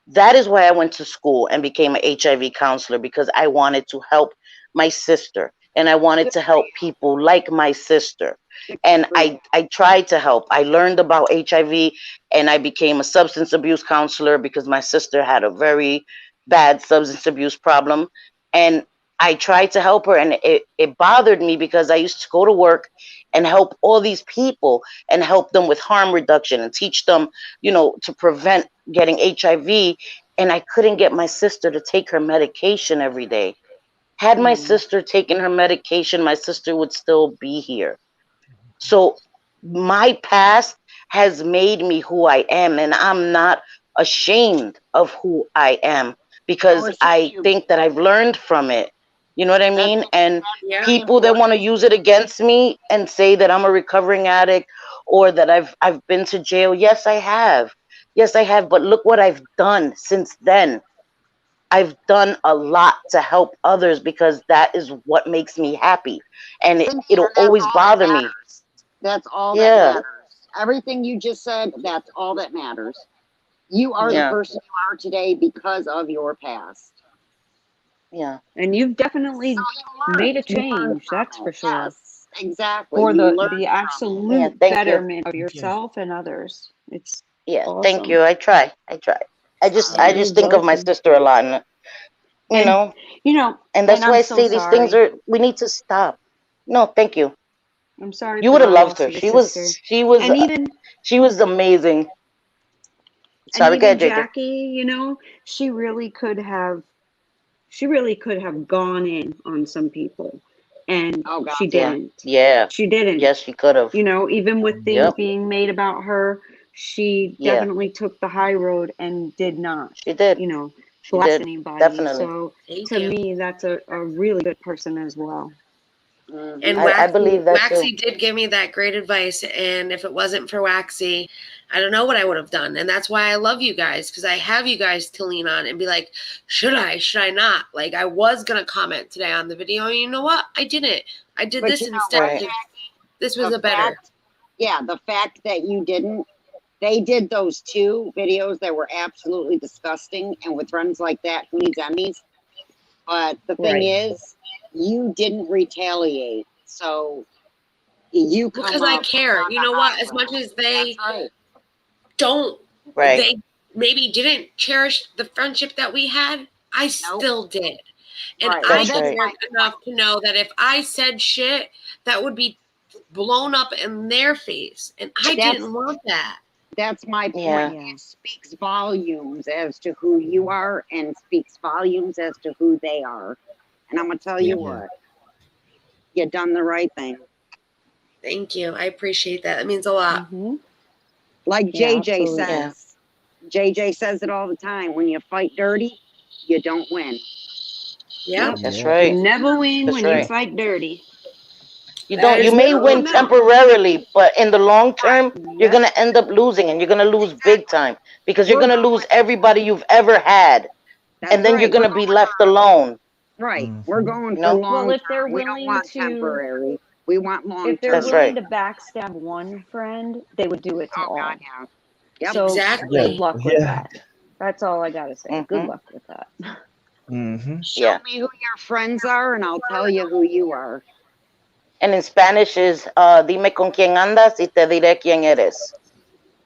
that is why I went to school and became an HIV counselor, because I wanted to help my sister and I wanted Good to for help you. people like my sister. Good And for you. I tried to help. I learned about HIV and I became a substance abuse counselor because my sister had a very bad substance abuse problem. And I tried to help her, and it bothered me because I used to go to work and help all these people and help them with harm reduction and teach them, to prevent getting HIV. And I couldn't get my sister to take her medication every day. Had my sister taken her medication, my sister would still be here. So my past has made me who I am, and I'm not ashamed of who I am because Or should I you think be? that I've learned from it. You know what I That's mean? And Yeah. very people that want to important. use it against me and say that I'm a recovering addict or that I've been to jail. Yes, I have. Yes, I have. But look what I've done since then. I've done a lot to help others because that is what makes me happy. And Cindy, it'll and that's always all that bother me. matters. That's all that Yeah. matters. Everything you just said, that's all that matters. You are the Yeah. person you are today because of your past. Yeah. And you've definitely So made a you learn change, that's from for it. sure. Yes, exactly. For You learn the from Yeah. absolute Thank you. betterment of Thank you. yourself and others. It's Yeah. Thank awesome. you. I try. I try. I it. just So, I You're just think of my welcome. sister a lot, and you And know, and and that's why I'm I so say these things sorry. are we need to stop. No, thank you. I'm sorry You for would the have loved loss her. of your She was sister. she was And even she was amazing. and Sorry, go even ahead, JJ. Jackie, she really could have gone in on some people, and oh God, she Yeah. didn't. Yeah. She didn't. Yes, she could have. Even with things Yep. being made about her, she Yeah. definitely took the high road and did not, She did. She bless did. anybody. Definitely. So Thank to you. me, that's a really good person as well. And I believe that too. Waxy did give me that great advice. And if it wasn't for Waxy, I don't know what I would have done. And that's why I love you guys, because I have you guys to lean on and be like, should I not? Like, I was going to comment today on the video. And you know what? I didn't. I did But this you know instead. what, Right. Jackie? This was The a better. fact, yeah, the fact that you didn't, they did those 2 videos that were absolutely disgusting, and with friends like that, who needs enemies? But the thing Right. is, you didn't retaliate, so you come Because I out care. on You the know high what? As much road. as they That's right. don't, Right. they maybe didn't cherish the friendship that we had, I Nope. still did. And Right. I That's Well, that's right. cared my enough point. to know that if I said shit, that would be blown up in their face. And I That's didn't want that. that's my Yeah. point. It speaks volumes as to who you are and speaks volumes as to who they are. And I'm gonna tell you Yeah. what, you done the right thing. Thank you. I appreciate that. It means a lot. Mm-hmm. Like Yeah, JJ absolutely. Yeah. says, JJ says it all the time. When you fight dirty, you don't win. Yeah. That's Yeah. right. You never win That's when you right. fight dirty. You That don't. You is may literally win true. temporarily, but in the long term, you're Yep. gonna end up losing, and you're gonna lose big time because you're We're gonna going. lose everybody you've ever had, That's and then you're right. We're gonna be left alone. right. We're Mhm. going You for know. long Well, if term. they're We don't willing want temporary. We want long That's term. right. to backstab one friend, they would do it to Oh God, all. yeah. Yep. So Exactly. Yeah. good luck with Yeah. that. That's all I gotta say. Good Mhm. luck with that. Mm-hmm. Show Yeah. me who your friends are, and I'll tell you who you are. And in Spanish is dime con quién andas y te diré quién eres.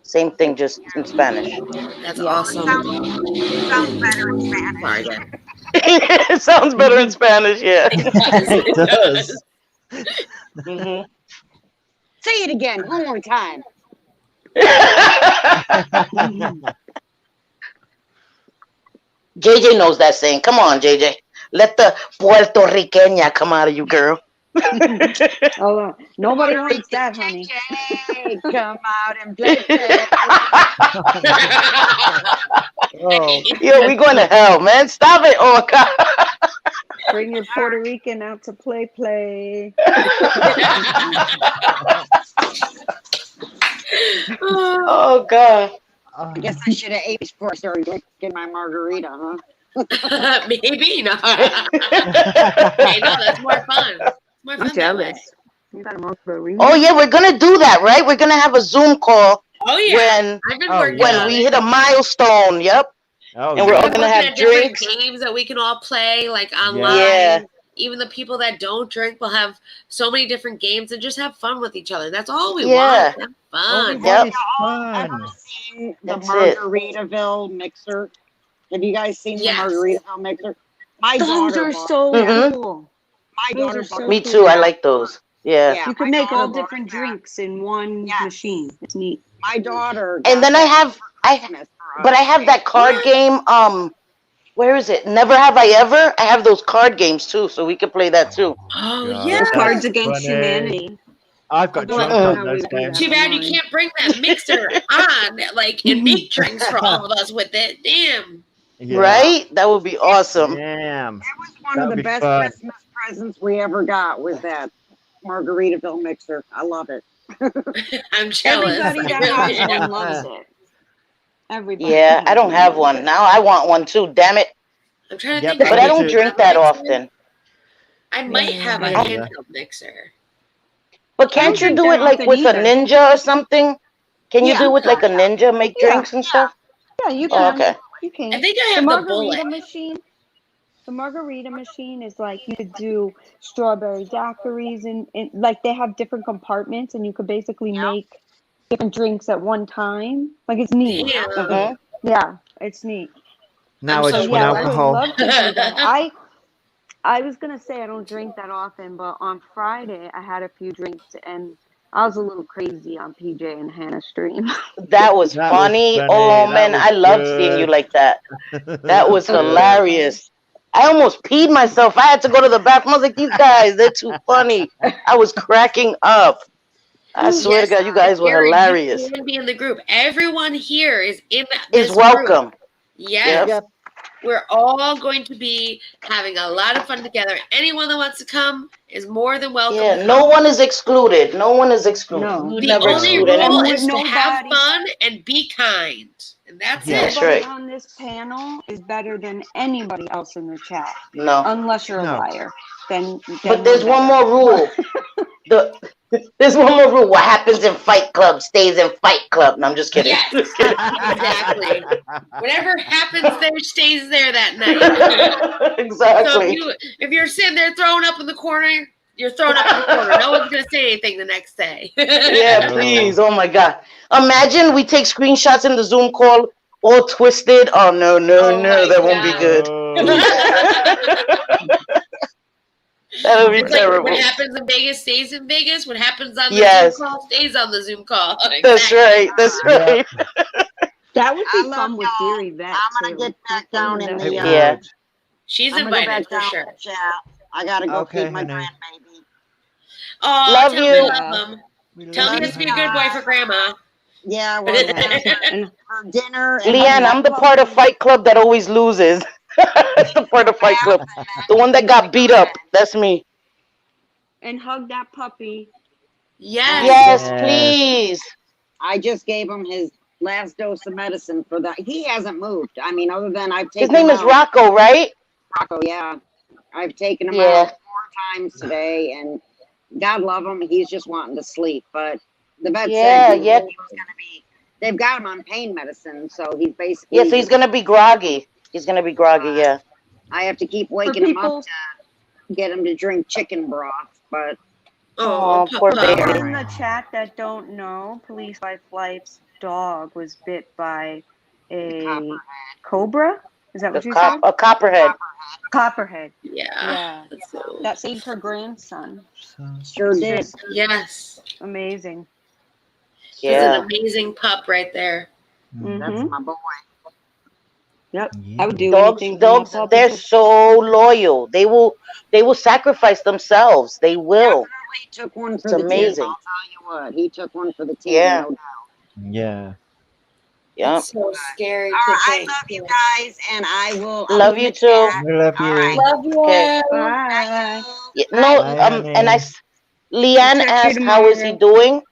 Same thing, just in Spanish. That's Yeah. awesome. Sounds better in Sorry, Spanish. guys. It sounds better in Spanish, yeah. It does. It It does. does. Mhm. Say it again, one more time. JJ knows that saying. Come on, JJ. Let the Puerto Riqueña come out of you, girl. Oh, nobody likes that, honey. Hey, come out and play. Oh, Yo, we going to hell, man. Stop it. Oh, God. Bring your Puerto Rican out to play. Oh, God. I guess I should have ate before I started drinking my margarita, huh? Maybe not. Hey, no, that's more fun. It's more fun I'm that jealous. way. You got a margarita? Oh, yeah, we're going to do that, right? We're going to have a Zoom call Oh yeah, when I've been Oh, working when yeah. on we it. hit a milestone. Yep. oh, And we're I've all been going to looking have at different drinks. games that we can all play, like online. Yeah. Even the people that don't drink will have so many different games and just have fun with each other. That's all we Yeah. want. Have All we fun. want Yep. is Ever fun. seen the That's it. Margaritaville mixer? Have you guys seen Yes. the Margaritaville mixer? My Those daughter are bought. so Mhm. cool. My Those daughter are so bought. Me cool. too. I like those. Yeah. Yeah, You can my make all daughter bought different that. drinks in one Yes. machine. It's neat. My daughter. And got then I that have for I Christmas for but us. I have that card What? game. Where is it? Never Have I Ever? I have those card games too, so we could play that too. Oh God, yeah. Those Cards that's Against funny. Humanity. I've got Although I drunk don't know on how we those would do that games. Too bad you online. can't bring that mixer on, like, and make drinks for all of us with it. Damn. Yeah. Right? That would be awesome. Damn. It was one That of would the be best fun. Christmas presents we ever got. Was that Margaritaville mixer? I love it. I'm jealous. Everybody I that really has am. one loves it. Everybody. Yeah, that I has don't have loves one. Now I want one too. Damn it. I'm trying to Yep, think. But of I me don't too. drink that mixer. often. I might Yeah, have a me I- neither. handheld mixer. But I can't don't you drink do that it like often with a either. ninja or something? Can you Yeah. do it with like a ninja, make Yeah. drinks and stuff? Yeah, you Oh, can. okay. You can. I think I The have the margarita bullet. machine. The margarita machine is like you could do strawberry daiquiris and like they have different compartments and you could basically make different drinks at one time. Like it's neat. Damn. Mhm. Yeah, it's neat. Now I'm I so just want Yeah, I would alcohol. love to do that. I was gonna say I don't drink that often, but on Friday I had a few drinks and I was a little crazy on PJ and Hannah's stream. That was That was funny. funny. Oh That man, was I loved seeing you good. like that. That was Good. hilarious. I almost peed myself. I had to go to the bathroom. I was like, these guys, they're too funny. I was cracking up. I swear to Yes, God, you guys were Gary, hilarious. you can be in the group. Everyone here is in Is this welcome. group. Yes. Yep. We're all going to be having a lot of fun together. Anyone that wants to come is more than welcome Yeah, to no come. one is excluded. No one is excluded. No. We would The never only exclude rule anyone. And is to have nobody- fun and be kind. And that's Yeah. it. That's Nobody right. on this panel is better than anybody else in the chat, No. unless you're a No. liar. Then But there's we're one better. more rule. There's one more rule. What happens in Fight Club stays in Fight Club. No, I'm just kidding. Yes. Just kidding. Exactly. Whatever happens there stays there that night. So Exactly. if you're sitting there throwing up in the corner, you're throwing up in the corner. No one's gonna say anything the next day. Yeah, please. Oh my God. Imagine we take screenshots in the Zoom call, all twisted. Oh no, Oh my that won't be God. good. Oh. That'll be It's like terrible. what happens in Vegas stays in Vegas. What happens on the Yes. Zoom call stays on the Zoom call. That's Exactly. right. That's Yeah. right. That would I be love fun with y'all. Dear Yvette, I'm gonna too. get back down in It the. Yeah. would. She's I'm gonna go invited back for down sure. in the chat. I gotta go Okay, feed my honey. grandbaby. Oh, Love tell you. me love him. We Tell love me you, it's be a honey. good boy for grandma. Yeah, we're gonna have for dinner. And Leanne, I'm the part of Fight Club that always loses. That's the part of Fight Club. The one that got beat up. That's me. And hug that puppy. Yes. Yes, Yes. please. I just gave him his last dose of medicine for that. He hasn't moved. I mean, other than I've taken His name him is out. Rocco, right? Rocco, yeah. I've taken him Yeah. out 4 times today, and God love him, he's just wanting to sleep. But the vet Yeah, said he yeah. was going to be. They've got him on pain medicine, so he's basically. Yeah, so he's gonna be groggy. He's gonna be groggy, yeah. I have to keep For waking him people, up to get him to drink chicken broth, but Oh, Oh, poor Papa. baby. in the chat that don't know, Police Life Life's dog was bit by a cobra. Is that what you said? A copperhead. Copperhead. Yeah. Yeah. That's so- That saved her grandson. sure did. Yes. Amazing. He's an amazing pup right there. That's my boy. Yep. Yeah. I would do Dogs, anything for my dogs, puppy. they're so loyal. They will sacrifice themselves. They will. Definitely took one for It's the amazing. team. I'll tell you what, he took one for the team. Yeah. No doubt. Yeah. Yeah. It's so scary All to right, I think. love you guys, and I will. I'll Love be in you the too. chat. We love you. All right. Love you. Okay. Bye. Yeah, no, Bye, and honey. Leanne I'll check you asked how is he tomorrow. doing?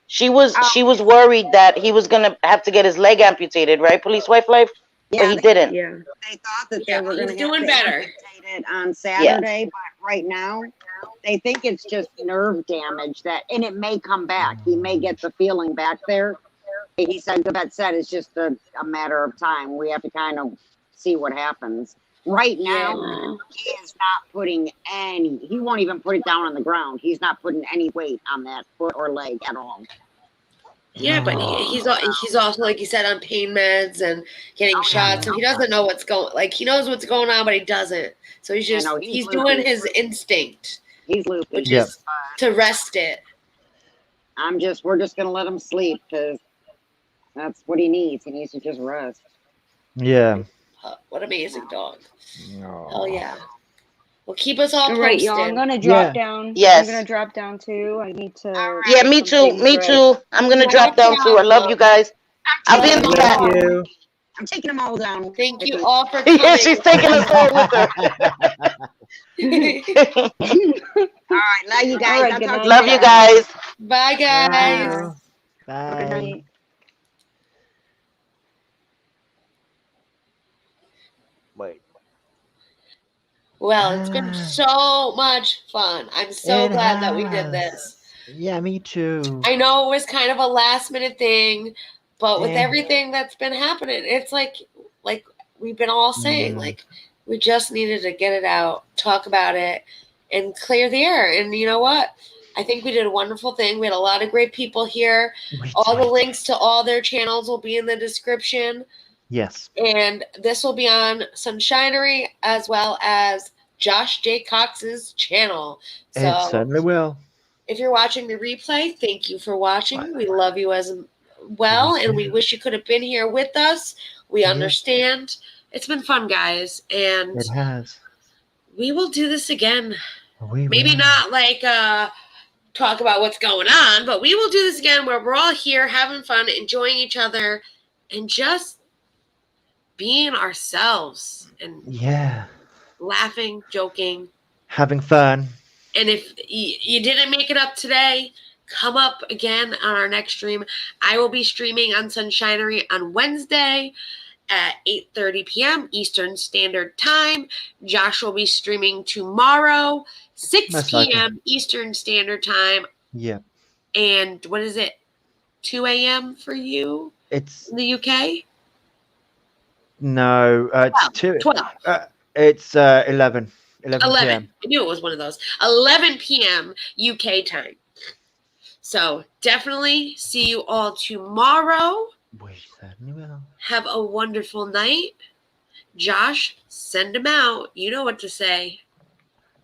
She was worried that he was gonna have to get his leg amputated, right? Police wife life, but Yeah, he didn't. Yeah. they thought that Yeah, they were he's going to have doing to better. amputate it on Saturday, but right now they think it's just nerve damage and it may come back. He may get the feeling back there. He said, the vet said it's just a matter of time. We have to kind of see what happens. Right now, Yeah. he is not putting he won't even put it down on the ground. He's not putting any weight on that foot or leg at all. Yeah, but he's also, like you said, on pain meds and getting shots, so he doesn't know what's going. Like, he knows what's going on, but he doesn't. So he's Yeah, just no, he's he's doing loopy. his instinct, He's loopy. which Yep. is to rest it. We're just gonna let him sleep because that's what he needs. He needs to just rest. Yeah. What amazing dog! Aw. Hell yeah! Well, keep us all All right, posted. y'all. I'm gonna drop Yeah. down. Yes. I'm gonna drop down too. I need to. Yeah, me too. something Me right. too. I'm gonna drop down too. I love you guys. I'll be in the We chat. love you. I'm taking them all down. Thank you all for coming. Yeah, she's taking us all with her. All right, love you guys. All right, I'll good talk night, to Love you guys. guys. Bye, guys. Love you. Good Bye. night. Wait. Well, it's been so much fun. I'm so It glad that we did has. this. Yeah, me too. I know it was kind of a last minute thing, but with Yeah. everything that's been happening, it's like we've been all saying, like, we just needed to get it out, talk about it, and clear the air. And you know what? I think we did a wonderful thing. We had a lot of great people here. We All the did. links to all their channels will be in the description. Yes. And this will be on Sunshinery as well as Josh J. Cox's channel. It So certainly will. if you're watching the replay, thank you for watching. We love you as well, and we wish you could have been here with us. We Yeah. understand. It's been fun, guys, and It has. we will do this again. We Maybe will. not like talk about what's going on, but we will do this again where we're all here having fun, enjoying each other, and just being ourselves and Yeah. laughing, joking. Having fun. And if you didn't make it up today, come up again on our next stream. I will be streaming on Sunshinery on Wednesday at 8:30 p.m. Eastern Standard Time. Josh will be streaming tomorrow, 6 Most likely. p.m. Eastern Standard Time. Yeah. And what is it? 2 a.m. for you It's in the UK? no. It's 12. It's 11. 11 11. p.m. I knew it was one of those. 11 p.m. UK time. So definitely see you all tomorrow. We certainly will. Have a wonderful night. Josh, send them out. You know what to say.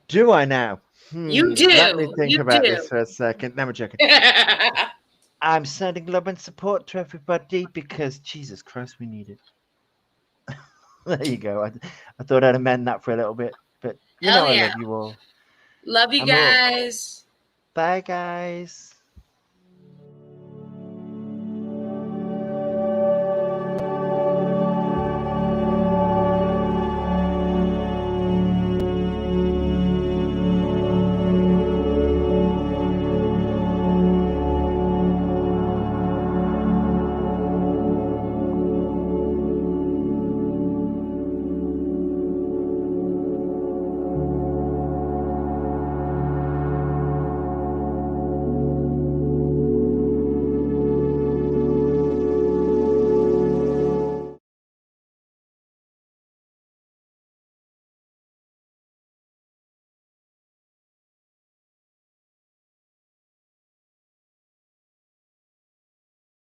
Do I now? You do. Let me think You about do. this for a second. Let me check it. I'm sending love and support to everybody because Jesus Christ, we need it. There you go. I thought I'd amend that for a little bit, but you Hell know I yeah. love you all. Love you I'm all- guys. Bye, guys.